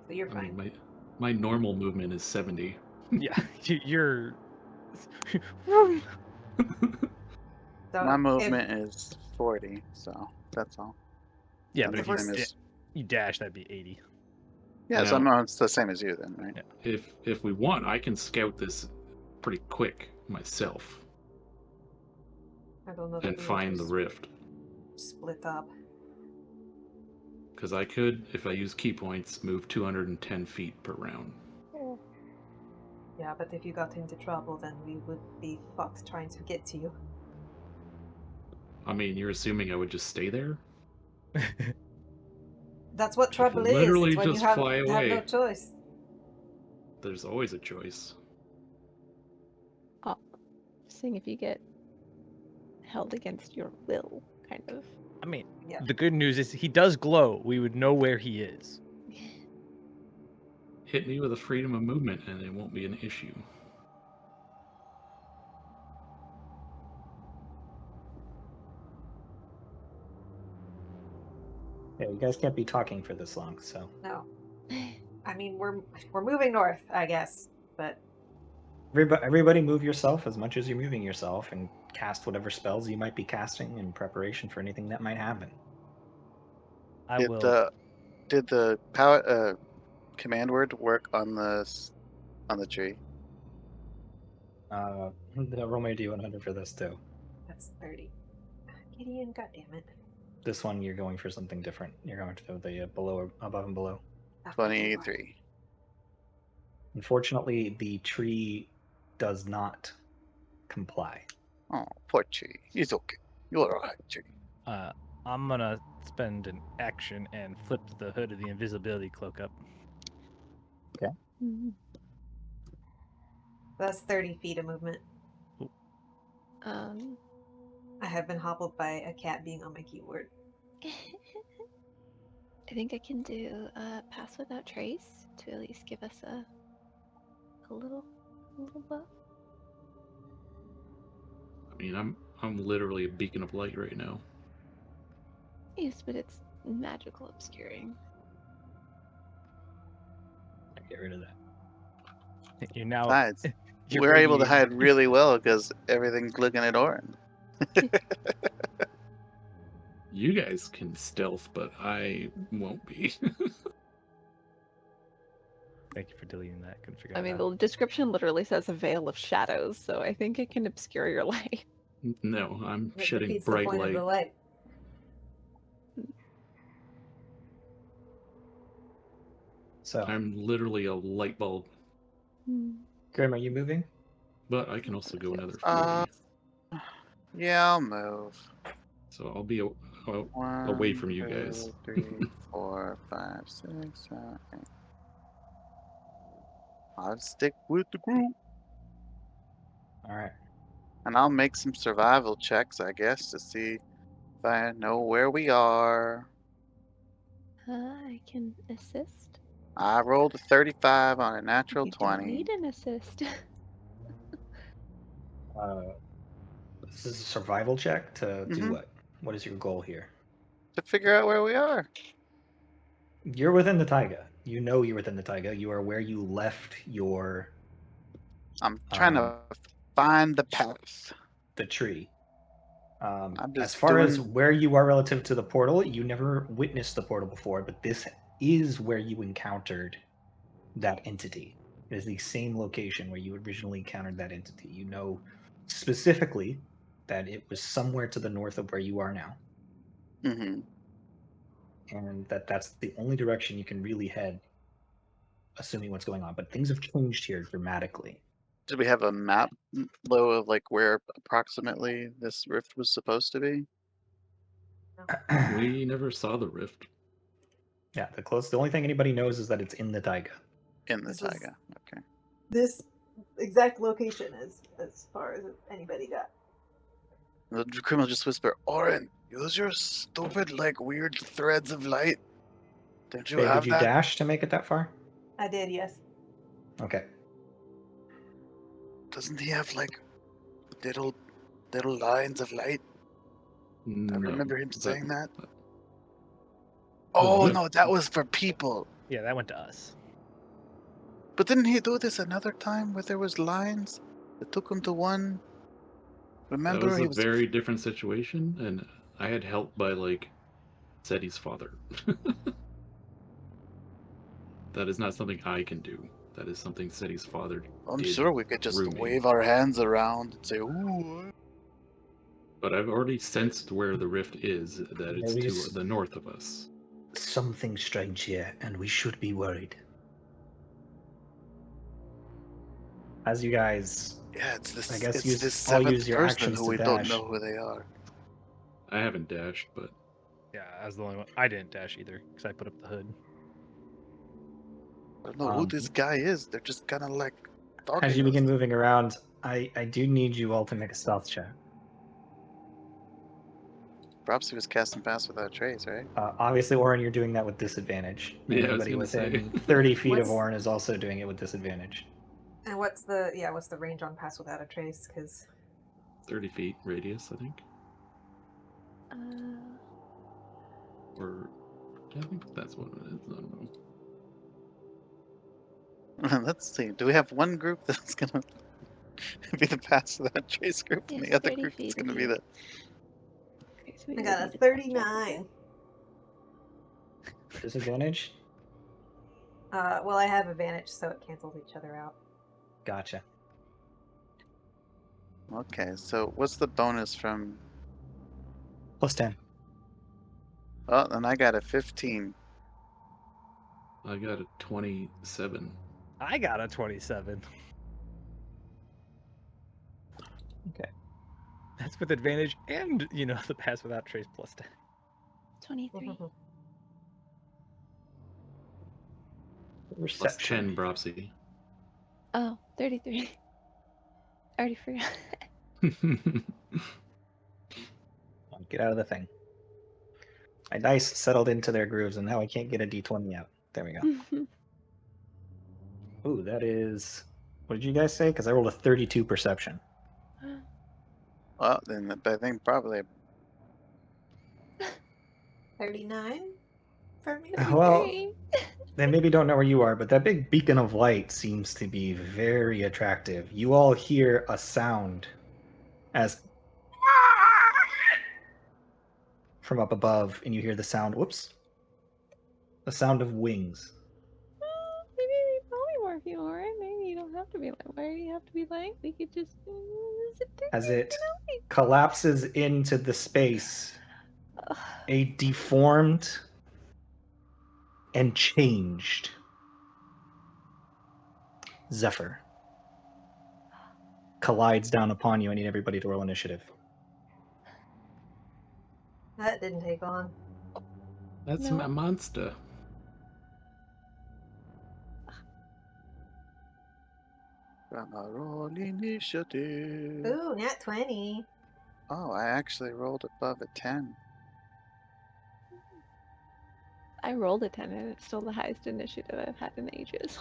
So you're fine. I mean, my normal movement is 70. Yeah, you're... So my movement is 40, so that's all. Yeah, but if you dash, that'd be 80. Yeah, so no, it's the same as you then, right? Yeah. If we want, I can scout this pretty quick myself. I don't know. And find the rift. Split up. Because I could, if I use key points, move 210 feet per round. Yeah, but if you got into trouble, then we would be fucked trying to get to you. I mean, you're assuming I would just stay there? That's what trouble is. Literally It's when just you have fly away. no choice. There's always a choice. Oh, seeing if you get held against your will, kind of. I mean, yeah. The good news is he does glow. We would know where he is. Hit me with a freedom of movement and it won't be an issue. Yeah, you guys can't be talking for this long, so. No. I mean, we're moving north, I guess, but... Everybody move yourself as much as you're moving yourself and cast whatever spells you might be casting in preparation for anything that might happen. Did the power command word work on the tree? Roll me a d100 for this too. That's 30. Gideon, goddammit. This one you're going for something different. You're going to the below, above and below. 23. Unfortunately, the tree does not comply. Oh, poor tree. He's okay. You're alright, tree. I'm gonna spend an action and flip the hood of the invisibility cloak up. Okay. That's 30 feet of movement. I I have been hobbled by a cat being on my keyboard. I think I can do pass without trace to at least give us a little buff. I mean, I'm literally a beacon of light right now. Yes, but it's magical obscuring. Get rid of that. You're now. Besides, you're we're able to radiating- hide really well because everything's looking at Orin. You guys can stealth, but I won't be. Thank you for deleting that. Couldn't figure I that mean, out. the description literally says a veil of shadows, so I think it can obscure your light. No, I'm That shedding defeats the bright point of the light. light. So, I'm literally a light bulb, Grim, are you moving? but I can also go another 40. Uh, Yeah, I'll move. So I'll be One, away from you guys. 2, 3, 4, 5, 6, 7, 8. I'll stick with the group. All right. And I'll make some survival checks, I guess, to see if I know where we are. I can assist. I rolled a 35 on a natural You don't 20. need an assist. This is a survival check to do Mhm. what? What is your goal here? To figure out where we are. You're within the taiga. You know you're within the taiga. You are where you left your I'm trying to find the path. the tree. I'm As just far as doing- where you are relative to the portal, you never witnessed the portal before, but this is where you encountered that entity. It is the same location where you originally encountered that entity. You know specifically that it was somewhere to the north of where you are now, Mhm. and that's the only direction you can really head, assuming what's going on. But things have changed here dramatically. Did we have a map, though, of like where approximately this rift was supposed to be? We never saw the rift. Yeah, the only thing anybody knows is that it's in the taiga. In the This was- taiga. Okay. This exact location is as far as anybody got. The criminal just whisper, Orin, use your stupid, like, weird threads of light. Don't you Hey, have did you that? dash to make it that far? I did, yes. Okay. Doesn't he have, like, little lines of light? I No, remember him saying that. that- Oh, rift- no, that was for people. Yeah, that went to us. But didn't he do this another time where there was lines that took him to one? That Remember, was he a was... very different situation, and I had help by like Seti's father. That is not something I can do. That is something Seti's father I'm did sure we could just through me. wave our hands around and say, ooh. But I've already sensed where the rift is, that it's There is to the north of us. something strange here, and we should be worried. As you guys, Yeah, it's this, I guess it's use- this I'll seventh use your person actions who to we don't dash. know who they are. I haven't dashed, but Yeah, I was the only one. I didn't dash either because I put up the hood. I don't know who this guy is. They're just kind of like talking. as you to begin us. moving around, I do need you all to make a stealth check. Perhaps he was casting pass without trace, right? Obviously, Orin, you're doing that with disadvantage. Yeah, I was Anybody gonna within say. 30 feet of What's- Orin is also doing it with disadvantage. And what's the range on pass without a trace? Because 30 feet radius, I think. Or I think that's what it is. I don't know. Let's see. Do we have one group that's gonna be the pass without trace group, and Yes, the other 30 group is feet gonna in be here. the? Okay, so we I would got need a to 39. Disadvantage? Well, I have advantage, so it cancels each other out. Gotcha. Okay, so what's the bonus from? Plus 10. Oh, and I got a 15. I got a 27. I got a 27. Okay. That's with advantage and, the pass without trace plus 10. 23. Plus Reception. 10, Bropsy. Oh, 33. I already forgot. Get out of the thing. My dice settled into their grooves, and now I can't get a d20 out. There we go. Ooh, that is. What did you guys say? Because I rolled a 32 perception. Well, then I think probably 39 for me. Well, 33. they maybe don't know where you are, but that big beacon of light seems to be very attractive. You all hear a sound as from up above, and you hear the sound. Whoops! The sound of wings. Maybe we probably more people, right? Maybe you don't have to be like, why do you have to be like? We could just zip through As here, it collapses into the space, a deformed and changed Zephyr collides down upon you. I need everybody to roll initiative. That didn't take long. That's No. my monster. roll initiative. Ooh, nat 20. Oh, I actually rolled above a 10. I rolled a 10 and it's still the highest initiative I've had in ages.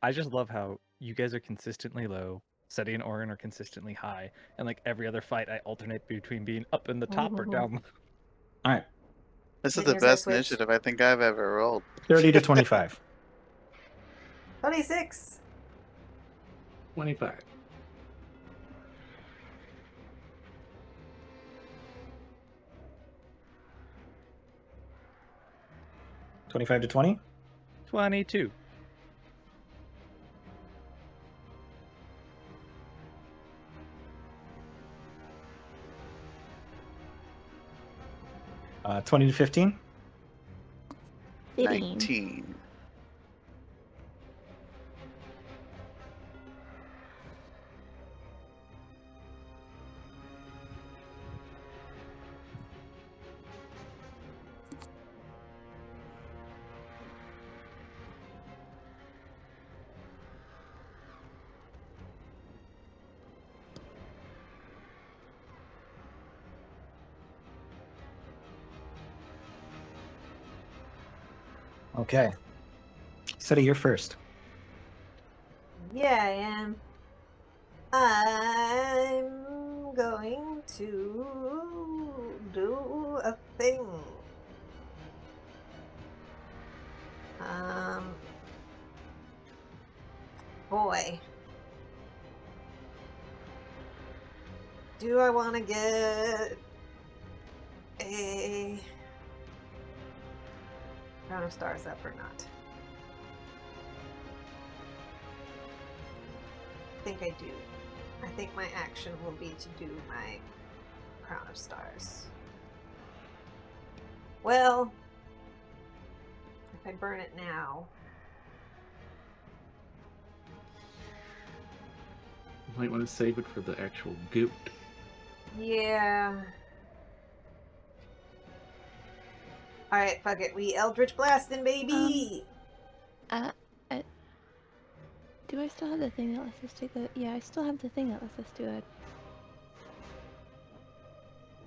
I just love how you guys are consistently low, Seti and Orin are consistently high, and like every other fight, I alternate between being up in the top or down. All right, This is Then the yours are best switched. initiative I think I've ever rolled. 30 to 25. 26. 25. $25 to 20. 22. Uh, 20 to 15. 19. Okay. Seti, you're first. Yeah, I am. I'm going to do a thing. Boy. Do I want to get a Crown of Stars up or not? I think I do. I think my action will be to do my Crown of Stars. Well, if I burn it now, You might want to save it for the actual goat. yeah. Alright, fuck it. We Eldritch Blasting, baby! Do I still have the thing that lets us do the? Yeah, I still have the thing that lets us do it.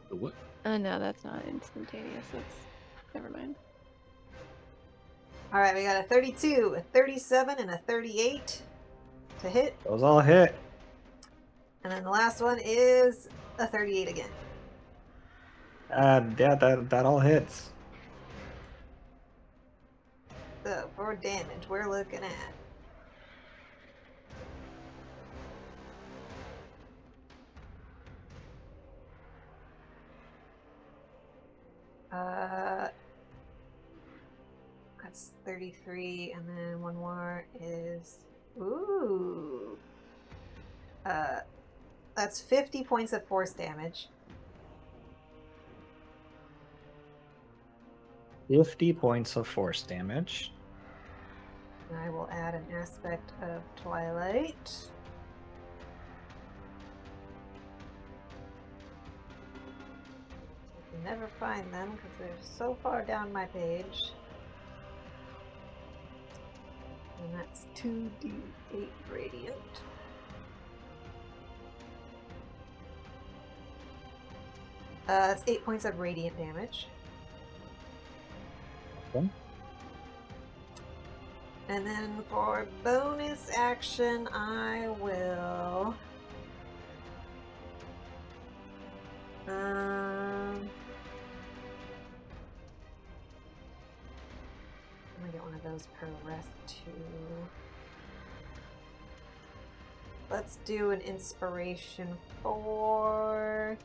The what? No, that's not instantaneous. That's never mind. Alright, we got a 32, a 37, and a 38 to hit. Those all hit. And then the last one is a 38 again. Yeah, that all hits. So, for damage, we're looking at that's 33, and then one more is that's 50 points of force damage. 50 points of force damage. And I will add an aspect of Twilight. I can never find them because they're so far down my page. that's 2d8 radiant. That's 8 points of radiant damage. Okay. And then for bonus action, I will. I'm gonna get one of those per rest too. Let's do an inspiration for.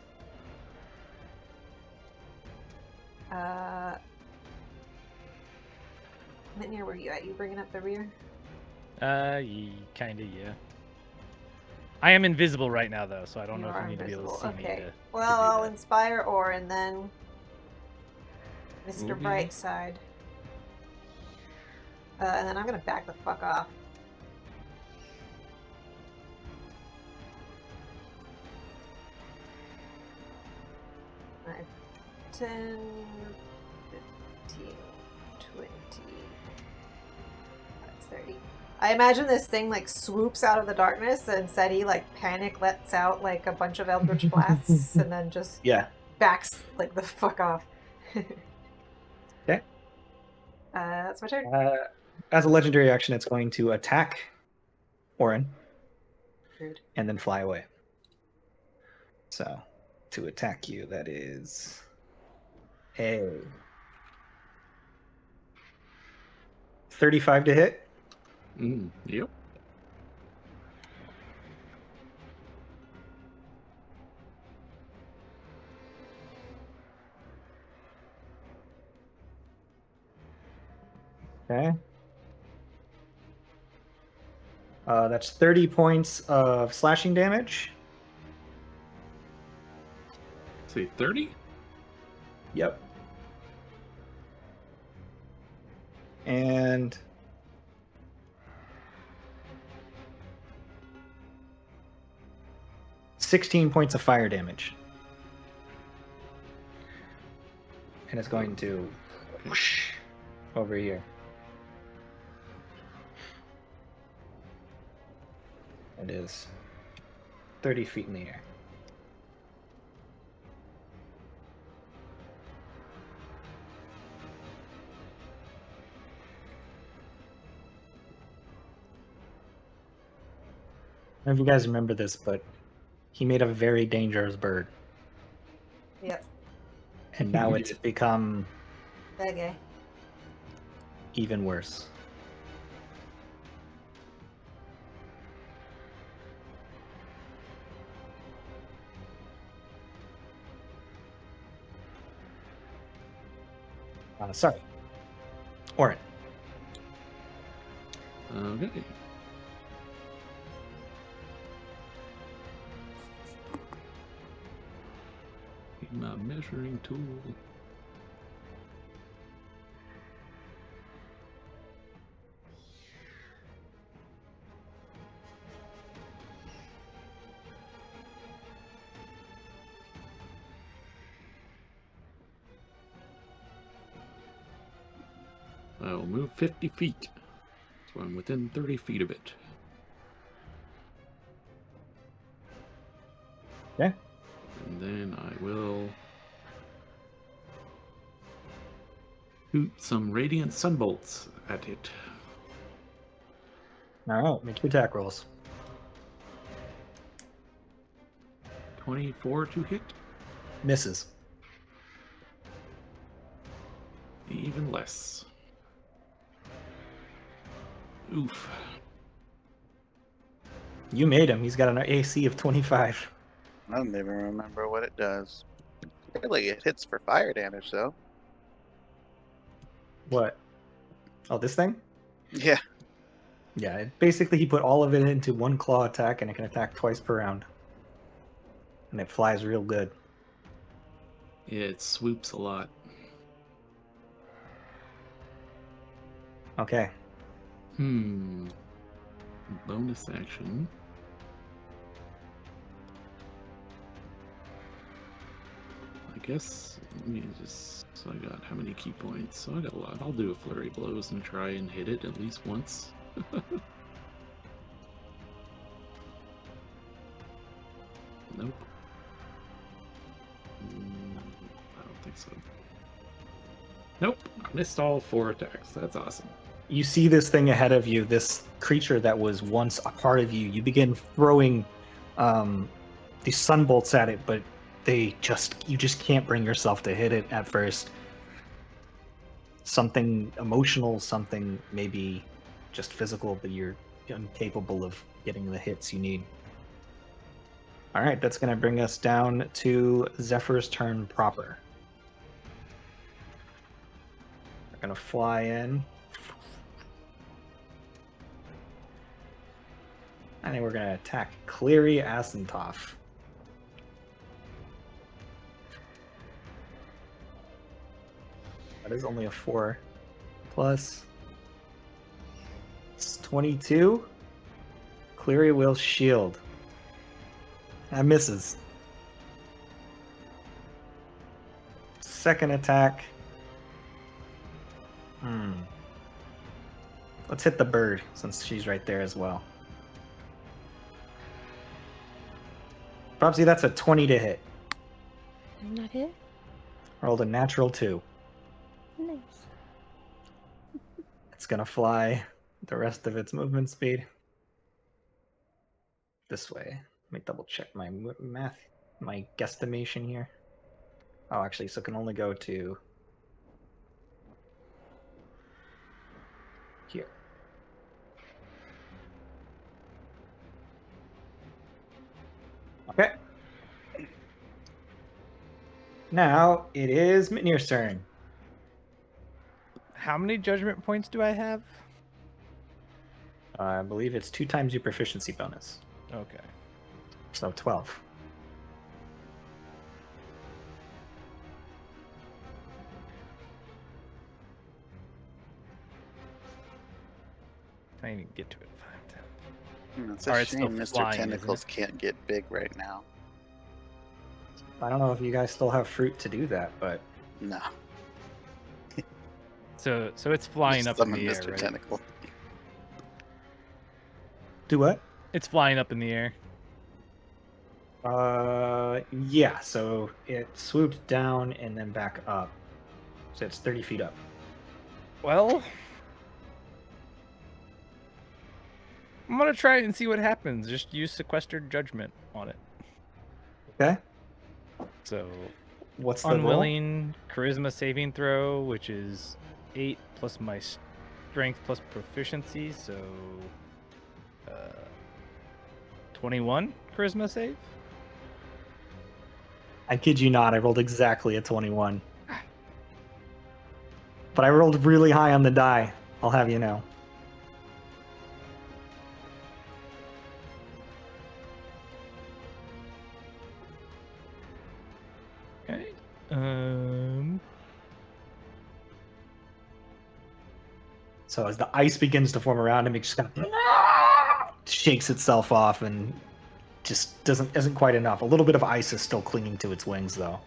Mitnir, where are you at? You bringing up the rear? Kinda, yeah. I am invisible right now, though, so I don't know if you need to be able to see me Okay. to Well, do I'll that. inspire Orin then. Mr. Okay. Brightside. And then I'm gonna back the fuck off. Five, 10, 15, 20. That's 30. I imagine this thing like swoops out of the darkness and Seti like panic lets out like a bunch of eldritch blasts and then just Yeah. backs like the fuck off. Okay. That's my turn. As a legendary action, it's going to attack Orin Rude. and then fly away. So, to attack you, that is a 35 to hit. Yep. Okay. That's 30 points of slashing damage. Say 30? Yep. And $16 points of fire damage. And it's going to whoosh over here. It is 30 feet in the air. I don't know if you guys remember this, but he made a very dangerous bird. Yep. And now it's become That guy. even worse. Sorry. Orin. Okay. Need my measuring tool. I will move 50 feet. So I'm within 30 feet of it. Okay. And then I will shoot some radiant sunbolts at it. Alright, make your attack rolls. 24 to hit. Misses. Even less. Oof. You made him. He's got an AC of 25. I don't even remember what it does. Really, it hits for fire damage, though. What? Oh, this thing? Yeah. Yeah, basically he put all of it into one claw attack and it can attack twice per round. And it flies real good. Yeah, it swoops a lot. Okay. Bonus action. I guess, let me just, so I got how many key points? So I got a lot. I'll do a flurry of blows and try and hit it at least once. Nope. I don't think so. Nope. Missed all 4 attacks. That's awesome. You see this thing ahead of you, this creature that was once a part of you. You begin throwing these sunbolts at it, but you just can't bring yourself to hit it at first. Something emotional, something maybe just physical, but you're incapable of getting the hits you need. All right, that's going to bring us down to Zephyr's turn proper. We're going to fly in. And then we're going to attack Cleary Asentoff. That is only a 4 plus. It's 22. Cleary will shield. That misses. Second attack. Let's hit the bird since she's right there as well. Probably that's a 20 to hit. Not hit? Rolled a natural 2. Nice. It's gonna fly the rest of its movement speed this way. Let me double check my math, my guesstimation here. Oh, actually, so it can only go to here. Okay. Now it is Mitnir's turn. How many judgment points do I have? I believe it's 2 times your proficiency bonus. Okay. So 12. I didn't get to it 5, 10. It's a Alright, still shame Mr. flying, isn't Tentacles it? can't get big right now. I don't know if you guys still have fruit to do that, but No. So it's flying Just up in summon the air, Mr. right? Tentacle. do what? It's flying up in the air. Yeah, so it swooped down and then back up. So it's 30 feet up. Well, I'm gonna try it and see what happens. Just use sequestered judgment on it. Okay. So What's the roll? unwilling charisma saving throw, which is 8 plus my strength plus proficiency, so 21 charisma save. I kid you not, I rolled exactly a 21. But I rolled really high on the die, I'll have you know. Okay. So as the ice begins to form around him, it just kind of shakes itself off and just isn't quite enough. A little bit of ice is still clinging to its wings, though.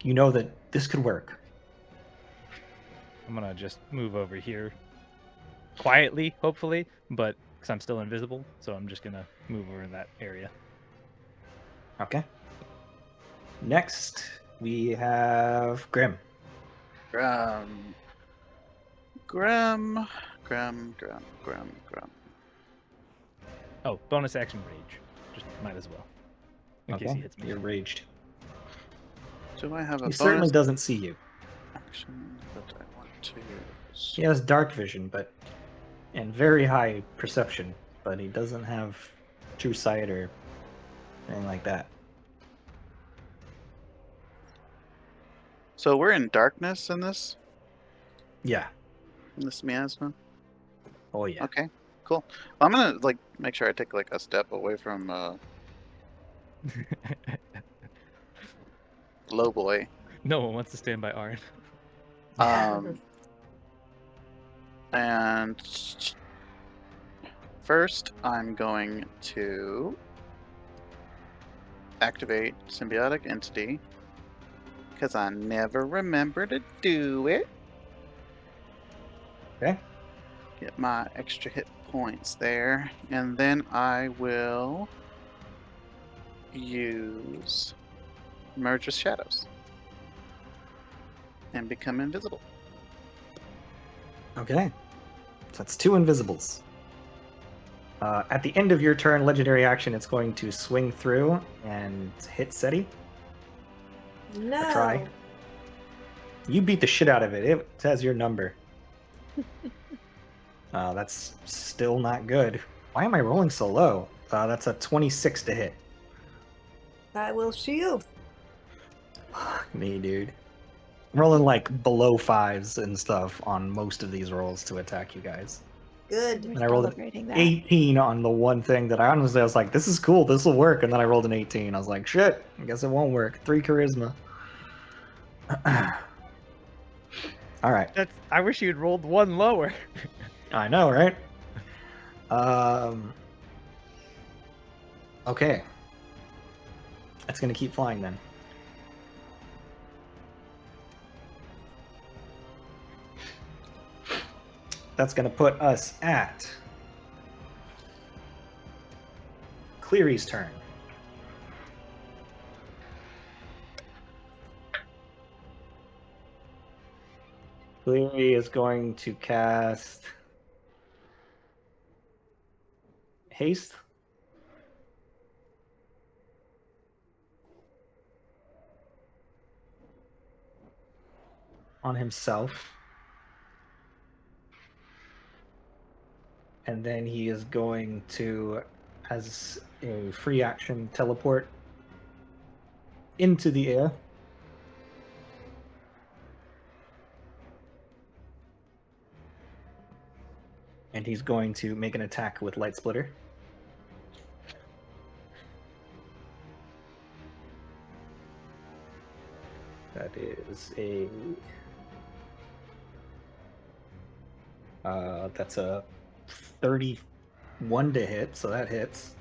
You know that this could work. I'm gonna just move over here quietly, hopefully, but because I'm still invisible, so I'm just gonna move over in that area. Okay. Next, we have Grim. Grim. Oh, bonus action rage. Just might as well. In case he hits me. You're raged. Do I have a He certainly bonus doesn't see you. action that I want to use? He has dark vision, and very high perception, but he doesn't have true sight or anything like that. So we're in darkness in this Yeah. miasma? Oh yeah. Okay, cool. Well, I'm gonna make sure I take a step away from low boy. No one wants to stand by Arn. And first I'm going to activate symbiotic entity because I never remember to do it. Okay. Get my extra hit points there, and then I will use Merge with Shadows and become invisible. Okay. So that's 2 invisibles. At the end of your turn, legendary action, it's going to swing through and hit SETI. No. Try. You beat the shit out of it. It has your number. That's still not good. Why am I rolling so low? That's a 26 to hit. I will shield. Fuck me, dude. I'm rolling like below 5s and stuff on most of these rolls to attack you guys. Good. We're And I rolled an celebrating that. 18 on the one thing that I was like, this is cool, this will work. And then I rolled an 18. I was like, shit, I guess it won't work. 3 charisma. All right. I wish you'd rolled one lower. I know, right? Okay. It's gonna keep flying then. That's gonna put us at Cleary's turn. Cleary is going to cast Haste. On himself. And then he is going to, as a free action, teleport into the air. And he's going to make an attack with Light Splitter. That is a... that's a 31 to hit, so that hits.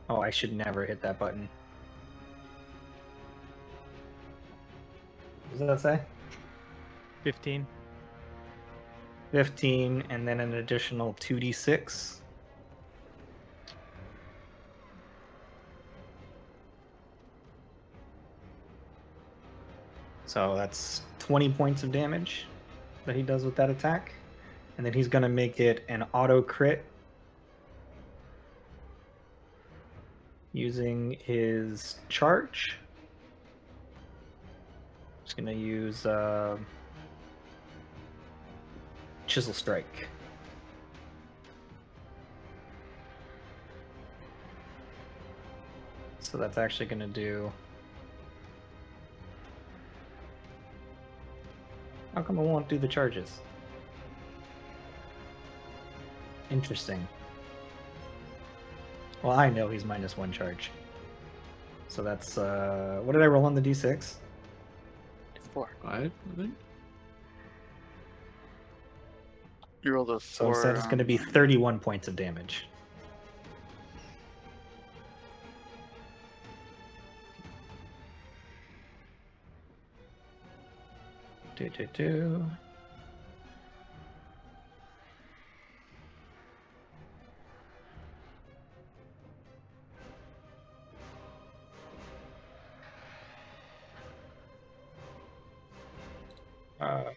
Oh, I should never hit that button. What does that say? 15. 15, and then an additional 2d6. So that's 20 points of damage that he does with that attack. And then he's going to make it an auto crit using his charge. Just going to use Chisel Strike. So that's actually going to do... How come it won't do the charges? Interesting. Well, I know he's -1 charge. So that's, what did I roll on the d6? 4. 5, I think. You rolled a 4. So instead it's going to be 31 points of damage. Do.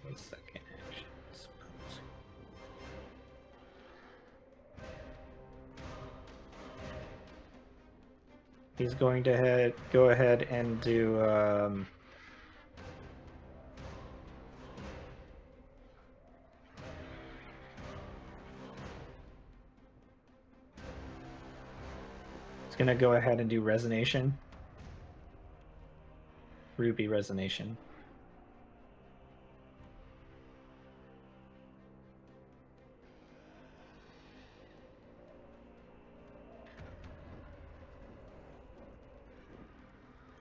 One second. He's going to go ahead and do he's going to go ahead and do Resonation. Ruby Resonation.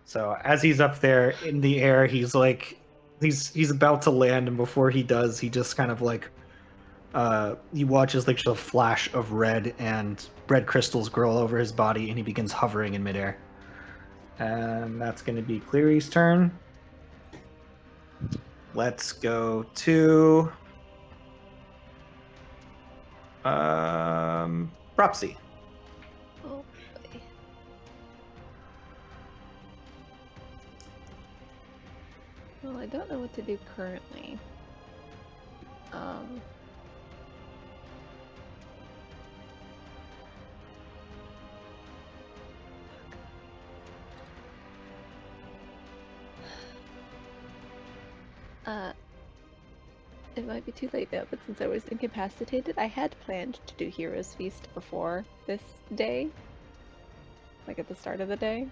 So as he's up there in the air, he's like, he's about to land, and before he does, he just kind of like, he watches like just a flash of red, and red crystals grow over his body, and he begins hovering in midair. And that's going to be Cleary's turn. Let's go to Propsy. Oh boy. Well, I don't know what to do currently. It might be too late now, but since I was incapacitated, I had planned to do Heroes Feast before this day. Like at the start of the day.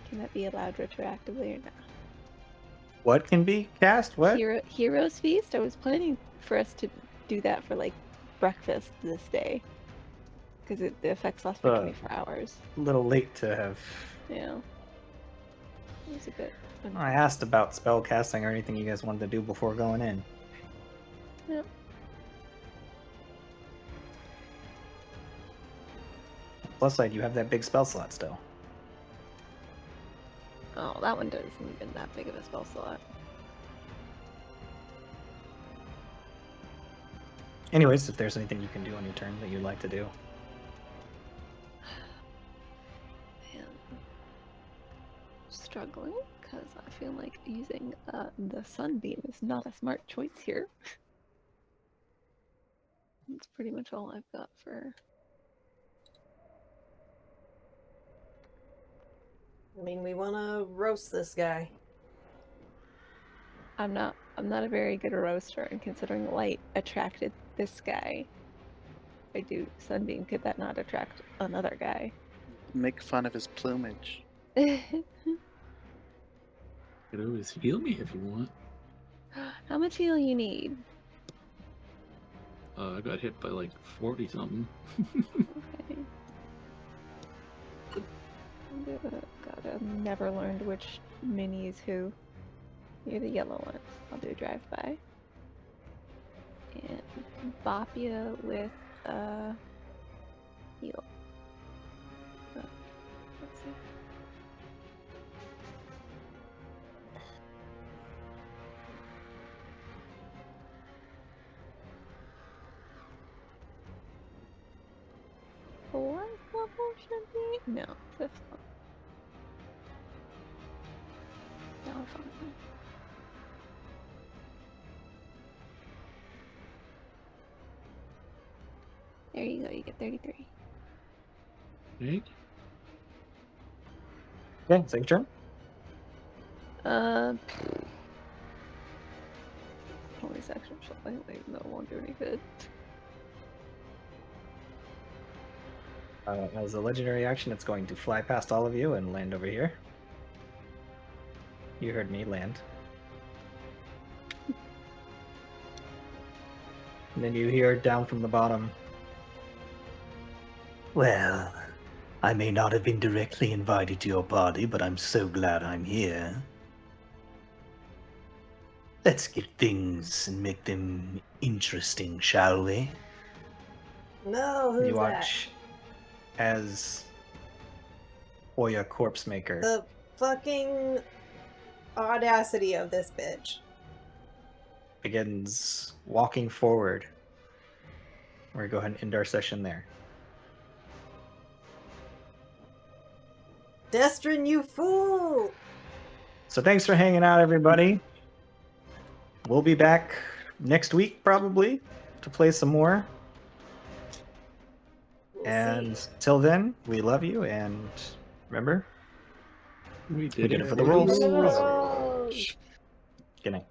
Can that be allowed retroactively or not? What can be cast? What? Heroes Feast? I was planning for us to do that for like breakfast this day. Because the effects last for 24 hours. A little late to have. Yeah. It was a bit. I asked about spell casting or anything you guys wanted to do before going in. Yep. Plus side, you have that big spell slot still. Oh, that one doesn't even that big of a spell slot. Anyways, if there's anything you can do on your turn that you'd like to do. Man. Struggling, because I feel like using the Sunbeam is not a smart choice here. That's pretty much all I've got for... I mean, we want to roast this guy. I'm not a very good roaster, and considering light attracted this guy, if I do Sunbeam, could that not attract another guy? Make fun of his plumage. You could always heal me if you want. How much heal you need? I got hit by like 40 something. Okay. God, I've never learned which mini is who. You're the yellow one. I'll do a drive-by. And bop ya with heal. Let's see. Fourth level should be? No, fifth level. No, fine. There you go, you get 33. Hey? Okay, second turn. Only section shot. No, it won't do any good. As a legendary action, it's going to fly past all of you and land over here. You heard me, land. And then you hear down from the bottom. Well, I may not have been directly invited to your party, but I'm so glad I'm here. Let's get things and make them interesting, shall we? No, who's You that? watch as Oya Corpse Maker The fucking audacity of this bitch. begins walking forward. We're going to go ahead and end our session there. Destrin, you fool! So thanks for hanging out, everybody. We'll be back next week, probably, to play some more. We'll see. Till then, we love you, and remember, We did it for the rolls. rolls. Good night.